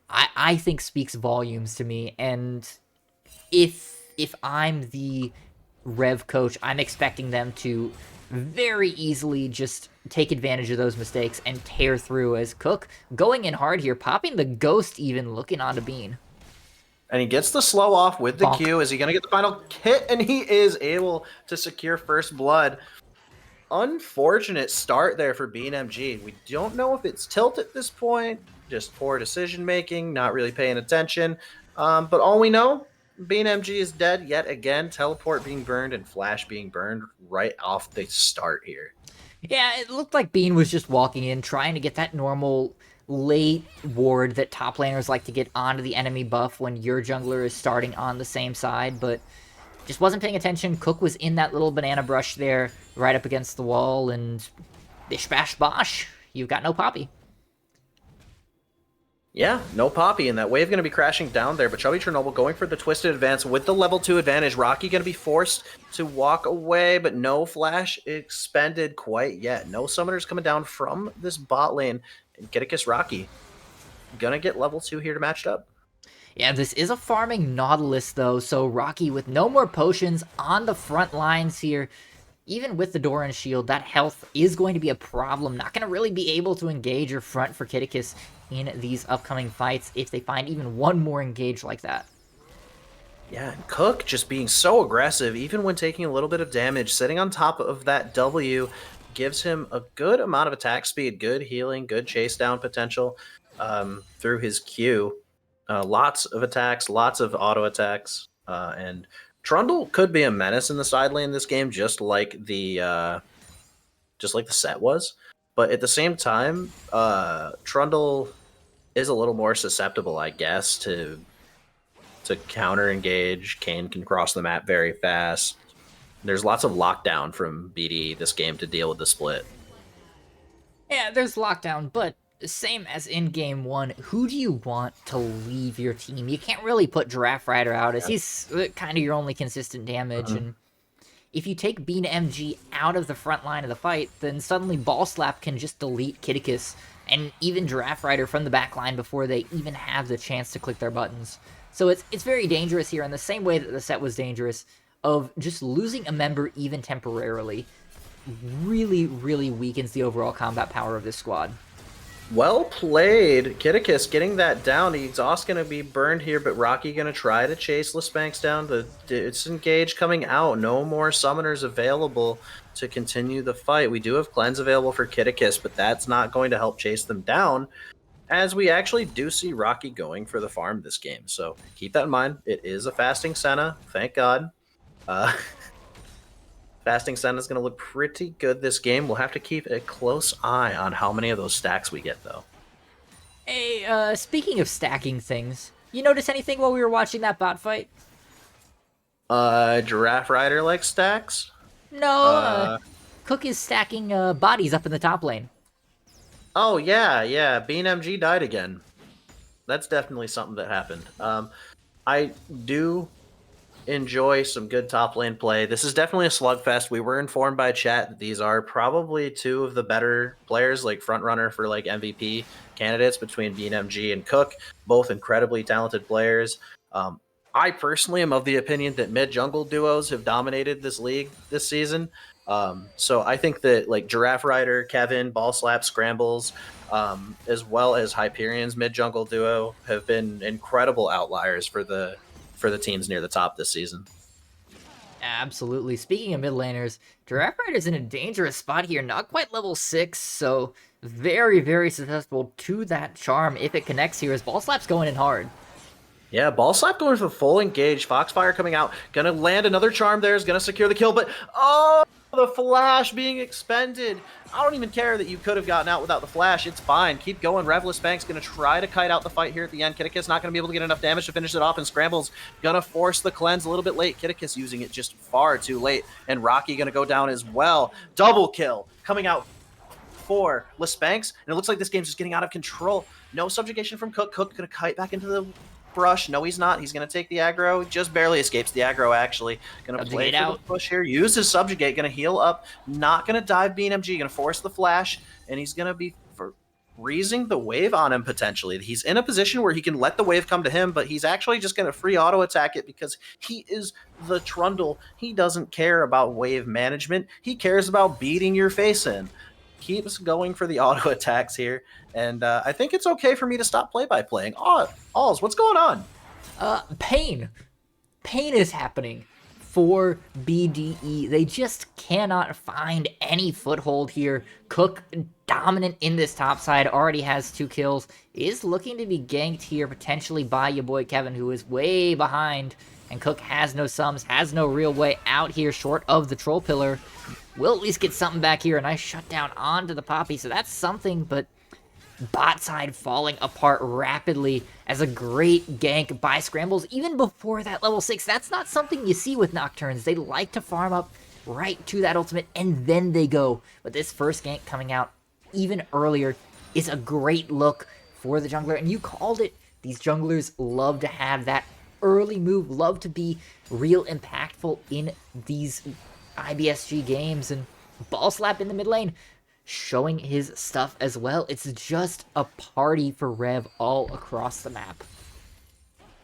I think speaks volumes to me. And if I'm the Rev coach, I'm expecting them to very easily just take advantage of those mistakes and tear through, as Cook going in hard here, popping the Ghost even, looking onto Bean. And he gets the slow off with the Q. Is he going to get the final hit? And he is able to secure first blood. Unfortunate start there for Bean MG. We don't know if it's tilt at this point, just poor decision making, not really paying attention. But all we know, Bean MG is dead yet again. Teleport being burned and Flash being burned right off the start here. Yeah, it looked like Bean was just walking in, trying to get that normal late ward that top laners like to get onto the enemy buff when your jungler is starting on the same side, but just wasn't paying attention. Cook was in that little banana brush there, right up against the wall, and bish bash bosh, you've got no Poppy. Yeah, no Poppy, and that wave going to be crashing down there, but Chubby Chernobyl going for the twisted advance with the level 2 advantage. Rocky going to be forced to walk away, but no Flash expended quite yet. No summoners coming down from this bot lane. And Kiddicus Rocky gonna get level 2 here to match up. Yeah, this is a farming Nautilus, though, so Rocky with no more potions on the front lines here. Even with the Doran shield, that health is going to be a problem. Not going to really be able to engage or front for Kiddicus in these upcoming fights if they find even one more engage like that. Yeah, and Cook just being so aggressive, even when taking a little bit of damage, sitting on top of that W gives him a good amount of attack speed, good healing, good chase down potential through his Q. Lots of attacks, lots of auto attacks, and Trundle could be a menace in the side lane this game, just like the set was. But at the same time, Trundle is a little more susceptible, I guess, to counter engage. Kane can cross the map very fast. There's lots of lockdown from BDE this game to deal with the split. Yeah, there's lockdown, but same as in game 1, who do you want to leave your team? You can't really put Giraffe Rider out, as he's kind of your only consistent damage, and if you take Bean MG out of the front line of the fight, then suddenly Ball Slap can just delete Kiddicus and even Giraffe Rider from the back line before they even have the chance to click their buttons. So it's very dangerous here in the same way that the set was dangerous, of just losing a member even temporarily really, really weakens the overall combat power of this squad. Well played. Kiddicus getting that down. The exhaust going to be burned here, but Rocky going to try to chase Lisbanks down. The disengage coming out. No more summoners available to continue the fight. We do have cleanse available for Kiddicus, but that's not going to help chase them down, as we actually do see Rocky going for the farm this game. So keep that in mind. It is a fasting Senna, thank God. Fasting Senna is going to look pretty good this game. We'll have to keep a close eye on how many of those stacks we get, though. Hey, speaking of stacking things, you notice anything while we were watching that bot fight? Giraffe Rider like stacks? No, Cook is stacking bodies up in the top lane. Oh, yeah. Bean MG died again. That's definitely something that happened. I do enjoy some good top lane play. This is definitely a slugfest. We were informed by chat that these are probably two of the better players, like front runner for like MVP candidates between Bean MG and Cook, both incredibly talented players. I personally am of the opinion that mid jungle duos have dominated this league this season. So I think that like Giraffe Rider, Kevin, Ball Slap, Scrambles, as well as Hyperion's mid jungle duo have been incredible outliers for the teams near the top this season. Absolutely. Speaking of mid laners, Giraffe Rider's in a dangerous spot here. Not quite level 6, so very, very susceptible to that charm if it connects here, as Ball Slap's going in hard. Yeah, Ball Slap going for full engage. Foxfire coming out. Gonna land another charm there. Is gonna secure the kill, but oh, The flash being expended. I don't even care that you could have gotten out without the flash. It's fine. Keep going. Revless Bank's going to try to kite out the fight here at the end. Kitticus not going to be able to get enough damage to finish it off, and Scramble's going to force the cleanse a little bit late. Kitticus using it just far too late, and Rocky going to go down as well. Double kill coming out for Lispanks, and it looks like this game's just getting out of control. No subjugation from Cook. Cook going to kite back into the brush. No, he's not. He's going to take the aggro. Just barely escapes the aggro, actually. Going to play for the push here. Use his subjugate. Going to heal up. Not going to dive BMG. Going to force the flash. And he's going to be freezing the wave on him, potentially. He's in a position where he can let the wave come to him, but he's actually just going to free auto attack it because he is the Trundle. He doesn't care about wave management. He cares about beating your face in. Keeps going for the auto attacks here, and I think it's okay for me to stop play-by-playing. Alls, what's going on? Pain is happening for BDE. They just cannot find any foothold here. Cook, dominant in this top side, already has 2 kills, is looking to be ganked here potentially by your boy Kevin, who is way behind, and Cook has no sums, has no real way out here short of the troll pillar. We'll at least get something back here. A nice shutdown onto the Poppy, so that's something, but bot side falling apart rapidly as a great gank by Scrambles even before that level 6. That's not something you see with Nocturnes. They like to farm up right to that ultimate, and then they go. But this first gank coming out even earlier is a great look for the jungler, and you called it. These junglers love to have that early move, love to be real impactful in these IBSG games, and Ball Slap in the mid lane showing his stuff as well. It's just a party for Rev all across the map.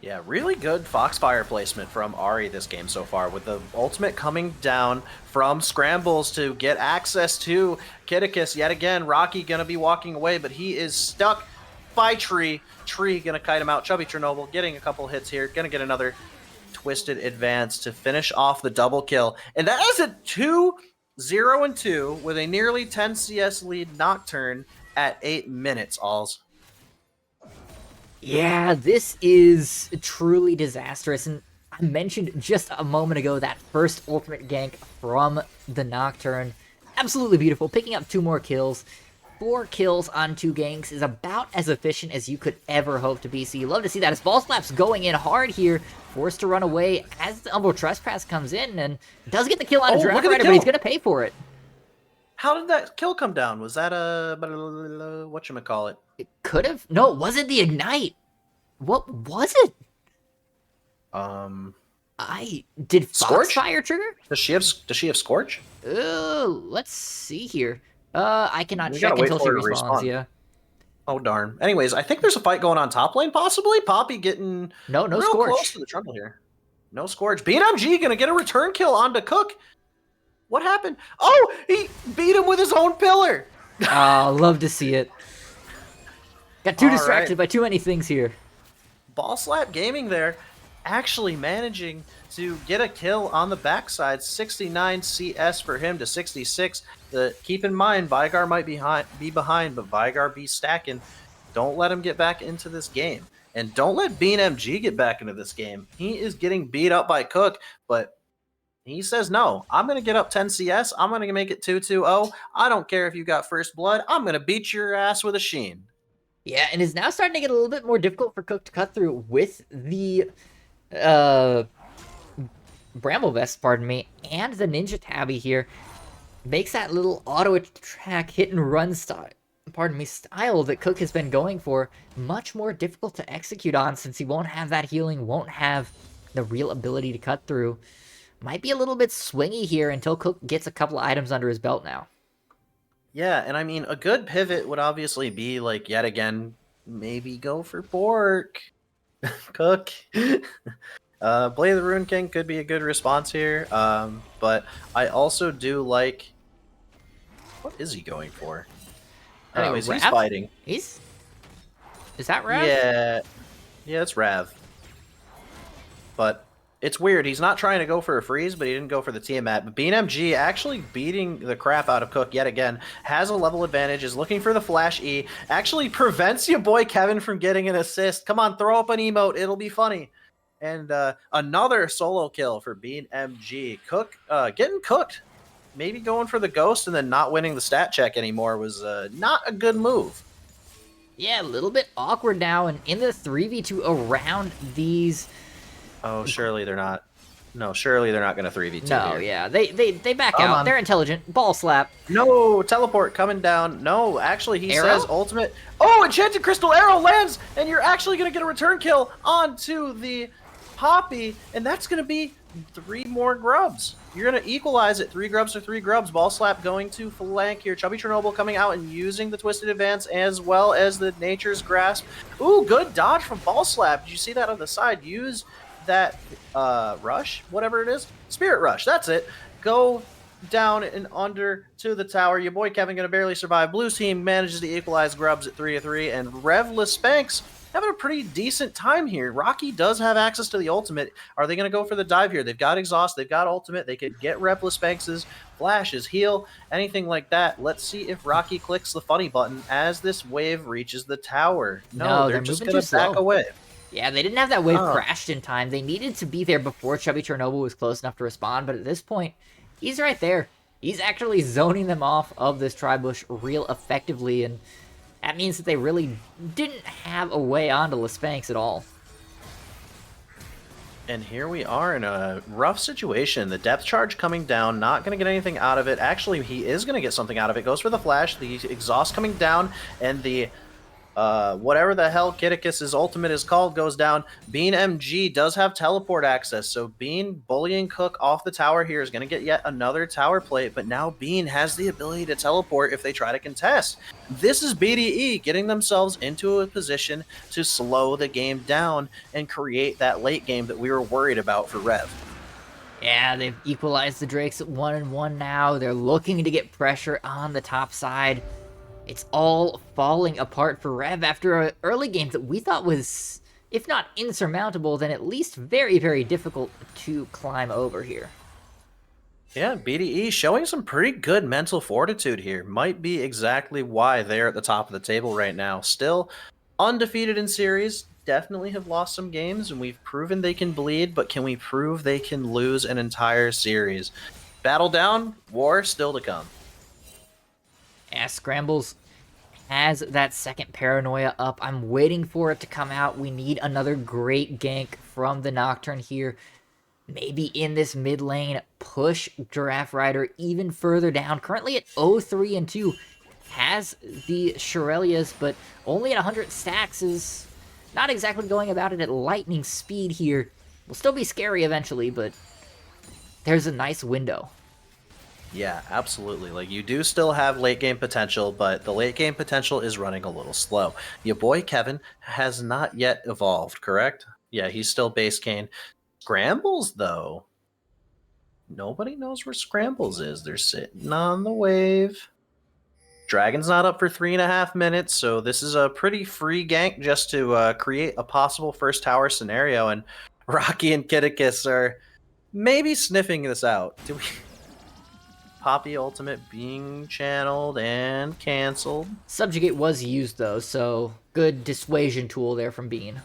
Yeah, really good Foxfire placement from Ahri this game so far, with the ultimate coming down from Scrambles to get access to Kitticus. Yet again, Rocky gonna be walking away, but he is stuck by Tree. Tree gonna kite him out. Chubby Chernobyl getting a couple hits here, gonna get another twisted advance to finish off the double kill. And that is a 2-0-2 with a nearly 10 CS lead Nocturne at 8 minutes, Alls. Yeah, this is truly disastrous, and I mentioned just a moment ago that first ultimate gank from the Nocturne. Absolutely beautiful, picking up 2 more kills. 4 kills on 2 ganks is about as efficient as you could ever hope to be, so you love to see that as Ball Slap's going in hard here, forced to run away as the Umbral Trespass comes in, and does get the kill on a Draft Rider, but he's going to pay for it. How did that kill come down? Was that a... whatchamacallit? It could have... No, it wasn't the Ignite. What was it? Did Foxfire trigger? Does she have Scorch? Let's see here. I cannot check until she respawns, yeah. Oh, darn. Anyways, I think there's a fight going on top lane, possibly. Poppy getting no real Scorch. Close to the Trundle here. No Scorch. BMG going to get a return kill onto Cook. What happened? Oh, he beat him with his own pillar. Love to see it. Got too distracted by too many things here. Ball Slap Gaming there actually managing to get a kill on the backside. 69 CS for him to 66. Keep in mind, Vigar might be behind, but Vigar be stacking. Don't let him get back into this game. And don't let BeanMG get back into this game. He is getting beat up by Cook, but he says, no, I'm going to get up 10 CS. I'm going to make it 2-2-0. I don't care if you got first blood. I'm going to beat your ass with a Sheen. Yeah, and it's now starting to get a little bit more difficult for Cook to cut through with the Bramble Vest, pardon me, and the Ninja Tabby here. Makes that little auto attack hit and run style that Cook has been going for much more difficult to execute on, since he won't have that healing, won't have the real ability to cut through. Might be a little bit swingy here until Cook gets a couple of items under his belt now. Yeah, and I mean, a good pivot would obviously be, like, yet again, maybe go for Bork. Cook. Blade of the Rune King could be a good response here, but I also do like... What is he going for? Anyways, he's fighting. Is that Rev? Yeah, it's Rev. But it's weird. He's not trying to go for a freeze, but he didn't go for the Tiamat. But BeanMG actually beating the crap out of Cook yet again. Has a level advantage, is looking for the Flash E. Actually prevents your boy Kevin from getting an assist. Come on, throw up an emote. It'll be funny. And another solo kill for BeanMG. Cook getting cooked maybe going for the ghost and then not winning the stat check anymore was not a good move. Yeah, a little bit awkward now, and in the 3v2 around these... Oh, surely they're not. No, surely they're not going to 3v2 No, here. yeah, they back Come out. on. They're intelligent. Ball slap. No, teleport coming down. No, actually, he Arrow? says ultimate. Oh, Enchanted Crystal Arrow lands, and you're actually going to get a return kill onto the Poppy, and that's going to be 3 more grubs. You're going to equalize it. 3 grubs to 3 grubs. Ball slap going to flank here. Chubby Chernobyl coming out and using the Twisted Advance as well as the Nature's Grasp. Ooh, good dodge from Ball slap. Did you see that on the side? Use that rush, whatever it is. Spirit Rush, that's it. Go down and under to the tower. Your boy Kevin gonna barely survive. Blues team manages to equalize grubs at 3-3, and Revless Spanx having a pretty decent time here. Rocky does have access to the ultimate. Are they gonna go for the dive here? They've got exhaust, they've got ultimate, they could get Revless Spanx's flashes, heal, anything like that. Let's see if Rocky clicks the funny button as this wave reaches the tower. No, they're just moving gonna too back slow. away. Yeah, they didn't have that wave crashed in time. They needed to be there before Chubby Chernobyl was close enough to respond, but at this point, he's right there. He's actually zoning them off of this tri-bush real effectively, and that means that they really didn't have a way onto Spanx at all. And here we are in a rough situation. The depth charge coming down, not going to get anything out of it. Actually, he is going to get something out of it. Goes for the flash, the exhaust coming down, and the whatever the hell Kitticus's ultimate is called goes down. Bean MG does have teleport access, so Bean bullying Cook off the tower here is going to get yet another tower plate, but now Bean has the ability to teleport if they try to contest. This is BDE getting themselves into a position to slow the game down and create that late game that we were worried about for Rev. Yeah, they've equalized the Drakes at 1-1 now. They're looking to get pressure on the top side. It's all falling apart for Rev after an early game that we thought was, if not insurmountable, then at least very, very difficult to climb over here. Yeah, BDE showing some pretty good mental fortitude here. Might be exactly why they're at the top of the table right now. Still undefeated in series. Definitely have lost some games, and we've proven they can bleed, but can we prove they can lose an entire series? Battle down, war still to come. Yeah, Scrambles has that second Paranoia up. I'm waiting for it to come out. We need another great gank from the Nocturne here. Maybe in this mid lane, push Giraffe Rider even further down. Currently at 0-3-2. Has the Shirelias, but only at 100 stacks is not exactly going about it at lightning speed here. Will still be scary eventually, but there's a nice window. Yeah, absolutely. Like, you do still have late game potential, but the late game potential is running a little slow. Your boy Kevin has not yet evolved, correct? Yeah, he's still base cane. Scrambles, though. Nobody knows where Scrambles is. They're sitting on the wave. Dragon's not up for 3.5 minutes, so this is a pretty free gank just to create a possible first tower scenario, and Rocky and Kitticus are maybe sniffing this out. Do we... Poppy ultimate being channeled and canceled. Subjugate was used though, so good dissuasion tool there from Bean.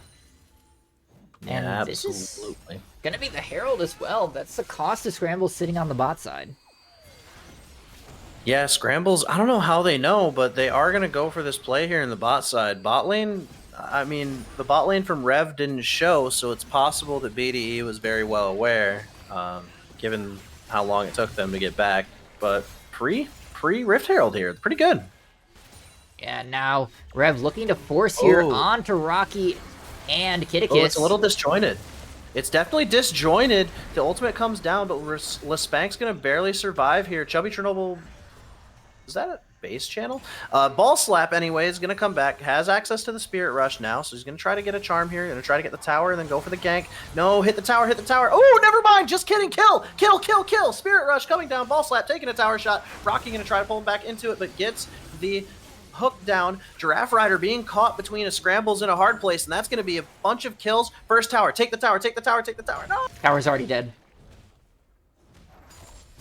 And Yeah, this absolutely. is gonna be the Herald as well. That's the cost of Scramble sitting on the bot side. Yeah, Scrambles, I don't know how they know, but they are going to go for this play here in the bot side. Bot lane, I mean, the bot lane from Rev didn't show, so it's possible that BDE was very well aware, given how long it took them to get back. But pre-Rift Herald here, pretty good. Yeah, now Rev looking to force here Oh. onto Rocky and Kitticus. Oh, it's a little disjointed. It's definitely disjointed. The ultimate comes down, but Lespank's going to barely survive here. Chubby Chernobyl... Is that a base channel? Ball Slap, anyway, is going to come back. Has access to the Spirit Rush now, so he's going to try to get a charm here. Going to try to get the tower and then go for the gank. No, hit the tower, hit the tower. Oh, never mind. Just kidding. Kill, kill, kill, kill. Spirit Rush coming down. Ball Slap taking a tower shot. Rocky going to try to pull him back into it, but gets the hook down. Giraffe Rider being caught between a Scrambles and a hard place, and that's going to be a bunch of kills. First tower. Take the tower, take the tower, take the tower. No. Tower's already dead.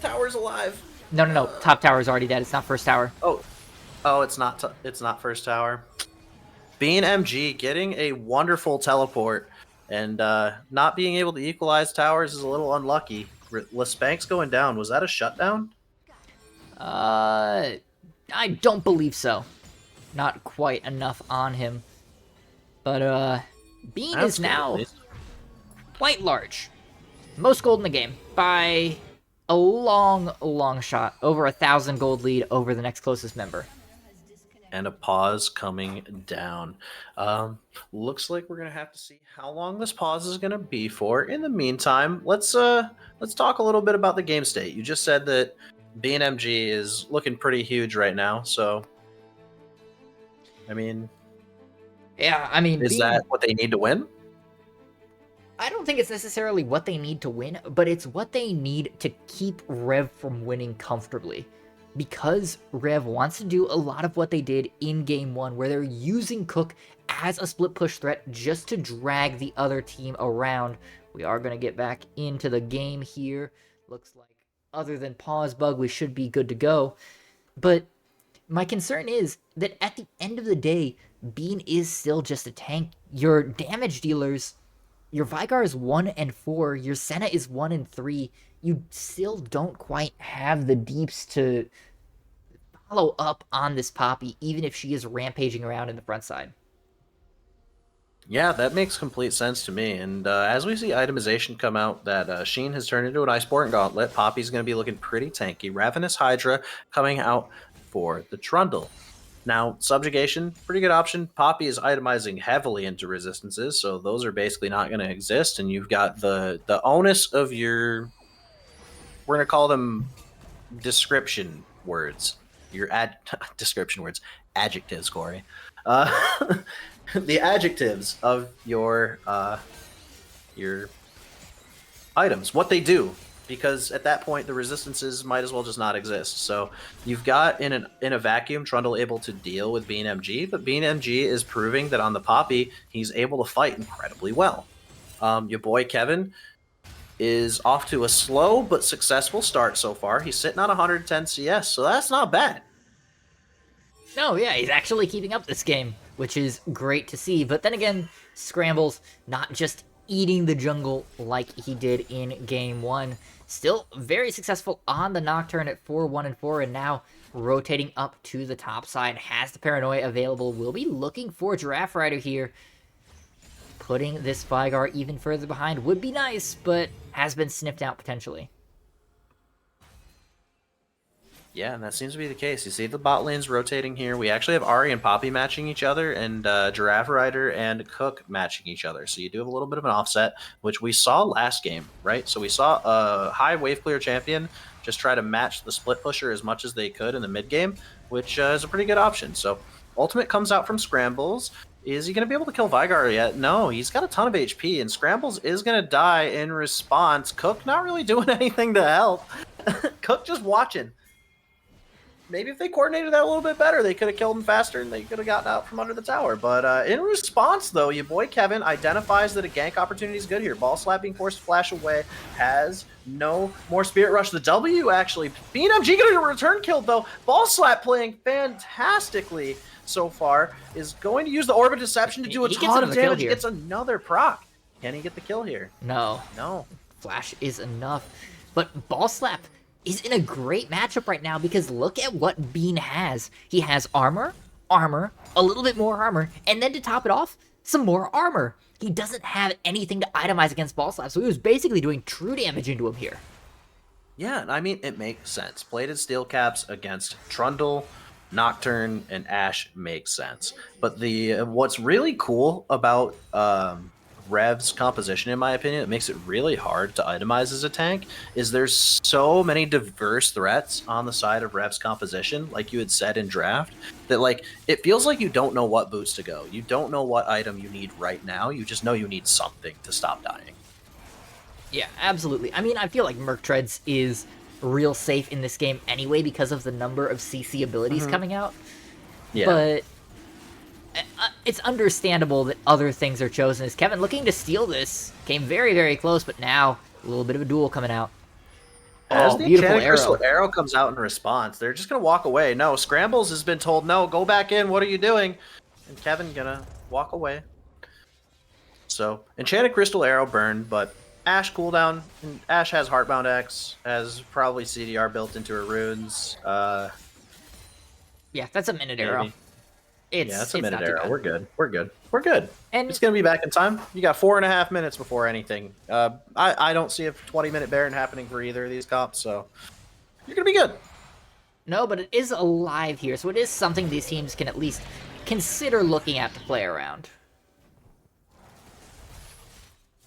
Tower's alive. No. Top tower is already dead. It's not first tower. Oh, it's not first tower. Bean MG getting a wonderful teleport and not being able to equalize towers is a little unlucky. Lespank's going down. Was that a shutdown? I don't believe so. Not quite enough on him. But, Bean That's is good, at now least. quite large. Most gold in the game by a long shot. Over 1,000 gold lead over the next closest member. And a pause coming down. Looks like we're gonna have to see how long this pause is gonna be for. In the meantime, let's talk a little bit about the game state. You just said that BNMG is looking pretty huge right now, so I mean, Yeah, I mean, is Bean, that what they need to win? I don't think it's necessarily what they need to win, but it's what they need to keep Rev from winning comfortably. Because Rev wants to do a lot of what they did in Game 1, where they're using Cook as a split push threat just to drag the other team around. We are going to get back into the game here. Looks like, other than pause bug, we should be good to go. But my concern is that at the end of the day, Bean is still just a tank. Your damage dealers, your Vigar is 1 and 4, your Senna is 1 and 3. You still don't quite have the deeps to follow up on this Poppy, even if she is rampaging around in the front side. Yeah, that makes complete sense to me. And as we see itemization come out, that Sheen has turned into an Iceborne Gauntlet, Poppy's going to be looking pretty tanky. Ravenous Hydra coming out for the Trundle. Now, Subjugation, pretty good option. Poppy is itemizing heavily into resistances, so those are basically not going to exist. And you've got the onus of your, we're going to call them description words. Your description words, adjectives, Corey. The adjectives of your items, what they do, because at that point the resistances might as well just not exist. So you've got in a vacuum Trundle able to deal with Bean MG, but Bean MG is proving that on the Poppy he's able to fight incredibly well. Your boy Kevin is off to a slow but successful start so far. He's sitting on 110 CS, so that's not bad. No, yeah, he's actually keeping up this game, which is great to see. But then again, Scrambles not just eating the jungle like he did in Game 1. Still very successful on the Nocturne at 4-1 and 4, and now rotating up to the top side. Has the Paranoia available. Will be looking for Giraffe Rider here. Putting this Vigar even further behind would be nice, but has been sniffed out potentially. Yeah, and that seems to be the case. You see the bot lanes rotating here. We actually have Ari and Poppy matching each other, and Giraffe Rider and Cook matching each other. So you do have a little bit of an offset, which we saw last game, right? So we saw a high wave clear champion just try to match the split pusher as much as they could in the mid game, which is a pretty good option. So ultimate comes out from Scrambles. Is he going to be able to kill Vigar yet? No, he's got a ton of HP, and Scrambles is going to die in response. Cook not really doing anything to help. Cook just watching. Maybe if they coordinated that a little bit better, they could have killed him faster and they could have gotten out from under the tower. But in response, though, your boy Kevin identifies that a gank opportunity is good here. Ball Slap being forced to flash away, has no more Spirit Rush. The W, actually. BNMG getting a return kill, though. Ball Slap playing fantastically so far. Is going to use the Orbit Deception to do a ton of damage. He gets another proc. Can he get the kill here? No. No. Flash is enough. But Ball Slap is in a great matchup right now because look at what Bean has. He has armor, a little bit more armor, and then to top it off, some more armor. He doesn't have anything to itemize against Ball Slap, so he was basically doing true damage into him here. Yeah, I mean, it makes sense. Plated steel caps against Trundle, Nocturne, and Ashe makes sense. But the what's really cool about Rev's composition, in my opinion, it makes it really hard to itemize as a tank, is there's so many diverse threats on the side of Rev's composition, like you had said in draft, that like it feels like you don't know what boots to go. You don't know what item you need right now. You just know you need something to stop dying. Yeah, absolutely. I mean, I feel like Merc Treads is real safe in this game anyway because of the number of CC abilities coming out. Yeah. But it's understandable that other things are chosen. As Kevin looking to steal this, came very, very close, but now a little bit of a duel coming out. As the Enchanted Crystal Arrow comes out in response, they're just going to walk away. No, Scrambles has been told, no, go back in, what are you doing? And Kevin going to walk away. So, Enchanted Crystal Arrow burned, but Ashe cooldown. And Ashe has Heartbound X, has probably CDR built into her runes. Yeah, that's a minute arrow. Maybe. Yeah, It's it's a it's minute not too arrow. bad. We're good. We're good. We're good. And It's gonna be back in time. You got 4.5 minutes before anything. I don't see a 20-minute Baron happening for either of these comps, so you're gonna be good. no, but it is alive here, so it is something these teams can at least consider looking at to play around.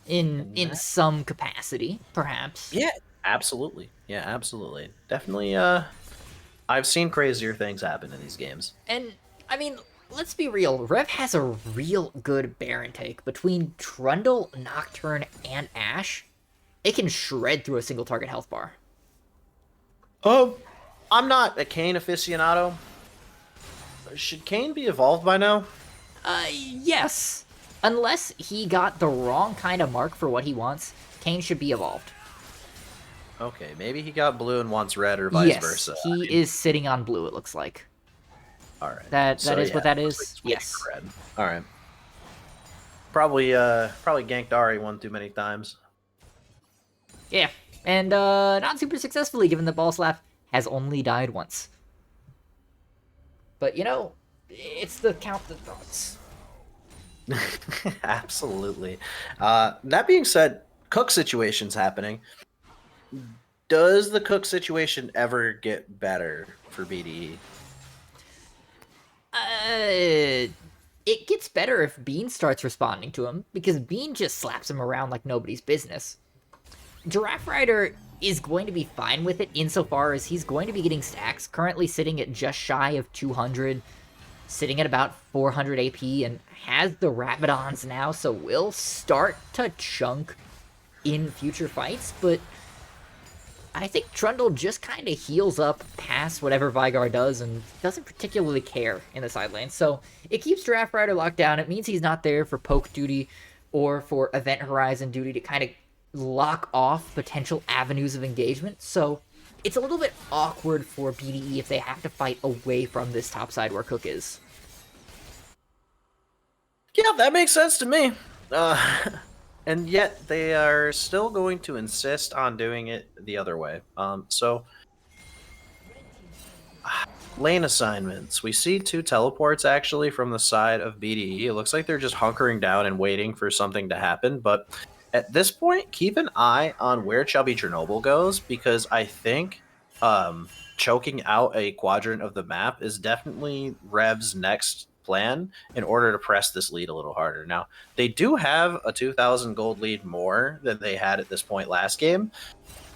In some capacity, perhaps. Yeah, absolutely. Yeah, absolutely. Definitely. I've seen crazier things happen in these games. And, I mean, let's be real. Rev has a real good Baron take. Between Trundle, Nocturne, and Ashe, it can shred through a single target health bar. Oh, I'm not a Kayn aficionado. Should Kayn be evolved by now? Yes. Unless he got the wrong kind of mark for what he wants, Kayn should be evolved. Okay, maybe he got blue and wants red, or vice versa. He is sitting on blue, it looks like. All right. That is what that looks is? like he's waiting Yes. for red. All right. Probably ganked Ari one too many times. Yeah. And not super successfully, given that Ball Slap has only died once. But, you know, it's the count that counts. Absolutely. That being said, Cook situation's happening. Does the Cook situation ever get better for BDE? It gets better if Bean starts responding to him, because Bean just slaps him around like nobody's business. Giraffe Rider is going to be fine with it insofar as he's going to be getting stacks, currently sitting at just shy of 200, sitting at about 400 AP, and has the Rabadons now, so will start to chunk in future fights, but I think Trundle just kind of heals up past whatever Vygar does and doesn't particularly care in the side lane. So it keeps Giraffe Rider locked down. It means he's not there for poke duty or for event horizon duty to kind of lock off potential avenues of engagement. So it's a little bit awkward for BDE if they have to fight away from this top side where Cook is. Yeah, that makes sense to me. And yet they are still going to insist on doing it the other way. Lane assignments. We see 2 teleports actually from the side of BDE. It looks like they're just hunkering down and waiting for something to happen. But at this point, keep an eye on where Chubby Chernobyl goes, because I think choking out a quadrant of the map is definitely Rev's next plan in order to press this lead a little harder. Now, they do have a 2,000 gold lead more than they had at this point last game.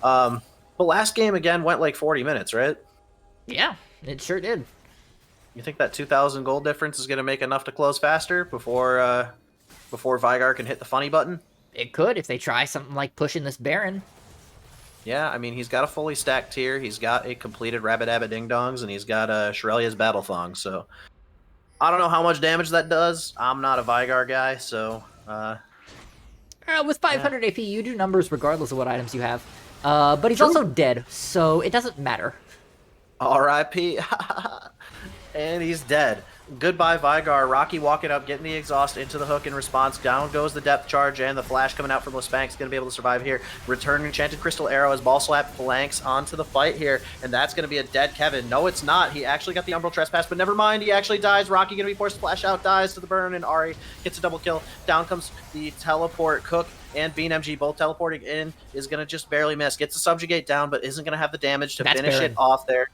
But last game, again, went like 40 minutes, right? Yeah, it sure did. You think that 2,000 gold difference is going to make enough to close faster before Vygar can hit the funny button? It could if they try something like pushing this Baron. Yeah, I mean, he's got a fully stacked tier, he's got a completed Rabbit Abbit Ding Dongs, and he's got Shirelia's Battle Thong, so I don't know how much damage that does. I'm not a Vygar guy, so... With 500 AP, you do numbers regardless of what items you have. But he's also dead, so it doesn't matter. R.I.P. And he's dead. Goodbye, Vygar. Rocky walking up, getting the exhaust into the hook in response. Down goes the depth charge, and the flash coming out from Lispank's going to be able to survive here. Return Enchanted Crystal Arrow as Ball Slap flanks onto the fight here, and that's going to be a dead Kevin. No, it's not. He actually got the Umbral Trespass, but never mind. He actually dies. Rocky going to be forced to flash out, dies to the burn, and Ari gets a double kill. Down comes the teleport. Cook and Bean MG both teleporting in, is going to just barely miss. Gets the Subjugate down, but isn't going to have the damage to finish it off there.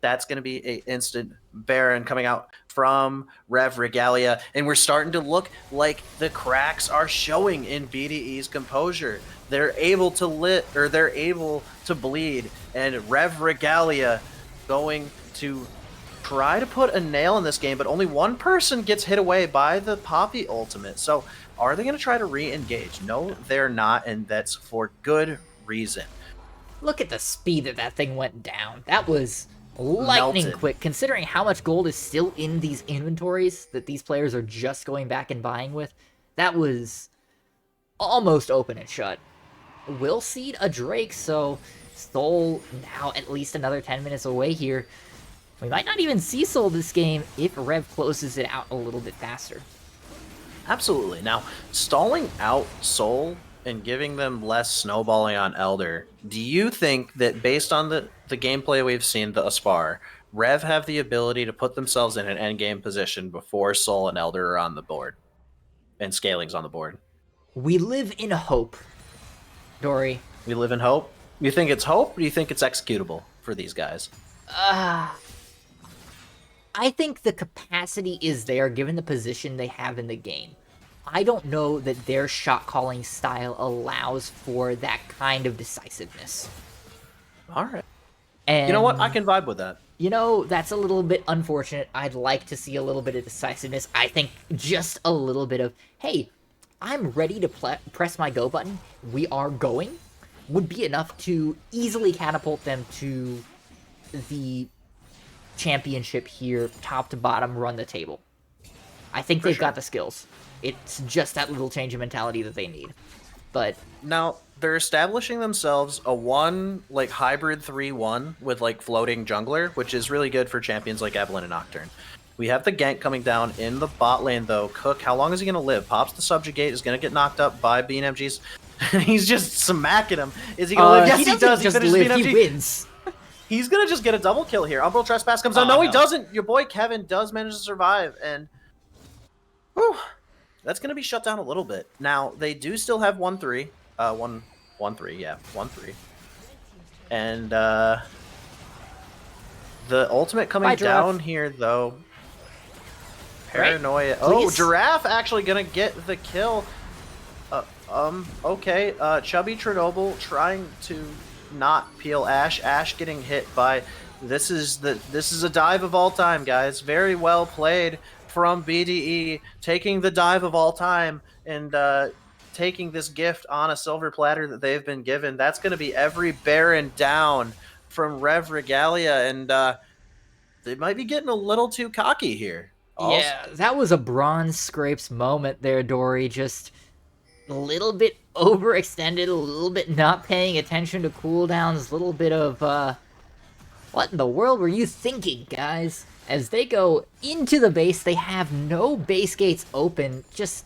That's going to be an instant Baron coming out from Rev Regalia. And we're starting to look like the cracks are showing in BDE's composure. They're able to bleed. And Rev Regalia going to try to put a nail in this game, but only one person gets hit away by the Poppy ultimate. So are they going to try to re-engage? No, they're not, and that's for good reason. Look at the speed that thing went down. That was lightning quick, considering how much gold is still in these inventories that these players are just going back and buying with. That was almost open and shut. Will seed a Drake, so Soul now at least another 10 minutes away here. We might not even see Soul this game if Rev closes it out a little bit faster. Absolutely. Now, stalling out Soul and giving them less snowballing on Elder, do you think that based on the gameplay we've seen thus far, Rev have the ability to put themselves in an endgame position before Soul and Elder are on the board and Scaling's on the board? We live in hope, Dory. We live in hope. You think it's hope, or do you think it's executable for these guys? I think the capacity is there given the position they have in the game. I don't know that their shot calling style allows for that kind of decisiveness. All right. And you know what? I can vibe with that. You know, that's a little bit unfortunate. I'd like to see a little bit of decisiveness. I think just a little bit of, hey, I'm ready to press my go button. We are going. Would be enough to easily catapult them to the championship here, top to bottom, run the table. I think they've got the skills. It's just that little change of mentality that they need. But now they're establishing themselves a hybrid 3-1 with floating jungler, which is really good for champions like Evelynn and Nocturne. We have the gank coming down in the bot lane though. Cook, how long is he gonna live? Pops the subjugate, is gonna get knocked up by BNMGs. He's just smacking him. Is he gonna live? Yes, he does. Just live. He wins. He's gonna just get a double kill here. Umbral Trespass comes out. No, he doesn't. Your boy Kevin does manage to survive, and whew, that's gonna be shut down a little bit. Now they do still have 1-3, 1-3, yeah, 1-3, and the ultimate coming down here though. Paranoia. Right. Oh, Giraffe actually gonna get the kill. Okay. Chubby Chernobyl trying to not peel Ash. Ash getting hit by. This is a dive of all time, guys. Very well played from BDE, taking the dive of all time and taking this gift on a silver platter that they've been given. That's going to be every Baron down from Rev Regalia, and they might be getting a little too cocky here. Yeah, that was a Bronze Scrapes moment there, Dory. Just a little bit overextended, a little bit not paying attention to cooldowns, a little bit of, what in the world were you thinking, guys? As they go into the base, they have no base gates open, just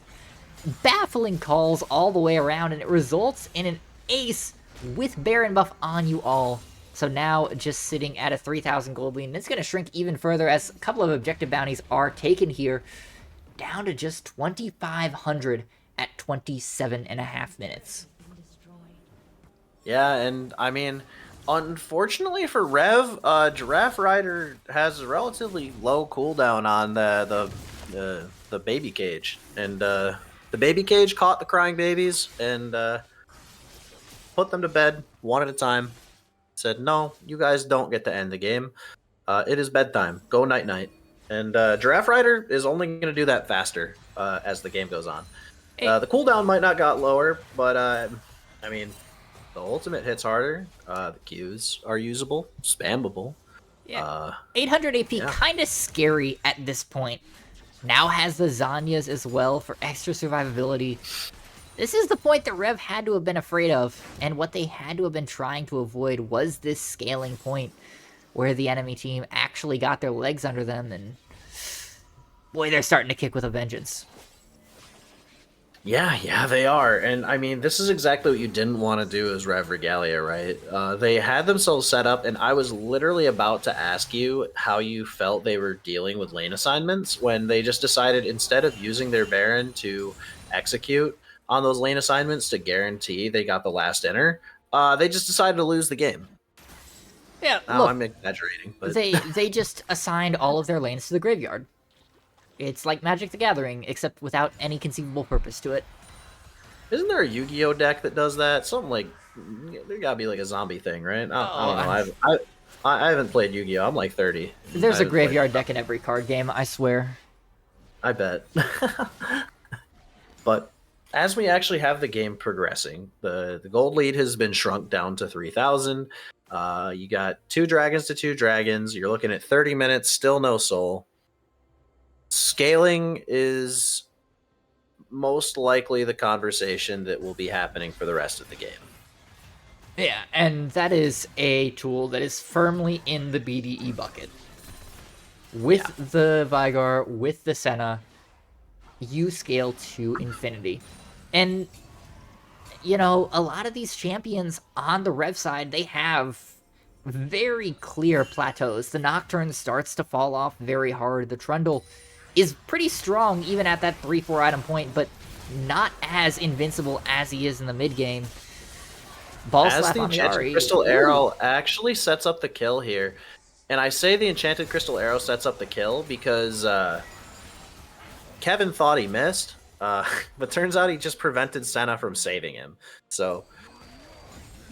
baffling calls all the way around, and it results in an ace with Baron buff on you all. So now just sitting at a 3,000 gold lead, and it's going to shrink even further as a couple of objective bounties are taken here, down to just 2,500 at 27.5 minutes. Yeah, and I mean, unfortunately for Rev, Giraffe Rider has a relatively low cooldown on the baby cage, and the baby cage caught the crying babies and put them to bed one at a time. Said, no, you guys don't get to end the game. It is bedtime. Go night-night. And Giraffe Rider is only going to do that faster as the game goes on. The cooldown might not got lower, but I mean, the ultimate hits harder. The Qs are usable, spammable. Yeah, 800 AP, kind of scary at this point. Now has the Zanyas as well for extra survivability. This is the point that Rev had to have been afraid of, and what they had to have been trying to avoid was this scaling point where the enemy team actually got their legs under them, and boy, they're starting to kick with a vengeance. Yeah, they are. And I mean, this is exactly what you didn't want to do as Rev Regalia, right? They had themselves set up, and I was literally about to ask you how you felt they were dealing with lane assignments when they just decided, instead of using their Baron to execute on those lane assignments to guarantee they got the last inner, they just decided to lose the game. Yeah, look, I'm exaggerating, but they just assigned all of their lanes to the graveyard. It's like Magic the Gathering, except without any conceivable purpose to it. Isn't there a Yu-Gi-Oh deck that does that? Something like, there gotta be like a zombie thing, right? I don't know. I haven't played Yu-Gi-Oh. I'm like 30. There's a graveyard deck in every card game, I swear. I bet. But as we actually have the game progressing, the gold lead has been shrunk down to 3,000. You got 2 dragons to 2 dragons. You're looking at 30 minutes, still no soul. Scaling is most likely the conversation that will be happening for the rest of the game. Yeah, and that is a tool that is firmly in the BDE bucket. With the Vigar, with the Senna, you scale to infinity. And you know, a lot of these champions on the Rev side, they have very clear plateaus. The Nocturne starts to fall off very hard. The Trundle is pretty strong even at that 3-4 item point, but not as invincible as he is in the mid game. Ball As slap the on the Enchanted Ari. Crystal Ooh. Arrow actually sets up the kill here. And I say the Enchanted Crystal Arrow sets up the kill because Kevin thought he missed, but turns out he just prevented Senna from saving him. So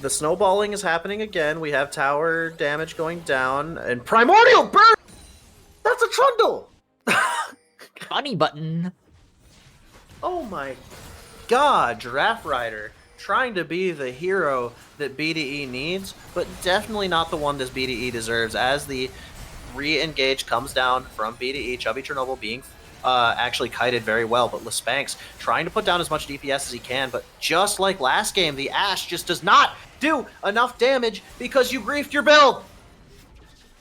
the snowballing is happening again. We have tower damage going down, and Primordial Burn! That's a Trundle! Bunny button. Oh my god, Giraffe Rider trying to be the hero that BDE needs, but definitely not the one this BDE deserves, as the re-engage comes down from BDE. Chubby Chernobyl being actually kited very well, but Lespanx trying to put down as much DPS as he can, but just like last game, the Ashe just does not do enough damage because you griefed your build!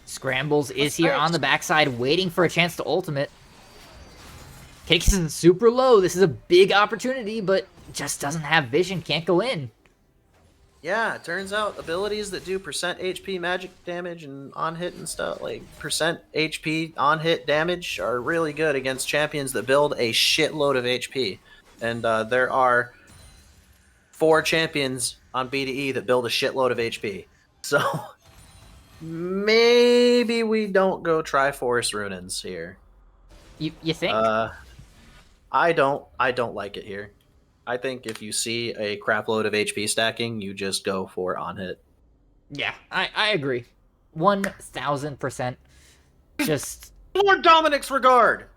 Scrambles is here on the backside, waiting for a chance to ultimate. Cakes is super low. This is a big opportunity, but just doesn't have vision, can't go in. Yeah, it turns out abilities that do percent HP magic damage and on hit and stuff, like percent HP on hit damage, are really good against champions that build a shitload of HP. And there are 4 champions on BDE that build a shitload of HP. So maybe we don't go Triforce Runins here. You think? I don't like it here. I think if you see a crap load of HP stacking, you just go for on hit. Yeah, I agree. 1000%. Just For Dominic's regard!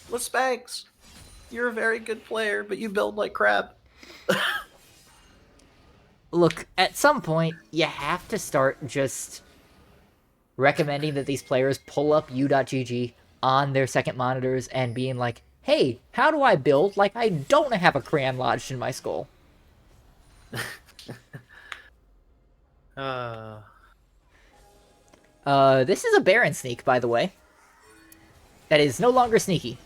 Lespanx, you're a very good player, but you build like crap. look, at some point, you have to start just recommending that these players pull up u.gg on their second monitors and being like, hey, how do I build like I don't have a crayon lodged in my skull? This is a Baron sneak, by the way. That is no longer sneaky.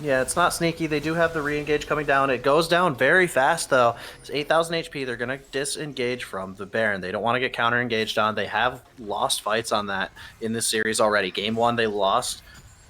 Yeah, it's not sneaky. They do have the re-engage coming down. It goes down very fast, though. It's 8,000 HP. They're going to disengage from the Baron. They don't want to get counter-engaged on. They have lost fights on that in this series already. Game 1, they lost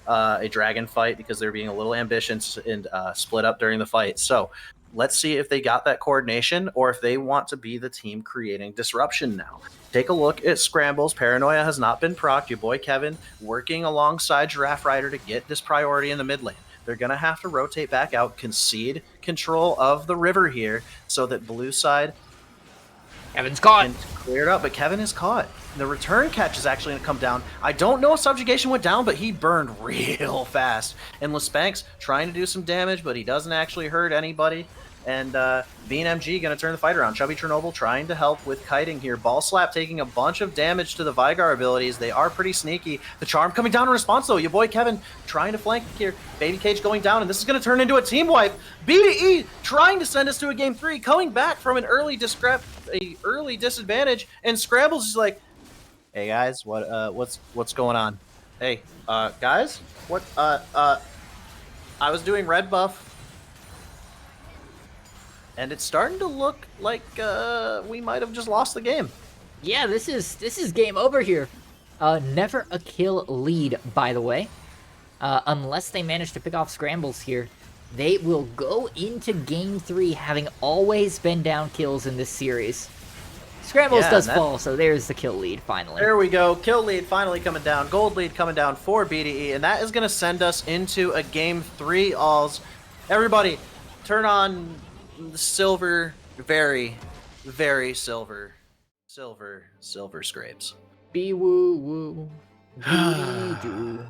a dragon fight because they were being a little ambitious and split up during the fight. So let's see if they got that coordination or if they want to be the team creating disruption now. Take a look at Scrambles. Paranoia has not been procced. Your boy Kevin working alongside Giraffe Rider to get this priority in the mid lane. They're going to have to rotate back out, concede control of the river here so that blue side Kevin's caught. can clear it up, but Kevin is caught. The return catch is actually going to come down. I don't know if Subjugation went down, but he burned real fast. And Lespanx trying to do some damage, but he doesn't actually hurt anybody. And Bean MG going to turn the fight around. Chubby Chernobyl trying to help with kiting here. Ball Slap taking a bunch of damage to the Vigar abilities. They are pretty sneaky. The Charm coming down in response, though. Your boy Kevin trying to flank here. Baby Cage going down, and this is going to turn into a team wipe. BDE trying to send us to a game 3, coming back from an early disadvantage, and Scrambles is like, hey guys, what's going on? Hey, guys, what? I was doing red buff. And it's starting to look like we might have just lost the game. Yeah, this is game over here. Never a kill lead, by the way. Unless they manage to pick off Scrambles here, they will go into game 3 having always been down kills in this series. Scrambles does fall, so there's the kill lead finally. There we go. Kill lead finally coming down. Gold lead coming down for BDE, and that is going to send us into a game 3 alls. Everybody, turn on the silver, very, very silver scrapes. Be woo woo. Dee doo.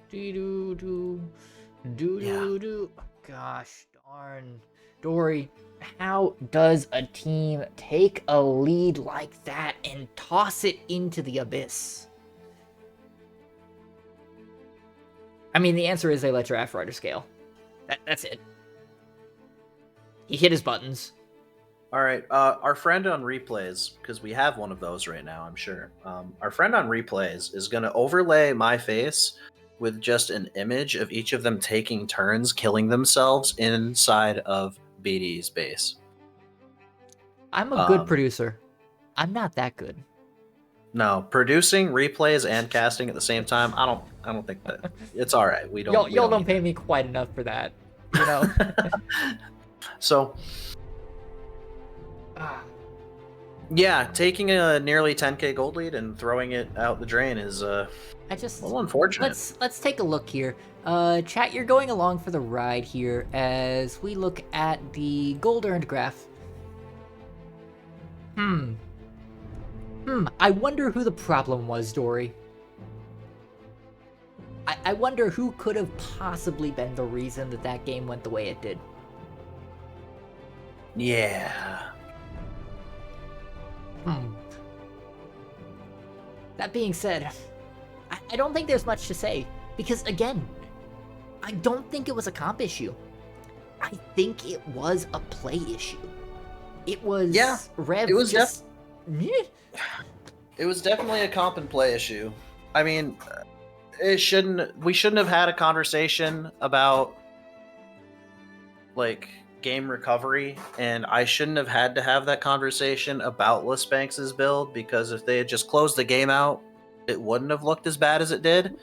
Dee doo doo. Doo doo doo. Gosh darn. Dory, how does a team take a lead like that and toss it into the abyss? I mean, the answer is they let Giraffe Rider scale. That's it. He hit his buttons. All right, our friend on replays, because we have one of those right now, I'm sure. Our friend on replays is going to overlay my face with just an image of each of them taking turns killing themselves inside of BDE's base. I'm a good producer. I'm not that good. No, producing replays and casting at the same time. I don't think that it's all right. We don't. Y'all don't pay me quite enough for that, you know. So, yeah, taking a nearly 10k gold lead and throwing it out the drain is a little unfortunate. Let's take a look here. Chat, you're going along for the ride here as we look at the gold earned graph. I wonder who the problem was, Dory. I wonder who could have possibly been the reason that game went the way it did. Yeah. That being said, I don't think there's much to say, because again, I don't think it was a comp issue. I think it was a play issue. It was Rev. It was just it was definitely a comp and play issue. I mean, we shouldn't have had a conversation about like game recovery, and I shouldn't have had to have that conversation about Lisbanks's build, because if they had just closed the game out, it wouldn't have looked as bad as it did.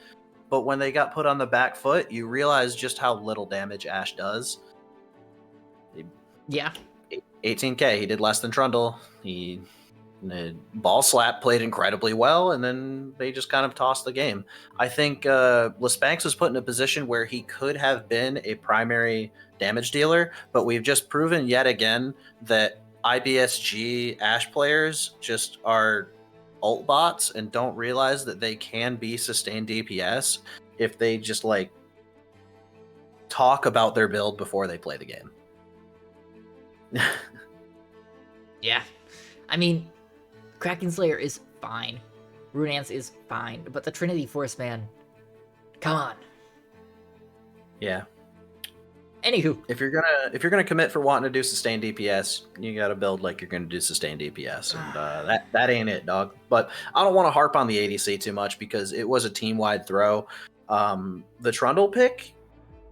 But when they got put on the back foot, you realize just how little damage Ashe does. Yeah. 18k, he did less than Trundle. The ball slap played incredibly well, and then they just kind of tossed the game. I think Lisbanks was put in a position where he could have been a primary damage dealer, but we've just proven yet again that IBSG Ashe players just are ult bots and don't realize that they can be sustained DPS if they just like talk about their build before they play the game. Yeah. I mean, Kraken Slayer is fine. Runance is fine, but the Trinity Force, man, come on. Yeah. Anywho, if you're gonna commit for wanting to do sustained DPS, you gotta build like you're gonna do sustained DPS, and that ain't it, dog. But I don't want to harp on the ADC too much because it was a team-wide throw. The Trundle pick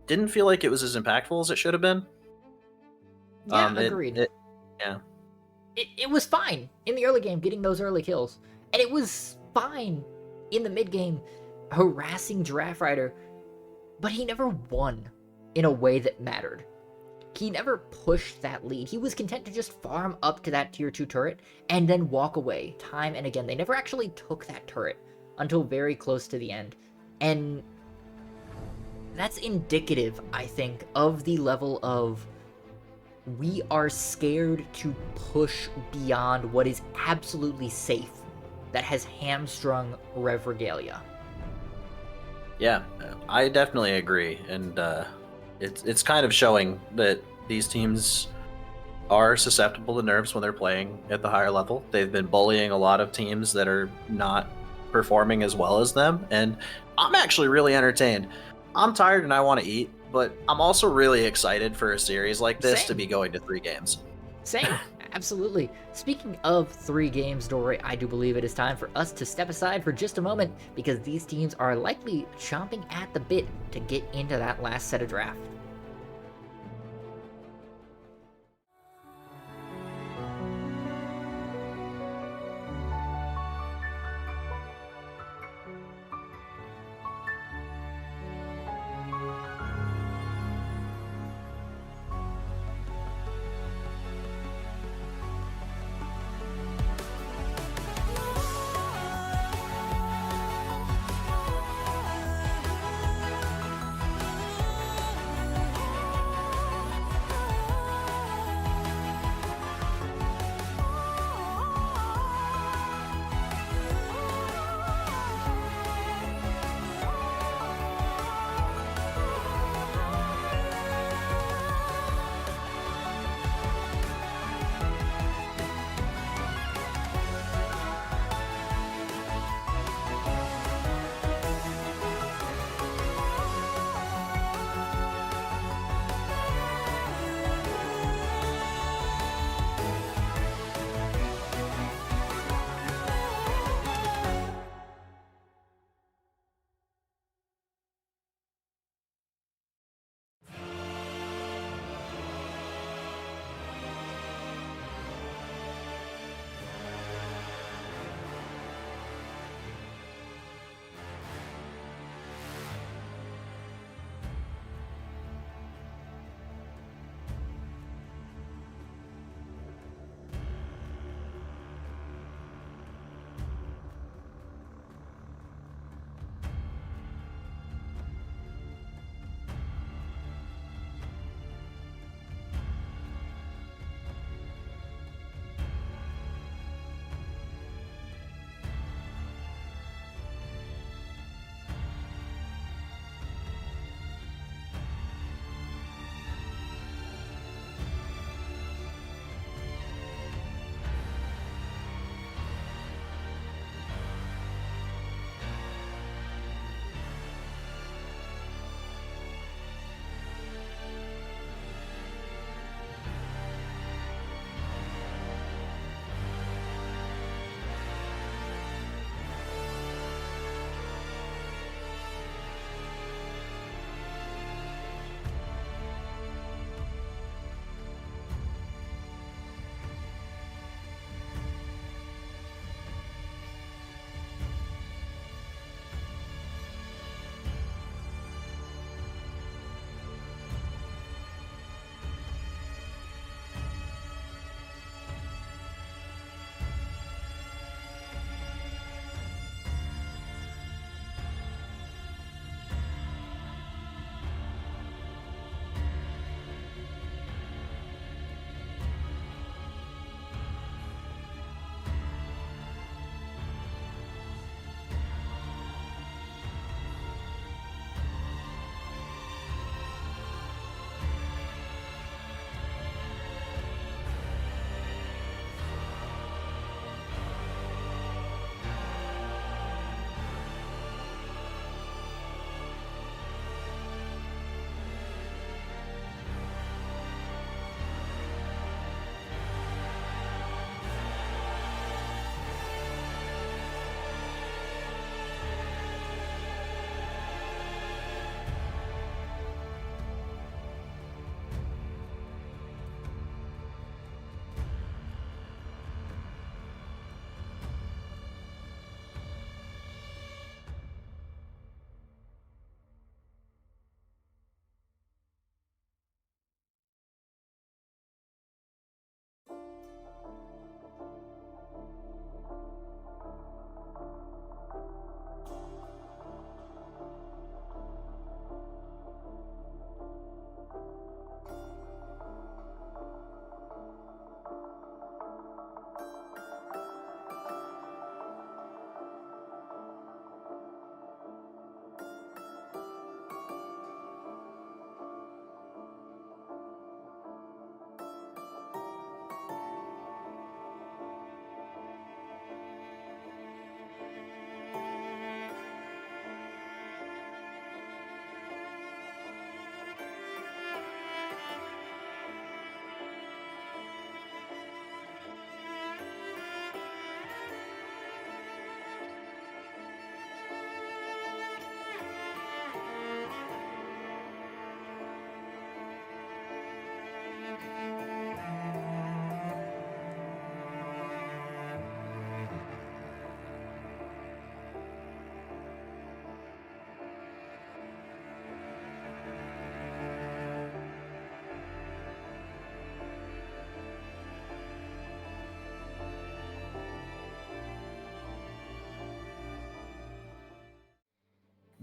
didn't feel like it was as impactful as it should have been. Yeah, agreed. It was fine in the early game, getting those early kills. And it was fine in the mid game, harassing Giraffe Rider. But he never won in a way that mattered. He never pushed that lead. He was content to just farm up to that tier 2 turret and then walk away time and again. They never actually took that turret until very close to the end. And that's indicative, I think, of the level of we are scared to push beyond what is absolutely safe that has hamstrung Rev Regalia. Yeah, I definitely agree, and it's kind of showing that these teams are susceptible to nerfs when they're playing at the higher level. They've been bullying a lot of teams that are not performing as well as them, and I'm actually really entertained. I'm tired and I want to eat, but I'm also really excited for a series like this to be going to 3 games. Same, absolutely. Speaking of 3 games, Dory, I do believe it is time for us to step aside for just a moment because these teams are likely chomping at the bit to get into that last set of draft.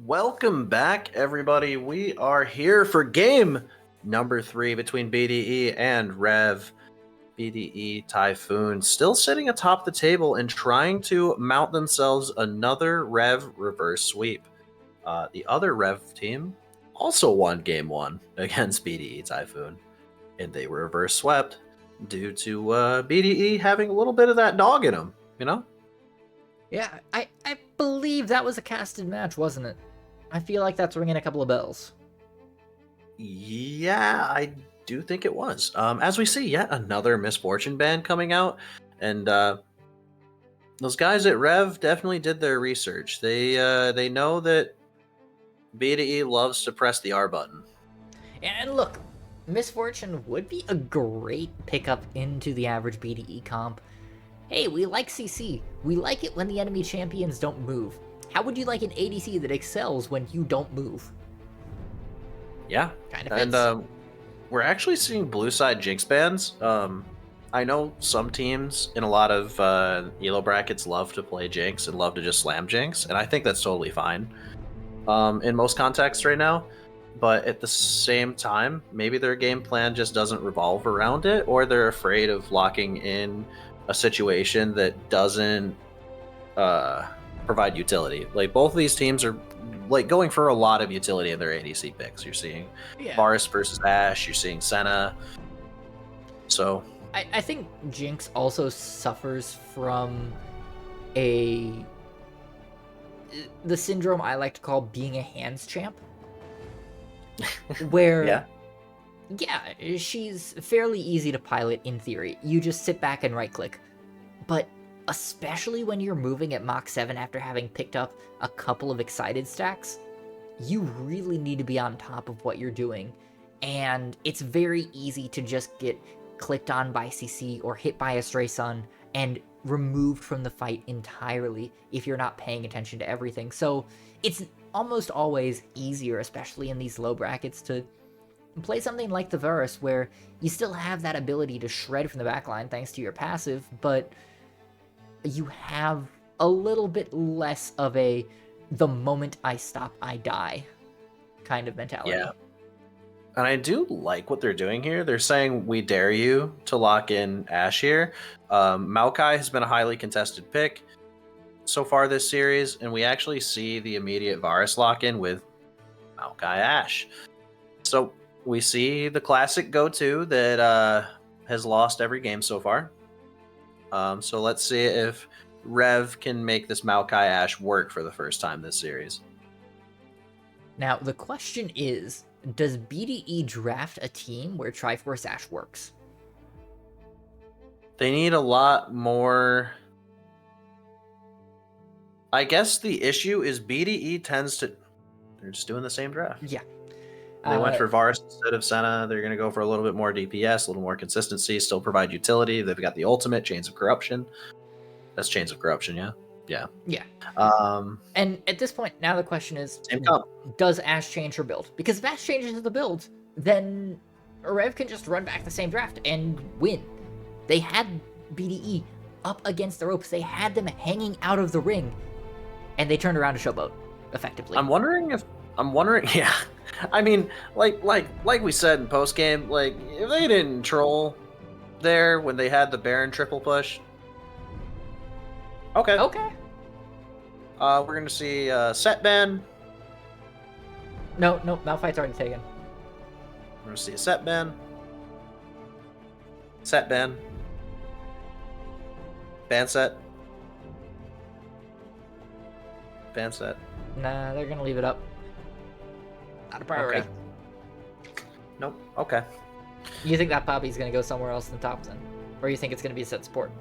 Welcome back, everybody. We are here for game number 3 between BDE and REV. BDE Typhoon still sitting atop the table and trying to mount themselves another REV reverse sweep. The other REV team also won game 1 against BDE Typhoon, and they were reverse swept due to BDE having a little bit of that dog in them, you know? Yeah, I believe that was a casted match, wasn't it? I feel like that's ringing a couple of bells. Yeah, I do think it was. As we see, yet another Misfortune band coming out, and those guys at Rev definitely did their research. They know that BDE loves to press the R button. And look, Misfortune would be a great pickup into the average BDE comp. Hey, we like CC. We like it when the enemy champions don't move. How would you like an ADC that excels when you don't move? Yeah, Kind of fits. and we're actually seeing blue side Jinx bans. I know some teams in a lot of Elo brackets love to play Jinx and love to just slam Jinx, and I think that's totally fine in most contexts right now. But at the same time, maybe their game plan just doesn't revolve around it, or they're afraid of locking in a situation that doesn't provide utility. Like, both of these teams are like going for a lot of utility in their ADC picks. You're seeing Varus versus Ashe, you're seeing Senna. So I think Jinx also suffers from the syndrome I like to call being a hands champ. Where yeah, she's fairly easy to pilot in theory. You just sit back and right click. But especially when you're moving at Mach 7 after having picked up a couple of excited stacks, you really need to be on top of what you're doing. And it's very easy to just get clicked on by CC or hit by a Stray Sun and removed from the fight entirely if you're not paying attention to everything. So it's almost always easier, especially in these low brackets, to play something like the Varus, where you still have that ability to shred from the backline thanks to your passive, but you have a little bit less of a the moment I stop, I die kind of mentality. yeah. And I do like what they're doing here. They're saying, we dare you to lock in Ashe here. Maokai has been a highly contested pick so far this series, and we actually see the immediate Varus lock-in with Maokai Ashe. So we see the classic go-to that has lost every game so far. So let's see if Rev can make this Maokai Ashe work for the first time this series. Now, the question is, does BDE draft a team where Triforce Ashe works? They need a lot more. I guess the issue is BDE tends to... They're just doing the same draft. Yeah. They went for Varus instead of Senna. They're going to go for a little bit more DPS, a little more consistency, still provide utility. They've got the ultimate, Chains of Corruption. That's Chains of Corruption, yeah? Yeah. Yeah. And at this point, now the question is, does Ashe change her build? Because if Ashe changes the build, then Rev can just run back the same draft and win. They had BDE up against the ropes. They had them hanging out of the ring, and they turned around to showboat, effectively. I'm wondering, yeah. I mean, like we said in post game, like, if they didn't troll there when they had the Baron triple push. Okay. We're gonna see set ban. No, Malphite's already taken. We're gonna see a set ban. Set ban. Ban set. Ban set. Nah, they're gonna leave it up. Not a priority. Okay. Nope. Okay. You think that Poppy's gonna go somewhere else than top then? Or you think it's gonna be set support?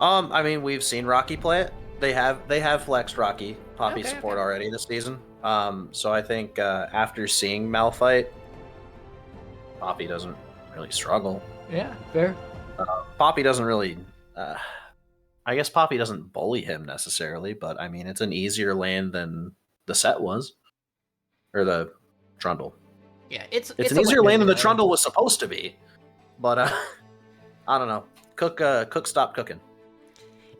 I mean, we've seen Rocky play it. They have flexed Rocky Poppy support already this season. So I think after seeing Malphite, Poppy doesn't really struggle. Yeah, fair. Poppy doesn't really. I guess Poppy doesn't bully him necessarily, but I mean, it's an easier lane than the set was, or the Trundle. Yeah, it's an easier lane than the Trundle was supposed to be, but I don't know. Cook stopped cooking.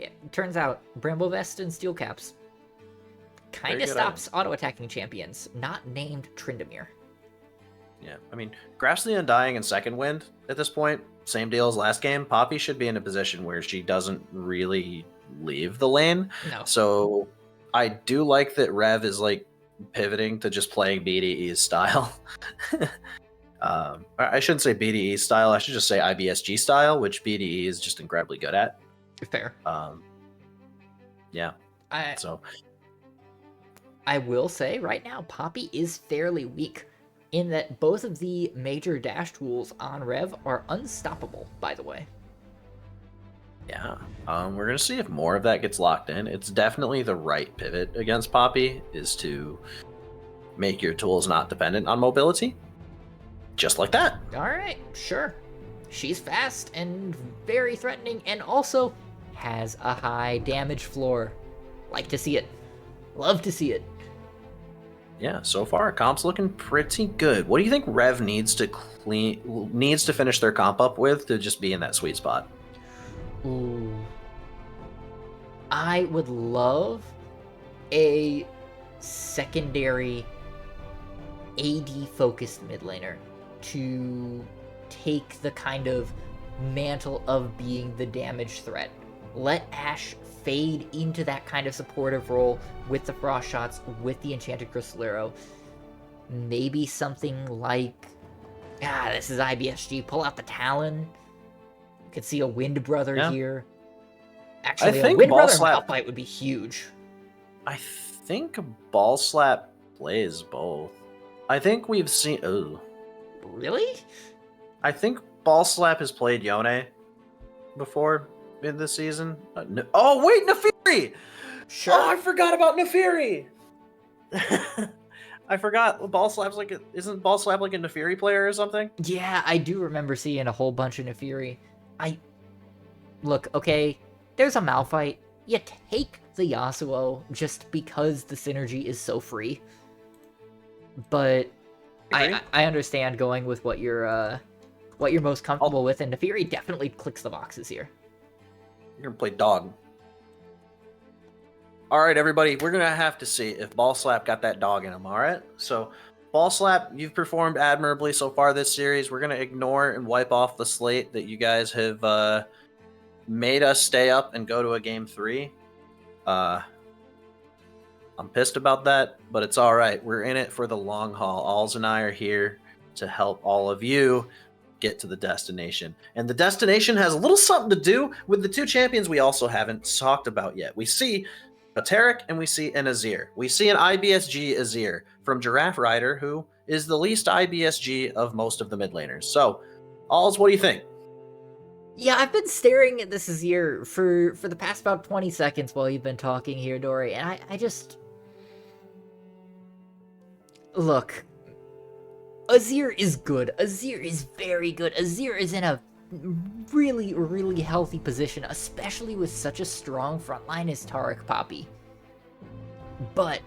Yeah, turns out Bramble Vest and Steel Caps kind Very of good stops auto-attacking champions, not named Tryndamere. Yeah, I mean, Grasp the Undying and Second Wind at this point, same deal as last game. Poppy should be in a position where she doesn't really leave the lane. No. So I do like that Rev is like pivoting to just playing BDE's style. I shouldn't say BDE style. I should just say IBSG style, which BDE is just incredibly good at. Fair. Yeah. So I will say right now, Poppy is fairly weak in that both of the major dash tools on Rev are unstoppable, by the way. yeah, we're gonna see if more of that gets locked in. It's definitely the right pivot against Poppy is to make your tools not dependent on mobility. Just like that. Alright, sure. She's fast and very threatening and also has a high damage floor. Like to see it. Love to see it. Yeah, so far comp's looking pretty good. What do you think Rev needs to finish their comp up with to just be in that sweet spot? Ooh. I would love a secondary AD focused mid laner to take the kind of mantle of being the damage threat. Let Ashe fade into that kind of supportive role with the frost shots, with the enchanted crystal arrow. Maybe something like, this is IBSG, pull out the Talon. You could see a Wind Brother here. Actually, a Wind Brother Malphite would be huge. I think Ball Slap plays both. I think we've seen... Oh. Really? I think Ball Slap has played Yone before in this season. Oh, wait, Nefiri! Sure. Oh, I forgot about Nefiri! I forgot. Ball Slap's like... Isn't Ball Slap like a Nefiri player or something? Yeah, I do remember seeing a whole bunch of Nefiri. Look, okay, there's a Malphite. You take the Yasuo just because the synergy is so free. But I understand going with what you're most comfortable with, and Nefiri definitely clicks the boxes here. You're gonna play dog. All right, everybody, we're gonna have to see if Ball Slap got that dog in him. All right, so Ball Slap, you've performed admirably so far this series. We're gonna ignore and wipe off the slate that you guys have made us stay up and go to a game 3. I'm pissed about that, but it's all right. We're in it for the long haul. Alls and I are here to help all of you get to the destination. And the destination has a little something to do with the two champions we also haven't talked about yet. We see a Taric and we see an Azir. We see an IBSG Azir from Giraffe Rider, who is the least IBSG of most of the mid laners. So, Alls, what do you think? Yeah, I've been staring at this Azir for the past about 20 seconds while you've been talking here, Dory, and I just... Look, Azir is good. Azir is very good. Azir is in a really, really healthy position, especially with such a strong frontline as Taric Poppy. But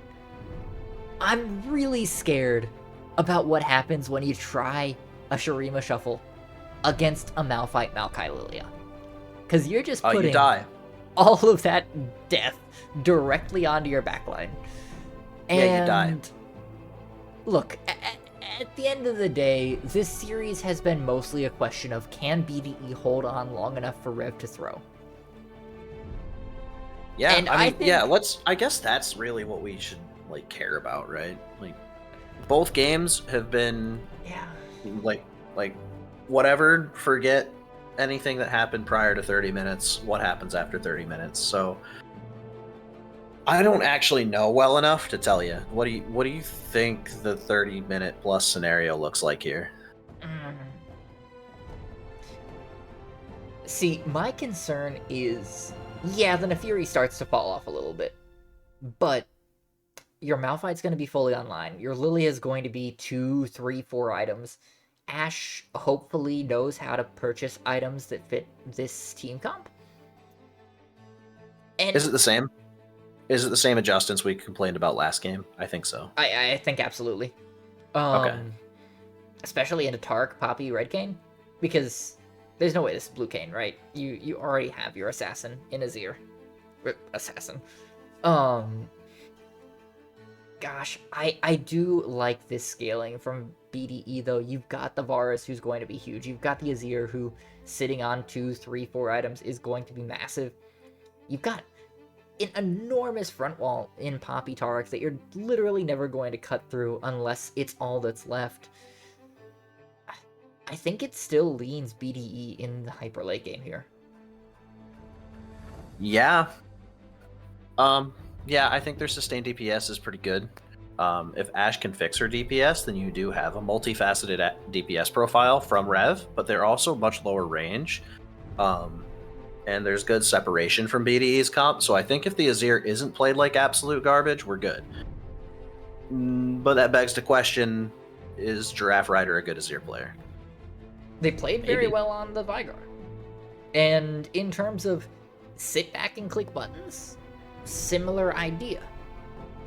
I'm really scared about what happens when you try a Shurima shuffle against a Malphite Maokai Lilia. Because you're just putting all of that death directly onto your backline. And you die. Look, at the end of the day, this series has been mostly a question of can BDE hold on long enough for Rev to throw? Yeah, and I mean, I guess that's really what we should like care about, right? Like, both games have been, like whatever. Forget anything that happened prior to 30 minutes. What happens after 30 minutes? So, I don't actually know well enough to tell you. What do you think the 30-minute plus scenario looks like here? See, my concern is, yeah, the Nefiri starts to fall off a little bit, but your Malphite's going to be fully online. Your Lilia is going to be 2, 3, 4 items. Ashe hopefully knows how to purchase items that fit this team comp. And is it the same? Is it the same adjustments we complained about last game? I think so. I think absolutely. Okay. Especially into Taric, Poppy, Red Cane, because there's no way this is Blue Cane, right? You already have your assassin in Azir. Assassin. Gosh, I do like this scaling from BDE though. You've got the Varus who's going to be huge. You've got the Azir who sitting on 2, 3, 4 items is going to be massive. You've got an enormous front wall in Poppy Taric that you're literally never going to cut through unless it's all that's left. I think it still leans BDE in the hyper late game here. Yeah. Yeah, I think their sustained DPS is pretty good. If Ashe can fix her DPS, then you do have a multifaceted DPS profile from Rev, but they're also much lower range. And there's good separation from BDE's comp, so I think if the Azir isn't played like absolute garbage, we're good. But that begs the question, is Giraffe Rider a good Azir player? They played very well on the Vigar. And in terms of sit back and click buttons, similar idea.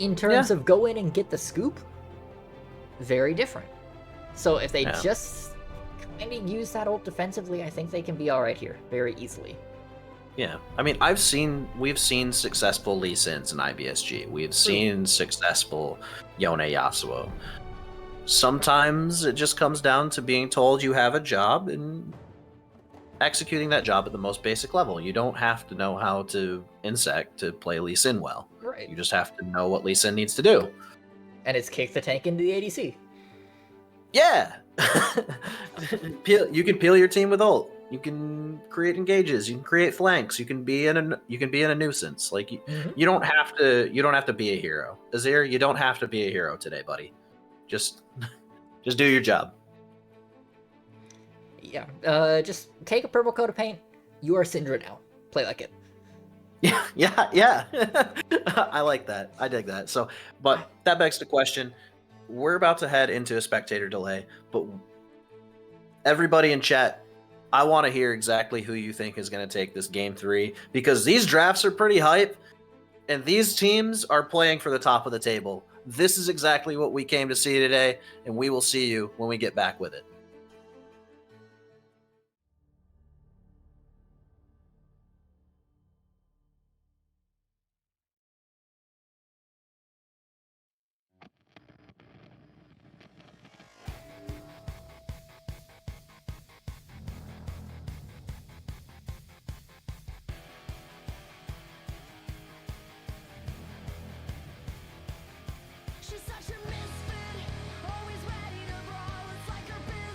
In terms of go in and get the scoop, very different. So if they just kind of use that ult defensively, I think they can be all right here very easily. Yeah, I mean, we've seen successful Lee Sins in IBSG. We've seen successful Yone Yasuo. Sometimes it just comes down to being told you have a job and executing that job at the most basic level. You don't have to know how to insect to play Lee Sin well. Right. You just have to know what Lee Sin needs to do. And it's kick the tank into the ADC. Yeah! You can peel your team with ult. You can create engages. You can create flanks. You can be in a nuisance. Like you don't have to be a hero. Azir, you don't have to be a hero today, buddy. Just do your job. Yeah. Just take a purple coat of paint. You are Syndra now. Play like it. Yeah. I like that. I dig that. So, but that begs the question. We're about to head into a spectator delay, but everybody in chat, I want to hear exactly who you think is going to take this game 3, because these drafts are pretty hype, and these teams are playing for the top of the table. This is exactly what we came to see today, and we will see you when we get back with it. She's such a misfit, always ready to brawl. It's like her business.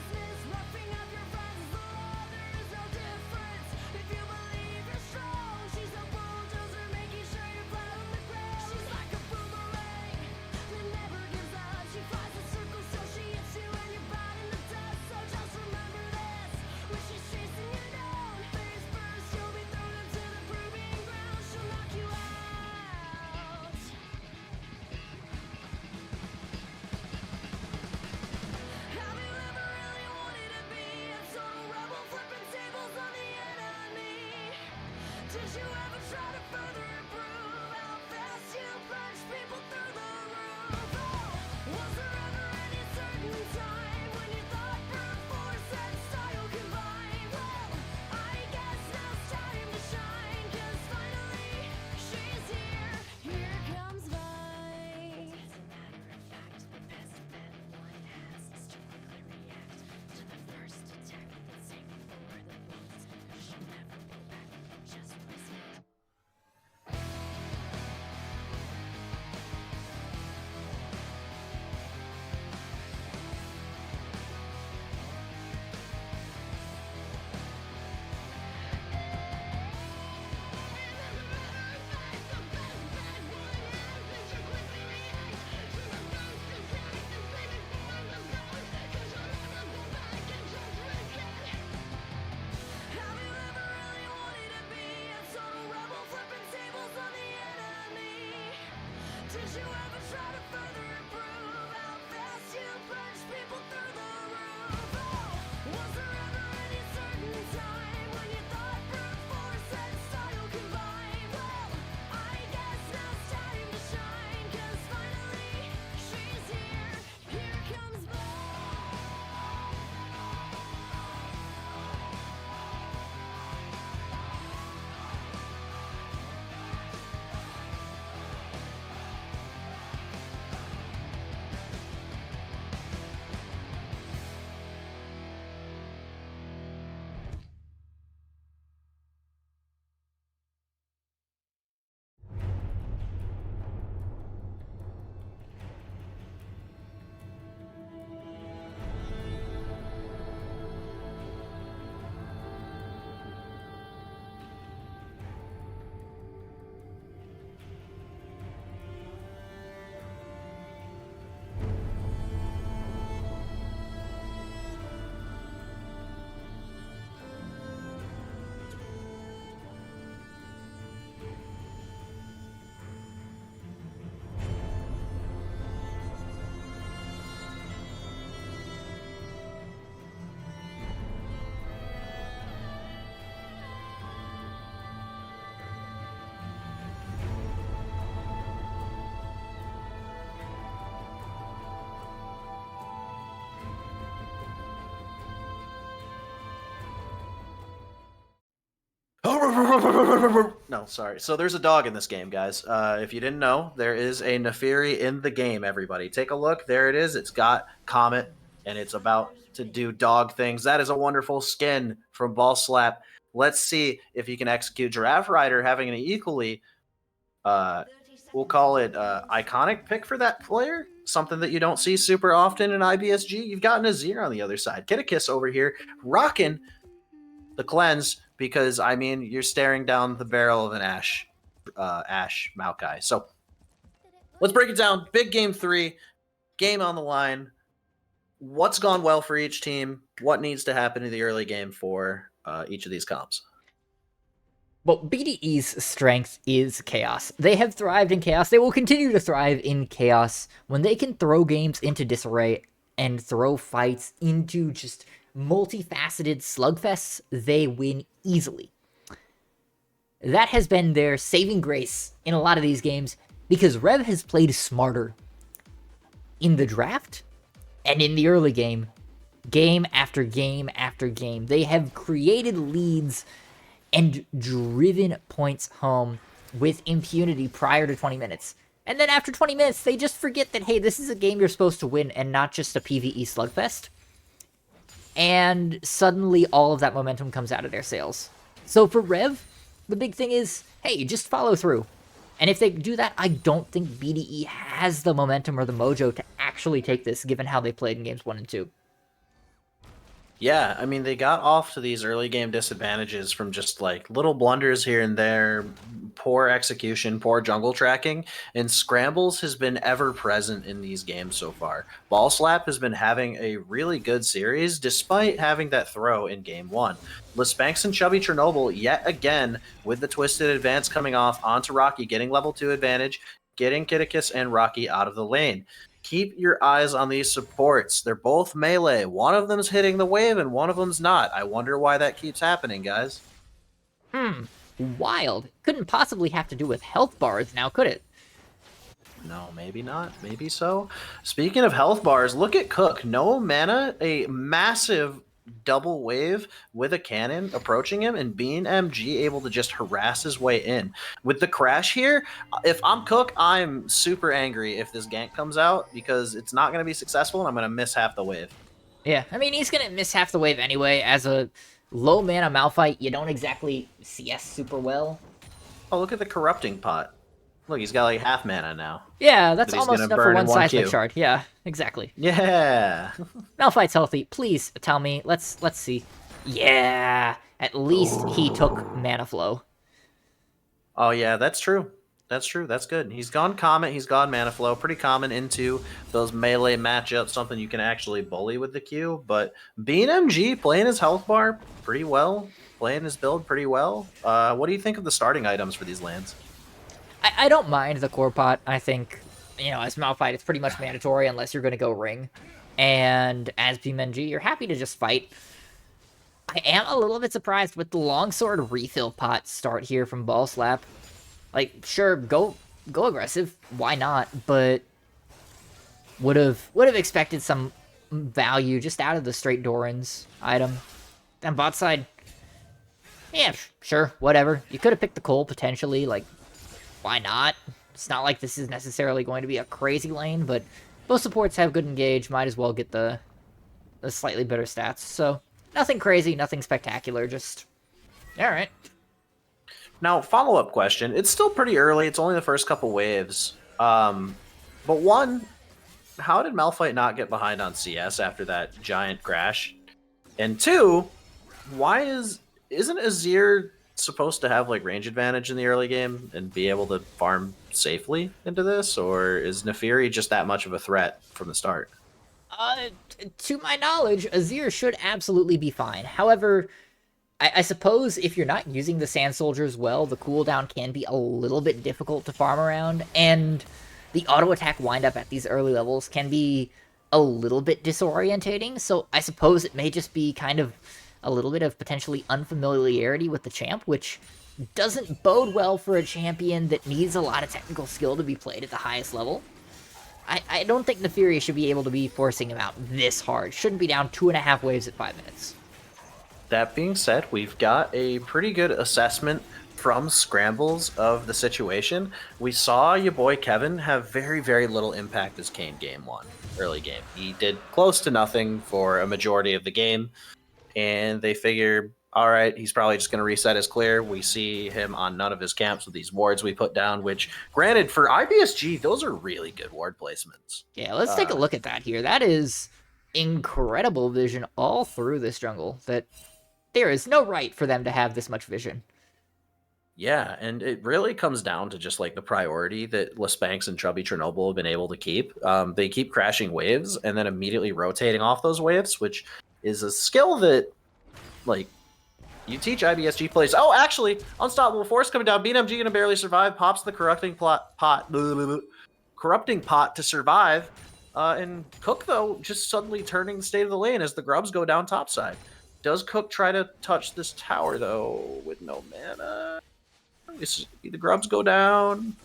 No, sorry. So there's a dog in this game, guys. If you didn't know, there is a Neferi in the game, everybody. Take a look. There it is. It's got Comet, and it's about to do dog things. That is a wonderful skin from Ball Slap. Let's see if he can execute Giraffe Rider, having an equally, we'll call it iconic pick for that player. Something that you don't see super often in IBSG. You've got Nazir on the other side. Kiss over here, rocking the cleanse, because I mean you're staring down the barrel of an Ashe Maokai. So let's break it down. Big game 3, game on the line. What's gone well for each team? What needs to happen in the early game for each of these comps? Well, BDE's strength is chaos. They have thrived in chaos. They will continue to thrive in chaos. When they can throw games into disarray and throw fights into just multifaceted slugfests, they win easily. That has been their saving grace in a lot of these games, because REV has played smarter in the draft and in the early game, game after game after game. They have created leads and driven points home with impunity prior to 20 minutes. And then after 20 minutes, they just forget that, hey, this is a game you're supposed to win and not just a PvE slugfest. And suddenly all of that momentum comes out of their sails. So for REV, the big thing is, hey, just follow through. And if they do that, I don't think BDE has the momentum or the mojo to actually take this, given how they played in games 1 and 2. Yeah, I mean, they got off to these early game disadvantages from just like little blunders here and there, poor execution, poor jungle tracking, and scrambles has been ever present in these games so far. Ball Slap has been having a really good series despite having that throw in game 1. Lispanx and Chubby Chernobyl, yet again, with the twisted advance coming off onto Rocky, getting level 2 advantage, getting Kitticus and Rocky out of the lane. Keep your eyes on these supports. They're both melee. One of them's hitting the wave and one of them's not. I wonder why that keeps happening, guys. Wild. Couldn't possibly have to do with health bars now, could it? No, maybe not. Maybe so. Speaking of health bars, look at Cook. No mana, a massive double wave with a cannon approaching him, and being MG able to just harass his way in. With the crash here, if I'm Cook, I'm super angry if this gank comes out, because it's not going to be successful and I'm going to miss half the wave. Yeah, I mean, he's going to miss half the wave anyway. As a low mana Malphite, you don't exactly CS super well. Oh, look at the corrupting pot. Look, he's got like half mana now. Yeah, that's he's almost gonna enough burn for in one one seismic Q. shard. Yeah, exactly. Yeah. Malphite's healthy. Please tell me. Let's see. Yeah, at least he took mana flow. Oh yeah, that's true. That's true. That's good. He's gone Comet. He's gone Mana Flow. Pretty common into those melee matchups. Something you can actually bully with the Q. But being MG, playing his health bar pretty well. Playing his build pretty well. What do you think of the starting items for these lands? I don't mind the core pot. I think, you know, as Malphite, it's pretty much mandatory unless you're going to go ring. And as BeamNG, you're happy to just fight. I am a little bit surprised with the longsword refill pot start here from Ball Slap. Like, sure, go aggressive. Why not? But would have expected some value just out of the straight Doran's item. And bot side, yeah, sure, whatever. You could have picked the Cole potentially. Like, why not? It's not like this is necessarily going to be a crazy lane, but both supports have good engage. Might as well get the slightly better stats. So nothing crazy, nothing spectacular. Just all right. Now, follow-up question. It's still pretty early. It's only the first couple waves. But one, how did Malphite not get behind on CS after that giant crash? And two, why isn't Azir supposed to have like range advantage in the early game and be able to farm safely into this? Or is Neferi just that much of a threat from the start? To my knowledge, Azir should absolutely be fine. However, I suppose if you're not using the Sand Soldiers well, the cooldown can be a little bit difficult to farm around, and the auto-attack windup at these early levels can be a little bit disorientating, so I suppose it may just be kind of a little bit of potentially unfamiliarity with the champ, which doesn't bode well for a champion that needs a lot of technical skill to be played at the highest level. I don't think Neferi should be able to be forcing him out this hard. Shouldn't be down 2.5 waves at 5 minutes. That being said, we've got a pretty good assessment from scrambles of the situation, we saw your boy Kevin have very, very little impact as Kane game one, early game. He did close to nothing for a majority of the game, and they figure, all right, he's probably just going to reset his clear. We see him on none of his camps with these wards we put down, which, granted, for IBSG, those are really good ward placements. Yeah, let's take a look at that here. That is incredible vision all through this jungle. That there is no right for them to have this much vision. Yeah, and it really comes down to just like the priority that Lespanx and Chubby Chernobyl have been able to keep. They keep crashing waves and then immediately rotating off those waves, which is a skill that, like, you teach IBSG players. Oh, actually, Unstoppable Force coming down. BMG gonna barely survive. Pops the corrupting pot to survive. And Cook, though, just suddenly turning the state of the lane as the grubs go down topside. Does Cook try to touch this tower, though, with no mana? The grubs go down.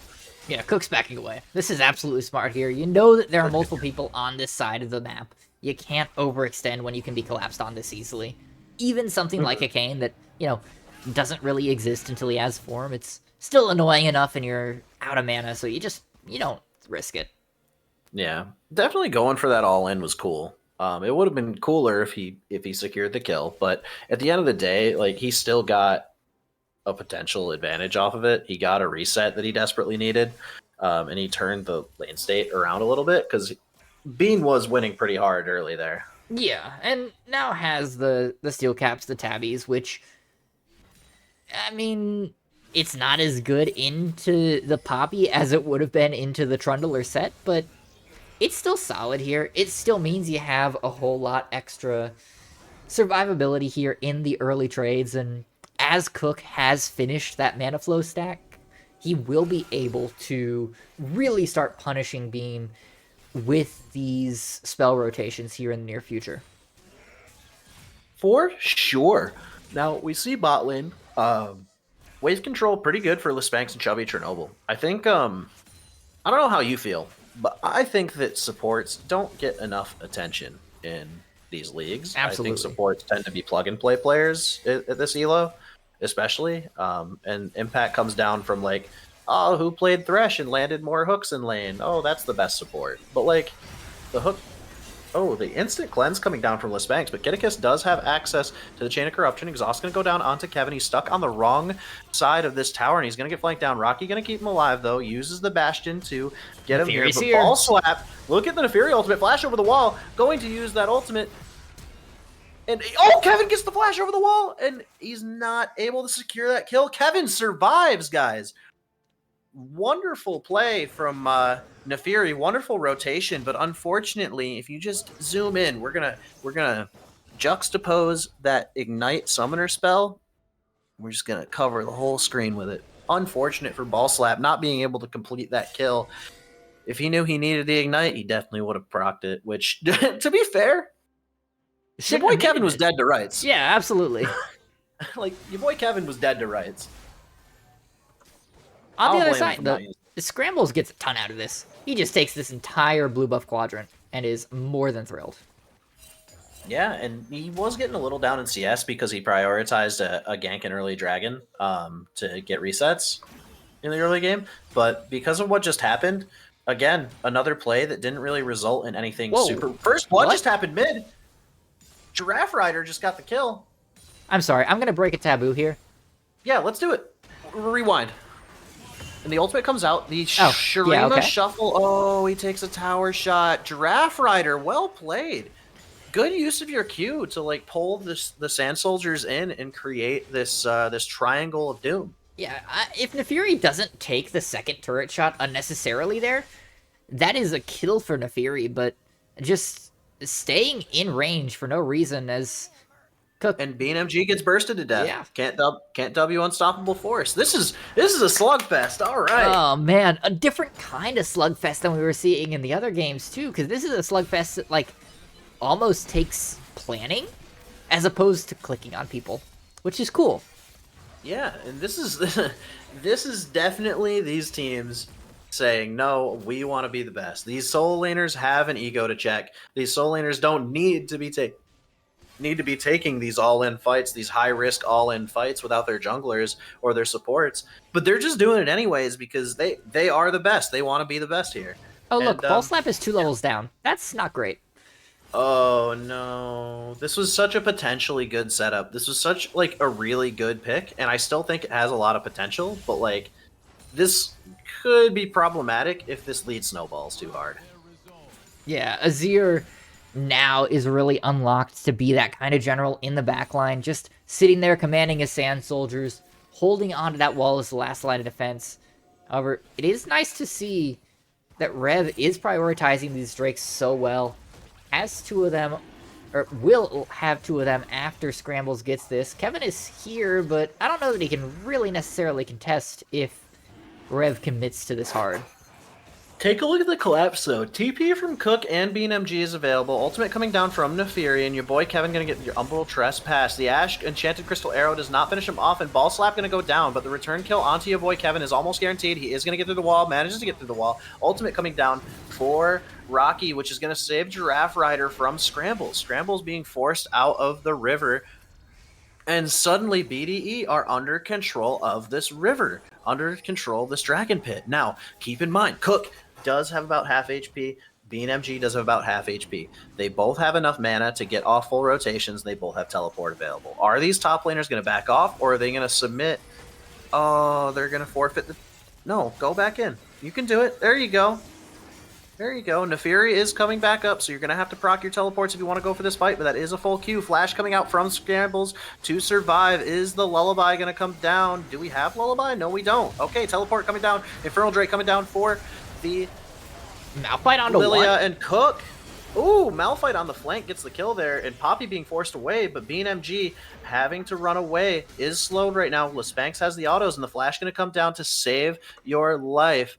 Yeah, Cook's backing away. This is absolutely smart here. You know that there are multiple people on this side of the map. You can't overextend when you can be collapsed on this easily. Even something like a Kane that, you know, doesn't really exist until he has form. It's still annoying enough and you're out of mana, so you don't risk it. Yeah, definitely going for that all-in was cool. It would have been cooler if he secured the kill, but at the end of the day, like, he still got a potential advantage off of it. He got a reset that he desperately needed, and he turned the lane state around a little bit because Bean was winning pretty hard early there. Yeah, and now has the steel caps, the tabbies, which, I mean, it's not as good into the Poppy as it would have been into the Trundler set, but it's still solid here. It still means you have a whole lot extra survivability here in the early trades, and as Cook has finished that mana flow stack, he will be able to really start punishing Beam with these spell rotations here in the near future. For sure. Now, we see bot lane. Wave control pretty good for Lespanx and Chubby Chernobyl. I think, I don't know how you feel, but I think that supports don't get enough attention in these leagues. Absolutely. I think supports tend to be plug-and-play players at this elo, especially. And impact comes down from, like, oh, who played Thresh and landed more hooks in lane? Oh, that's the best support. But, like, the hook... Oh, the instant cleanse coming down from Lespanx, but Kitticus does have access to the Chain of Corruption. Exhaust going to go down onto Kevin. He's stuck on the wrong side of this tower, and he's going to get flanked down. Rocky going to keep him alive, though. Uses the Bastion to get him here. But ball slap. Look at the Neferi ultimate. Flash over the wall. Going to use that ultimate. And, oh, Kevin gets the flash over the wall, and he's not able to secure that kill. Kevin survives, guys. Wonderful play from Neferi, wonderful rotation, but unfortunately, if you just zoom in, we're gonna juxtapose that ignite summoner spell. We're just gonna cover the whole screen with it. Unfortunate for Ball Slap not being able to complete that kill. If he knew he needed the ignite, he definitely would have procced it. Which, to be fair, your boy Kevin was dead to rights. Yeah, absolutely. Like, your boy Kevin was dead to rights. On the other side, the Scrambles gets a ton out of this. He just takes this entire blue buff quadrant and is more than thrilled. Yeah, and he was getting a little down in CS because he prioritized a gank and early dragon to get resets in the early game. But because of what just happened, again, another play that didn't really result in anything super... First blood just happened mid. Giraffe Rider just got the kill. I'm sorry, I'm going to break a taboo here. Yeah, let's do it. Rewind. And the ultimate comes out. The Shurima shuffle. Oh, he takes a tower shot. Giraffe Rider, well played. Good use of your Q to, like, pull the Sand Soldiers in and create this this triangle of doom. Yeah, if Neferi doesn't take the second turret shot unnecessarily there, that is a kill for Neferi, but just staying in range for no reason as... Cook. And BMG gets bursted to death. Yeah. Can't W Unstoppable Force. This is a slugfest. All right. Oh man, a different kind of slugfest than we were seeing in the other games too, because this is a slugfest that, like, almost takes planning as opposed to clicking on people, which is cool. Yeah, and this is definitely these teams saying, no, we want to be the best. These soul laners have an ego to check. These soul laners don't need to be taken need to be taking these all-in fights, these high-risk all-in fights without their junglers or their supports. But they're just doing it anyways because they are the best. They want to be the best here. Oh, And look, Ball Slap is 2 levels down. That's not great. oh no, this was such a potentially good setup. This was such like a really good pick, and I still think it has a lot of potential. But like, this could be problematic if this lead snowballs too hard. Yeah, Azir now is really unlocked to be that kind of general in the backline, just sitting there commanding his sand soldiers, holding onto that wall as the last line of defense. However, it is nice to see that Rev is prioritizing these Drakes so well. Has 2 of them, or will have 2 of them after Scrambles gets this. Kevin is here, but I don't know that he can really necessarily contest if Rev commits to this hard. Take a look at the collapse, though. TP from Cook and Bean MG is available. Ultimate coming down from Neferi, and your boy Kevin going to get your Umbral Trespass. The Ash Enchanted Crystal Arrow does not finish him off, and Ball Slap going to go down, but the return kill onto your boy Kevin is almost guaranteed. He is going to get through the wall, manages to get through the wall. Ultimate coming down for Rocky, which is going to save Giraffe Rider from Scrambles. Scrambles being forced out of the river. And suddenly BDE are under control of this river, under control of this dragon pit. Now, keep in mind, Cook does have about half HP. Bean MG does have about half HP. They both have enough mana to get off full rotations. They both have teleport available. Are these top laners going to back off, or are they going to submit? Oh, they're going to forfeit the... No, go back in. You can do it. There you go. There you go. Neferi is coming back up, so you're going to have to proc your teleports if you want to go for this fight, but that is a full queue. Flash coming out from Scrambles to survive. Is the Lullaby going to come down? Do we have Lullaby? No, we don't. Okay, teleport coming down. Infernal Drake coming down for the Malphite onto Lilia 1. and Cook. Ooh, Malphite on the flank gets the kill there, and Poppy being forced away, but Bean MG having to run away is slowed right now. Spanx has the autos, and the Flash going to come down to save your life.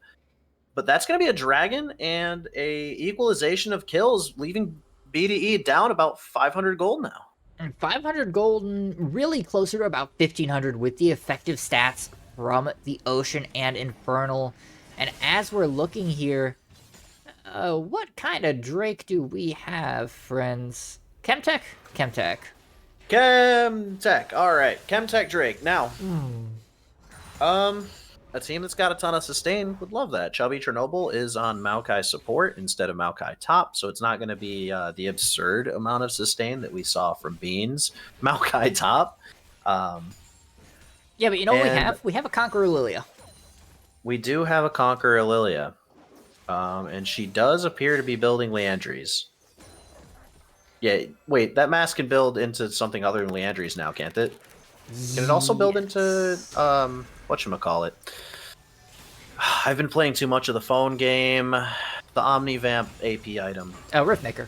But that's going to be a dragon and a equalization of kills, leaving BDE down about 500 gold now. And 500 gold, and really closer to about 1,500 with the effective stats from the Ocean and Infernal. And as we're looking here, what kind of Drake do we have, friends? Chemtech? Chemtech. Chemtech. All right, Chemtech Drake. Now, a team that's got a ton of sustain would love that. Chubby Chernobyl is on Maokai support instead of Maokai top, so it's not going to be the absurd amount of sustain that we saw from Beans Maokai top. Yeah, but you know what we have? We have a Conqueror Lilia. We do have a Conqueror Lilia, and she does appear to be building Leandries. Yeah, wait, that mask can build into something other than Leandries now, can't it? Can it also build into whatchamacallit? I've been playing too much of the phone game. The Omnivamp AP item. Riftmaker.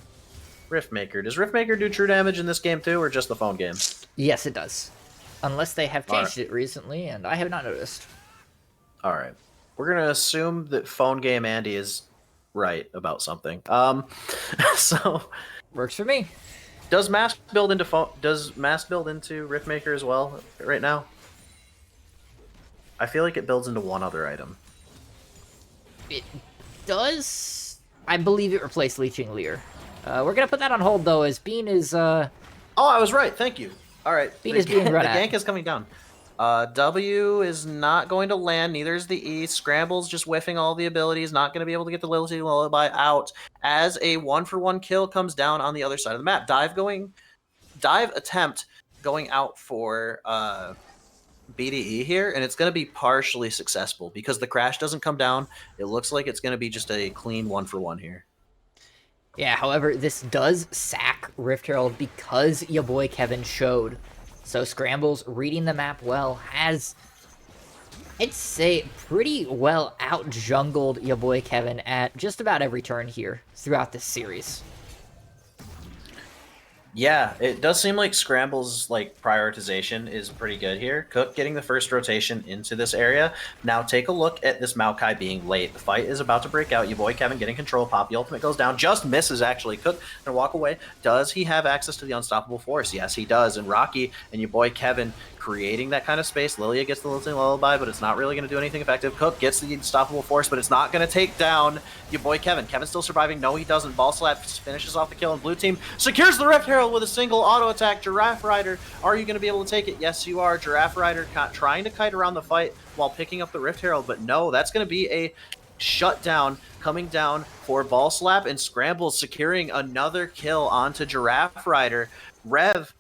Riftmaker. Does Riftmaker do true damage in this game too, or just the phone game? Yes, it does. Unless they have changed it recently, and I have not noticed. Alright. We're gonna assume that phone game Andy is right about something. So Works for me. Does Mask build into Riftmaker as well right now? I feel like it builds into one other item. It does. I believe it replaced Leeching Leer. We're gonna put that on hold though, as Bean is. Oh, I was right. Thank you. All right. Bean is being run the at. gank is coming down. W is not going to land. Neither is the E. Scramble's just whiffing all the abilities. Not going to be able to get the Lullaby out as a 1-for-1 kill comes down on the other side of the map. Dive attempt going out for BDE here, and it's going to be partially successful because the crash doesn't come down. It looks like it's going to be just a clean 1-for-1 here. Yeah, however, this does sack Rift Herald because your boy Kevin showed. So Scrambles, reading the map well, has, I'd say, pretty well out-jungled your boy Kevin at just about every turn here throughout this series. Yeah, it does seem like Scramble's prioritization is pretty good here. Cook getting the first rotation into this area. Now take a look at this Maokai being late. The fight is about to break out. Your boy Kevin getting control. Pop, the ultimate goes down. Just misses, actually. Cook gonna walk away. Does he have access to the unstoppable force? Yes, he does. And Rocky and your boy Kevin creating that kind of space. Lilia gets the Lilting Lullaby, but it's not really going to do anything effective. Cook gets the Unstoppable Force, but it's not going to take down your boy Kevin. Kevin's still surviving. No, he doesn't. Ball Slap finishes off the kill, and blue team secures the Rift Herald with a single auto attack. Giraffe Rider, are you going to be able to take it? Yes, you are. Giraffe Rider trying to kite around the fight while picking up the Rift Herald, but no, that's going to be a shutdown coming down for Ball Slap, and Scrambles securing another kill onto Giraffe Rider. Rev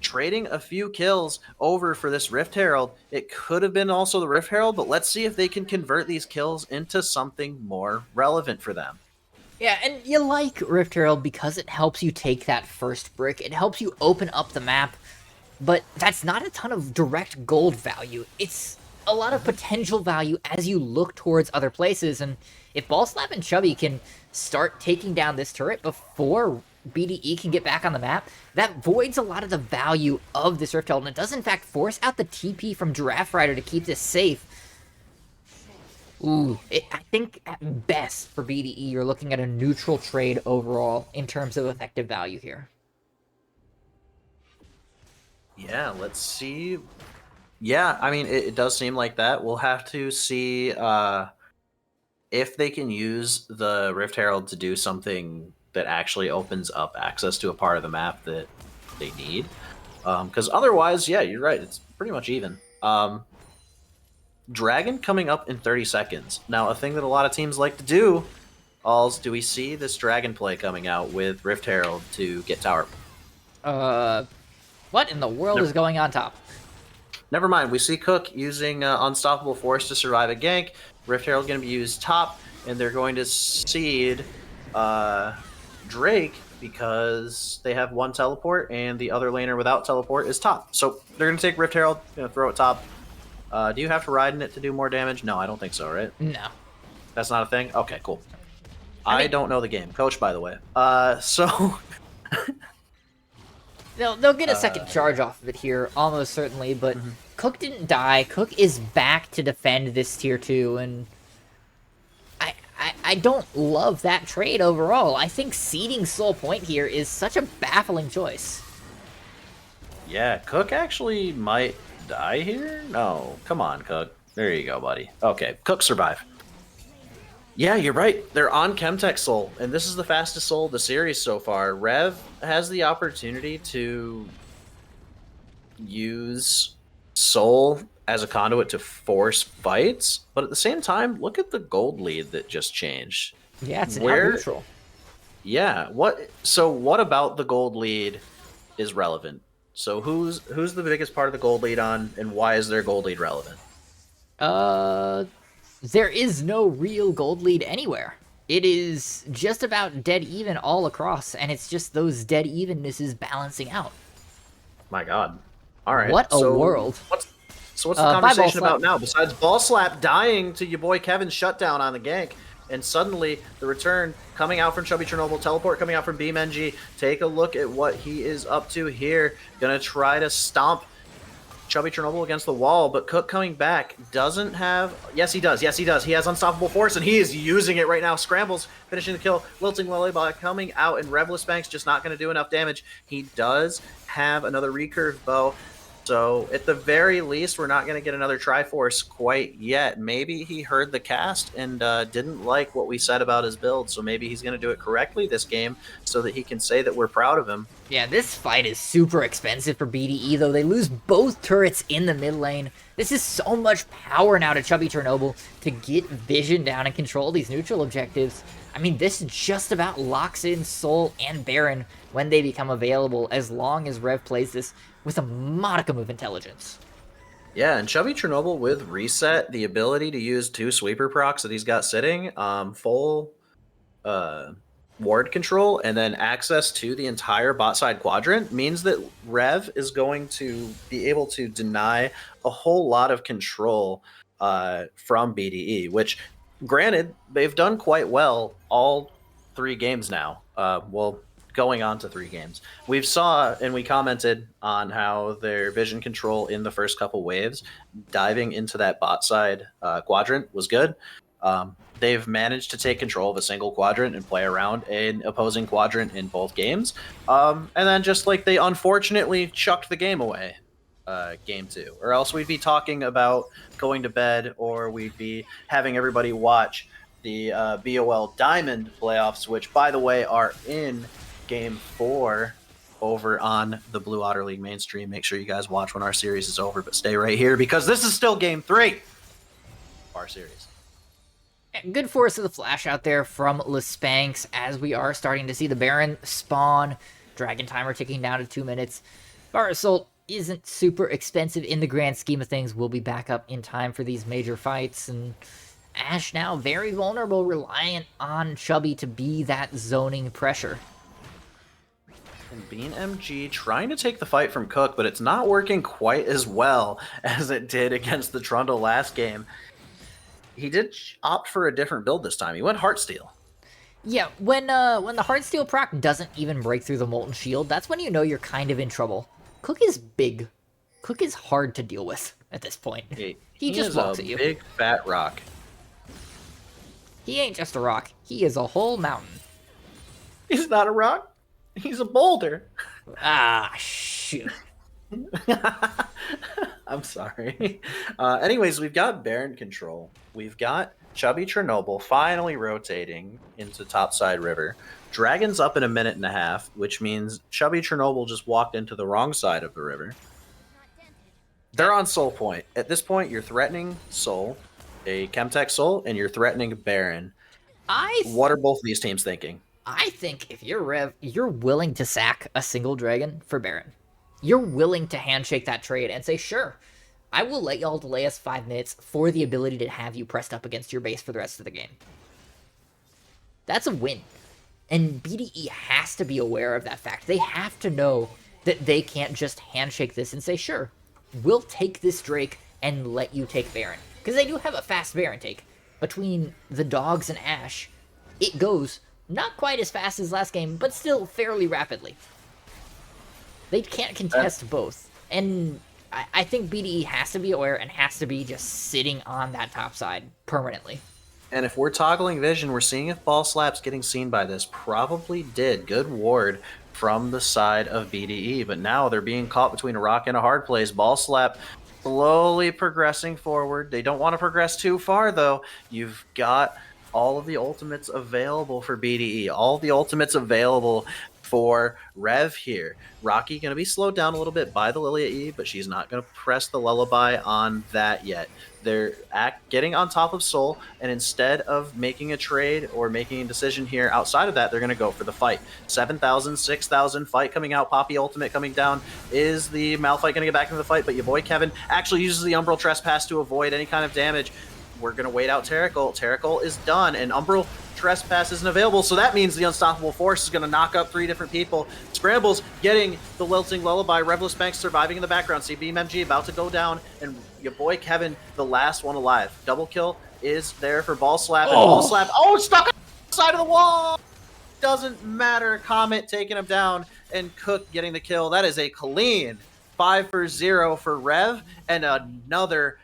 trading a few kills over for this Rift Herald. It could have been also the Rift Herald, but let's see if they can convert these kills into something more relevant for them. Yeah, and you like Rift Herald because it helps you take that first brick. It helps you open up the map, but that's not a ton of direct gold value. It's a lot of potential value as you look towards other places, and if Ball Slap and Chubby can start taking down this turret before BDE can get back on the map, that voids a lot of the value of this Rift Herald, and it does in fact force out the TP from Giraffe Rider to keep this safe. Ooh, I think at best for BDE you're looking at a neutral trade overall in terms of effective value here. Yeah, let's see. Yeah, I mean, it does seem like that. We'll have to see if they can use the Rift Herald to do something that actually opens up access to a part of the map that they need. Because otherwise, yeah, you're right. It's pretty much even. Dragon coming up in 30 seconds. Now, a thing that a lot of teams like to do, Alls, do we see this Dragon play coming out with Rift Herald to get tower? What in the world is going on top? Never mind. We see Cook using Unstoppable Force to survive a gank. Rift Herald going to be used top, and they're going to seed Drake because they have one teleport, and the other laner without teleport is top. So they're going to take Rift Herald, going to throw it top. Do you have to ride in it to do more damage? No, I don't think so, right? No. That's not a thing? Okay, cool. I don't know the game. Coach, by the way. So... They'll get a second charge off of it here, almost certainly, but Cook didn't die. Cook is back to defend this tier 2, and I don't love that trade overall. I think seeding Soul Point here is such a baffling choice. Yeah, Cook actually might die here? No, come on, Cook. There you go, buddy. Okay, Cook survive. Yeah, you're right. They're on Chemtech Soul, and this is the fastest Soul of the series so far. Rev has the opportunity to use Soul as a conduit to force fights, but at the same time, look at the gold lead that just changed. Yeah, it's now neutral. Yeah, what about the gold lead is relevant? So who's the biggest part of the gold lead on, and why is their gold lead relevant? There is no real gold lead anywhere. It is just about dead even all across, and it's just those dead evennesses balancing out. My God. All right. What a world. What's the conversation about now? Besides Ball Slap dying to your boy Kevin's shutdown on the gank, and suddenly the return coming out from Chubby Chernobyl, teleport coming out from BeamNG. Take a look at what he is up to here. Gonna try to stomp Chubby Chernobyl against the wall, but Cook coming back doesn't have... Yes, he does. Yes, he does. He has Unstoppable Force, and he is using it right now. Scrambles, finishing the kill. Lilting Lullaby coming out, and Revless Bank's just not going to do enough damage. He does have another recurve bow, so at the very least, we're not going to get another Triforce quite yet. Maybe he heard the cast and didn't like what we said about his build, so maybe he's going to do it correctly this game so that he can say that we're proud of him. Yeah, this fight is super expensive for BDE, though. They lose both turrets in the mid lane. This is so much power now to Chubby Chernobyl to get vision down and control these neutral objectives. I mean, this just about locks in Soul and Baron when they become available, as long as Rev plays this with a modicum of intelligence. Yeah, and Chubby Chernobyl with Reset, the ability to use 2 sweeper procs that he's got sitting, full ward control, and then access to the entire bot side quadrant means that Rev is going to be able to deny a whole lot of control from BDE, which, granted, they've done quite well all 3 games now. Going on to 3 games. We commented on how their vision control in the first couple waves, diving into that bot side quadrant was good. They've managed to take control of a single quadrant and play around an opposing quadrant in both games. And then just like they unfortunately chucked the game away. game 2, or else we'd be talking about going to bed, or we'd be having everybody watch the BOL Diamond playoffs, which, by the way, are in game 4 over on the Blue Otter League mainstream. Make sure you guys watch when our series is over, but stay right here because this is still game 3 of our series. Good Force of the Flash out there from Spanx as we are starting to see the Baron spawn. Dragon timer ticking down to 2 minutes. Bar Assault isn't super expensive in the grand scheme of things. We'll be back up in time for these major fights. And Ashe now very vulnerable, reliant on Chubby to be that zoning pressure. And Bean MG trying to take the fight from Cook, but it's not working quite as well as it did against the Trundle last game. He did opt for a different build this time. He went Heartsteel. Yeah, when the Heartsteel proc doesn't even break through the Molten Shield, that's when you know you're kind of in trouble. Cook is big. Cook is hard to deal with at this point. He just walks at you. Big fat rock. He ain't just a rock. He is a whole mountain. He's not a rock. He's a boulder. Ah, shoot. I'm sorry. Anyways, we've got Baron control. We've got Chubby Chernobyl finally rotating into topside river. Dragon's up in a minute and a half, which means Chubby Chernobyl just walked into the wrong side of the river. They're on Soul Point. At this point, you're threatening Soul, a Chemtech Soul, and you're threatening Baron. What are both of these teams thinking? I think if you're Rev, you're willing to sack a single dragon for Baron. You're willing to handshake that trade and say, sure, I will let y'all delay us 5 minutes for the ability to have you pressed up against your base for the rest of the game. That's a win. And BDE has to be aware of that fact. They have to know that they can't just handshake this and say, sure, we'll take this Drake and let you take Baron. Because they do have a fast Baron take. Between the dogs and Ashe, it goes not quite as fast as last game, but still fairly rapidly. They can't contest both. And I think BDE has to be aware and has to be just sitting on that top side permanently. And if we're toggling vision, we're seeing if Ball Slap's getting seen by this. Probably did. Good ward from the side of BDE, but now they're being caught between a rock and a hard place. Ball Slap slowly progressing forward. They don't want to progress too far, though. You've got all of the ultimates available for BDE. All the ultimates available for Rev here. Rocky going to be slowed down a little bit by the Lilia E, but she's not going to press the lullaby on that yet. They're getting on top of Soul, and instead of making a trade or making a decision here outside of that, they're going to go for the fight. 7,000, 6,000 fight coming out. Poppy ultimate coming down. Is the Malphite going to get back into the fight? But your boy Kevin actually uses the Umbral Trespass to avoid any kind of damage. We're going to wait out Terracol. Terracol is done, and Umbral Trespass isn't available, so that means the Unstoppable Force is going to knock up 3 different people. Scrambles getting the Lilting Lullaby. Revless Banks surviving in the background. See Beam MG about to go down, and your boy Kevin, the last one alive. Double kill is there for Ball Slap, and Ball Slap, stuck on the side of the wall! Doesn't matter. Comet taking him down, and Cook getting the kill. That is a clean 5-0 for Rev, and another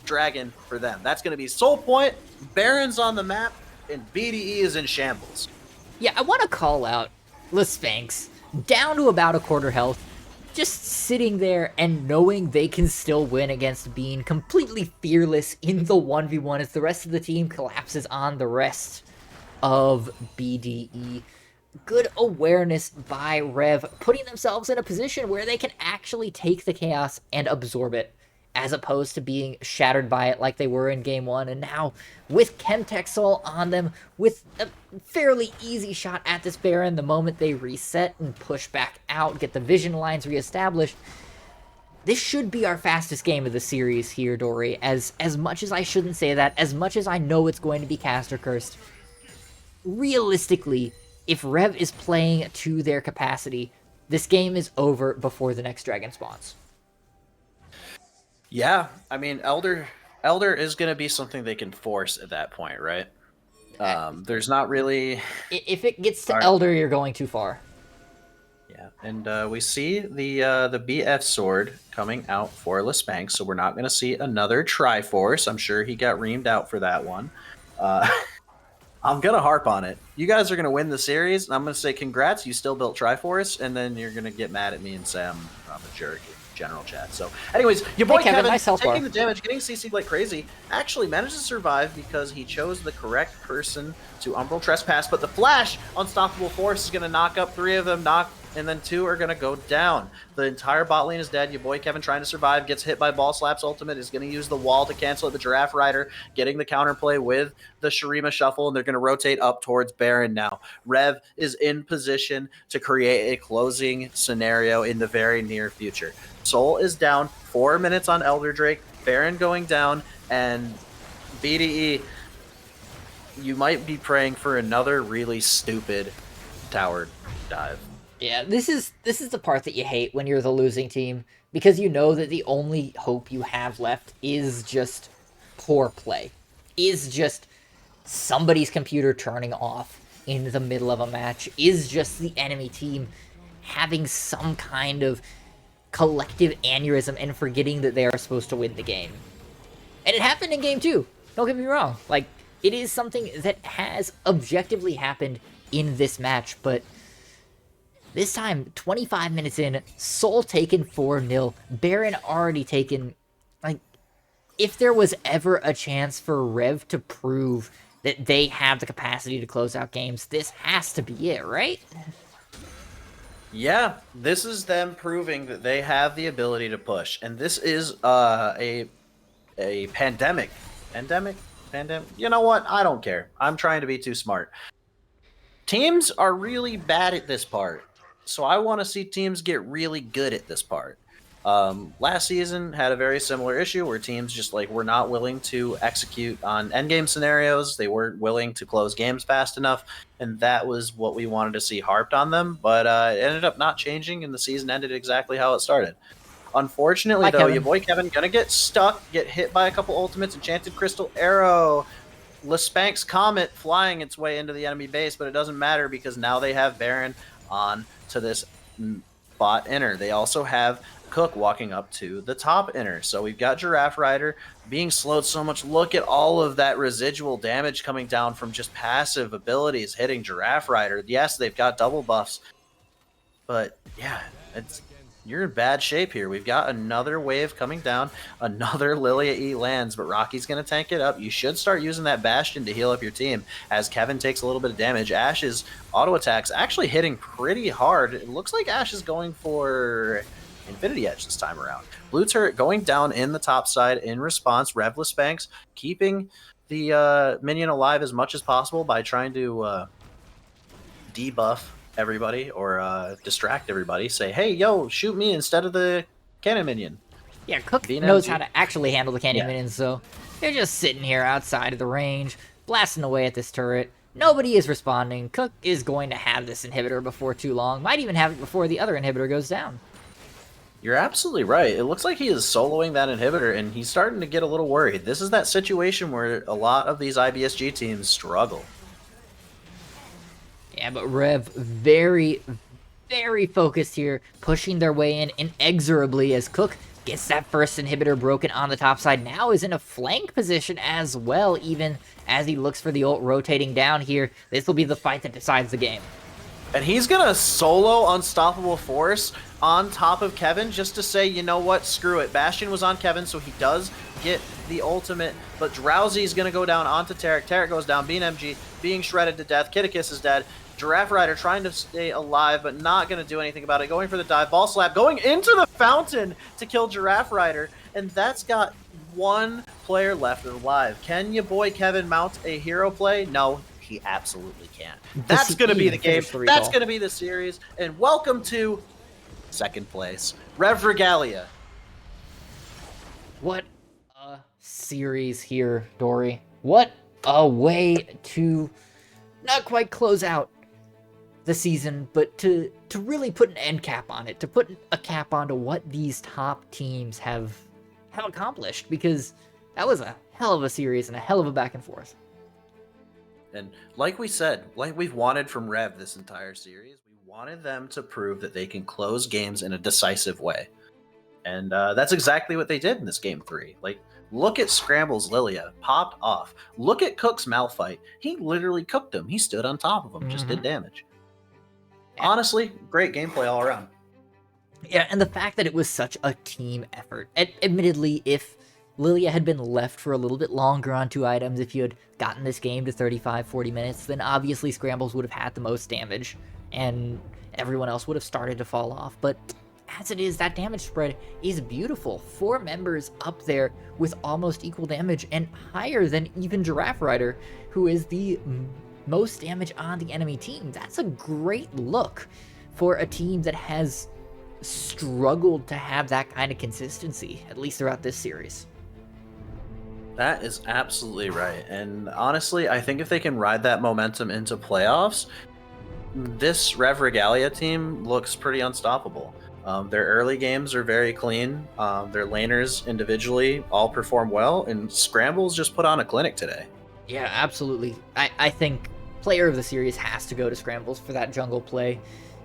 dragon for them. That's going to be Soul Point, Baron's on the map, and BDE is in shambles. Yeah, I want to call out Spanx, down to about a quarter health, just sitting there and knowing they can still win against Bean, completely fearless in the 1v1 as the rest of the team collapses on the rest of BDE. Good awareness by Rev, putting themselves in a position where they can actually take the chaos and absorb it, as opposed to being shattered by it like they were in Game 1. And now, with Chemtech Soul on them, with a fairly easy shot at this Baron, the moment they reset and push back out, get the vision lines reestablished, this should be our fastest game of the series here, Dory. As much as I shouldn't say that, as much as I know it's going to be caster cursed, realistically, if Rev is playing to their capacity, this game is over before the next dragon spawns. Yeah, I mean, Elder is going to be something they can force at that point, right? There's not really... If it gets to Elder, you're going too far. Yeah, and we see the BF sword coming out for Spanx, so we're not going to see another Triforce. I'm sure he got reamed out for that one. I'm going to harp on it. You guys are going to win the series, and I'm going to say congrats, you still built Triforce, and then you're going to get mad at me and say I'm a jerk. general chat. So anyways, your boy Hey, Kevin, Kevin nice health taking bar. the damage, getting CC'd like crazy, actually managed to survive because he chose the correct person to Umbral Trespass, but the Flash Unstoppable Force is going to knock up 3 of them, and then 2 are going to go down. The entire bot lane is dead. Your boy Kevin trying to survive, gets hit by Ball Slap's ultimate, is going to use the wall to cancel it. The Giraffe Rider getting the counterplay with the Shurima Shuffle, and they're going to rotate up towards Baron now. Rev is in position to create a closing scenario in the very near future. Soul is down, 4 minutes on Elder Drake, Baron going down, and BDE, you might be praying for another really stupid tower dive. Yeah, this is the part that you hate when you're the losing team, because you know that the only hope you have left is just poor play. Is just somebody's computer turning off in the middle of a match. Is just the enemy team having some kind of collective aneurysm and forgetting that they are supposed to win the game. And it happened in game 2. Don't get me wrong. Like, it is something that has objectively happened in this match, but this time, 25 minutes in, Soul taken 4-0, Baron already taken. Like, if there was ever a chance for Rev to prove that they have the capacity to close out games, this has to be it, right? Yeah, this is them proving that they have the ability to push, and this is a pandemic. Pandemic? You know what? I don't care. I'm trying to be too smart. Teams are really bad at this part, so I want to see teams get really good at this part. Last season had a very similar issue where teams just like were not willing to execute on endgame scenarios. They weren't willing to close games fast enough, and that was what we wanted to see harped on them. But it ended up not changing, and the season ended exactly how it started. Unfortunately, though, Kevin. your boy Kevin gonna get stuck, get hit by a couple ultimates, Enchanted Crystal Arrow, Lespank's Comet flying its way into the enemy base, but it doesn't matter because now they have Baron on to this bot inner. They also have Cook walking up to the top inner. So we've got Giraffe Rider being slowed so much. Look at all of that residual damage coming down from just passive abilities hitting Giraffe Rider. Yes, they've got double buffs, but yeah, you're in bad shape here. We've got another wave coming down, another Lilia E lands, but Rocky's going to tank it up. You should start using that Bastion to heal up your team as Kevin takes a little bit of damage. Ash's auto attacks actually hitting pretty hard. It looks like Ash is going for Infinity Edge this time around. Blue turret going down in the top side in response. Revless Banks keeping the minion alive as much as possible by trying to debuff everybody or distract everybody. Say, hey, yo, shoot me instead of the cannon minion. Yeah, Cook Being knows MG. how to actually handle the canyon Yeah. minions, so they're just sitting here outside of the range, blasting away at this turret. Nobody is responding. Cook is going to have this inhibitor before too long. Might even have it before the other inhibitor goes down. You're absolutely right. It looks like he is soloing that inhibitor, and he's starting to get a little worried. This is that situation where a lot of these IBSG teams struggle. Yeah, but Rev very, very focused here, pushing their way in inexorably as Cook gets that first inhibitor broken on the top side. Now is in a flank position as well, even as he looks for the ult rotating down here. This will be the fight that decides the game. And he's going to solo Unstoppable Force on top of Kevin just to say, you know what, screw it. Bastion was on Kevin, so he does get the ultimate, but Drowsy's going to go down onto Tarek. Tarek goes down, being MG, being shredded to death. Kitticus is dead. Giraffe Rider trying to stay alive, but not going to do anything about it. Going for the dive. Ball Slap going into the fountain to kill Giraffe Rider, and that's got one player left alive. Can your boy Kevin mount a hero play? No, he absolutely can't. That's going to be the game. That's going to be the series. And welcome to second place, Rev Regalia. What a series here, Dory. What a way to not quite close out the season, but to really put an end cap on it, to put a cap onto what these top teams have accomplished, because that was a hell of a series and a hell of a back and forth. And like we said, like we've wanted from Rev this entire series, we wanted them to prove that they can close games in a decisive way. And that's exactly what they did in this game 3. Like, look at Scramble's Lilia, popped off. Look at Cook's Malphite. He literally cooked him. He stood on top of him, just did damage. Honestly, great gameplay all around. Yeah, and the fact that it was such a team effort. Admittedly, if Lilia had been left for a little bit longer on 2 items, if you had gotten this game to 35, 40 minutes, then obviously Scrambles would have had the most damage, and everyone else would have started to fall off. But as it is, that damage spread is beautiful. 4 members up there with almost equal damage, and higher than even Giraffe Rider, who is the most damage on the enemy team. That's a great look for a team that has struggled to have that kind of consistency, at least throughout this series. That is absolutely right. And honestly, I think if they can ride that momentum into playoffs, this REV Regalia team looks pretty unstoppable. Their early games are very clean. Their laners individually all perform well, and Scrambles just put on a clinic today. Yeah, absolutely. I think player of the series has to go to Scrambles for that jungle play.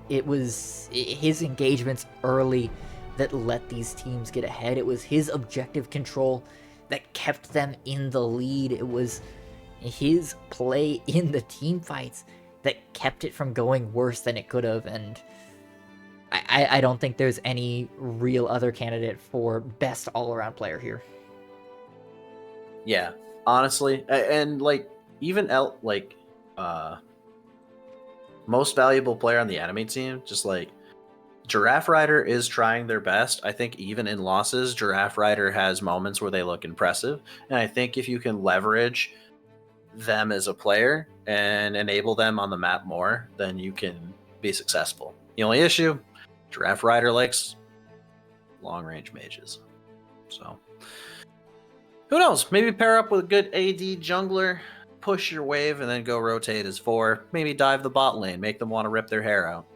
It was his engagements early that let these teams get ahead. It was his objective control that kept them in the lead. It was his play in the team fights that kept it from going worse than it could have. And I don't think there's any real other candidate for best all-around player here. Yeah, honestly, and like even most valuable player on the enemy team, just like Giraffe Rider is trying their best. I think even in losses, Giraffe Rider has moments where they look impressive. And I think if you can leverage them as a player and enable them on the map more, then you can be successful. The only issue, Giraffe Rider likes long range mages. So who knows? Maybe pair up with a good AD jungler, push your wave, and then go rotate as 4. Maybe dive the bot lane, make them want to rip their hair out.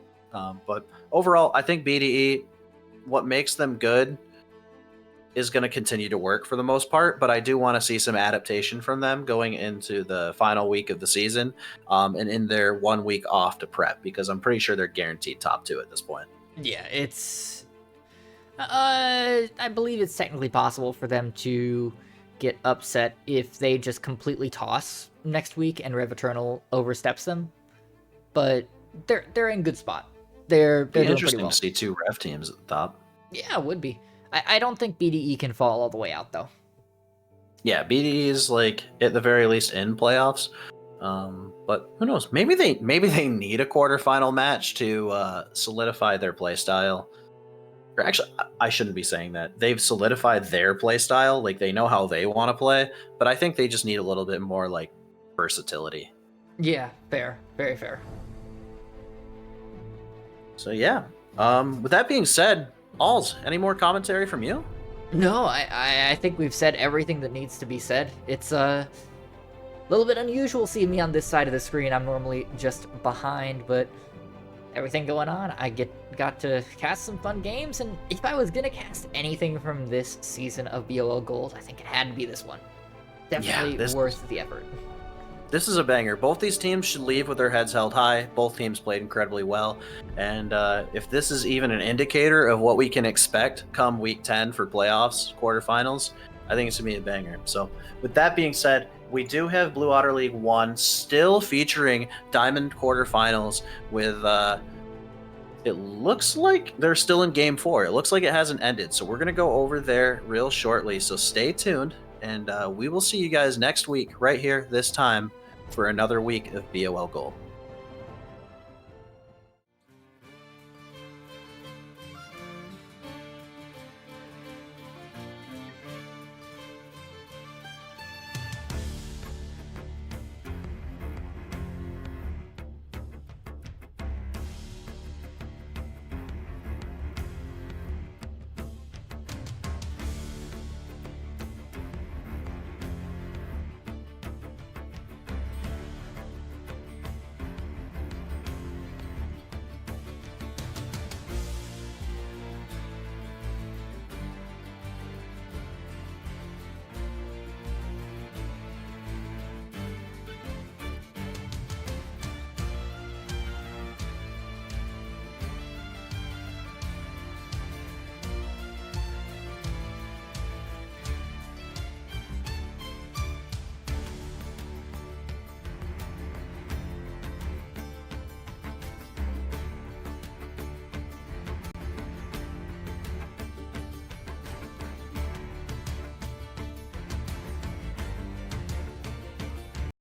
But overall, I think BDE, what makes them good is going to continue to work for the most part, but I do want to see some adaptation from them going into the final week of the season and in their 1 week off to prep, because I'm pretty sure they're guaranteed top 2 at this point. Yeah, it's... I believe it's technically possible for them to get upset if they just completely toss next week and Rev Eternal oversteps them, but they're in good spot. They're doing interesting pretty well. to see 2 Rev teams at the top. Yeah, it would be. I don't think BDE can fall all the way out, though. Yeah, BDE is like at the very least in playoffs. But who knows? Maybe they need a quarterfinal match to solidify their playstyle. Or actually, I shouldn't be saying that. They've solidified their playstyle. Like they know how they want to play, but I think they just need a little bit more like versatility. Yeah, fair, very fair. So yeah. With that being said, Alls, any more commentary from you? No, I think we've said everything that needs to be said. It's a little bit unusual seeing me on this side of the screen. I'm normally just behind, but everything going on, I got to cast some fun games, and if I was gonna cast anything from this season of BOL Gold, I think it had to be this one. Definitely worth the effort. This is a banger. Both these teams should leave with their heads held high. Both teams played incredibly well. And if this is even an indicator of what we can expect come week 10 for playoffs, quarterfinals, I think it's going to be a banger. So with that being said, we do have Blue Otter League 1 still featuring Diamond quarterfinals with, it looks like they're still in Game 4. It looks like it hasn't ended. So we're going to go over there real shortly. So stay tuned. And we will see you guys next week right here this time for another week of BOL Gold.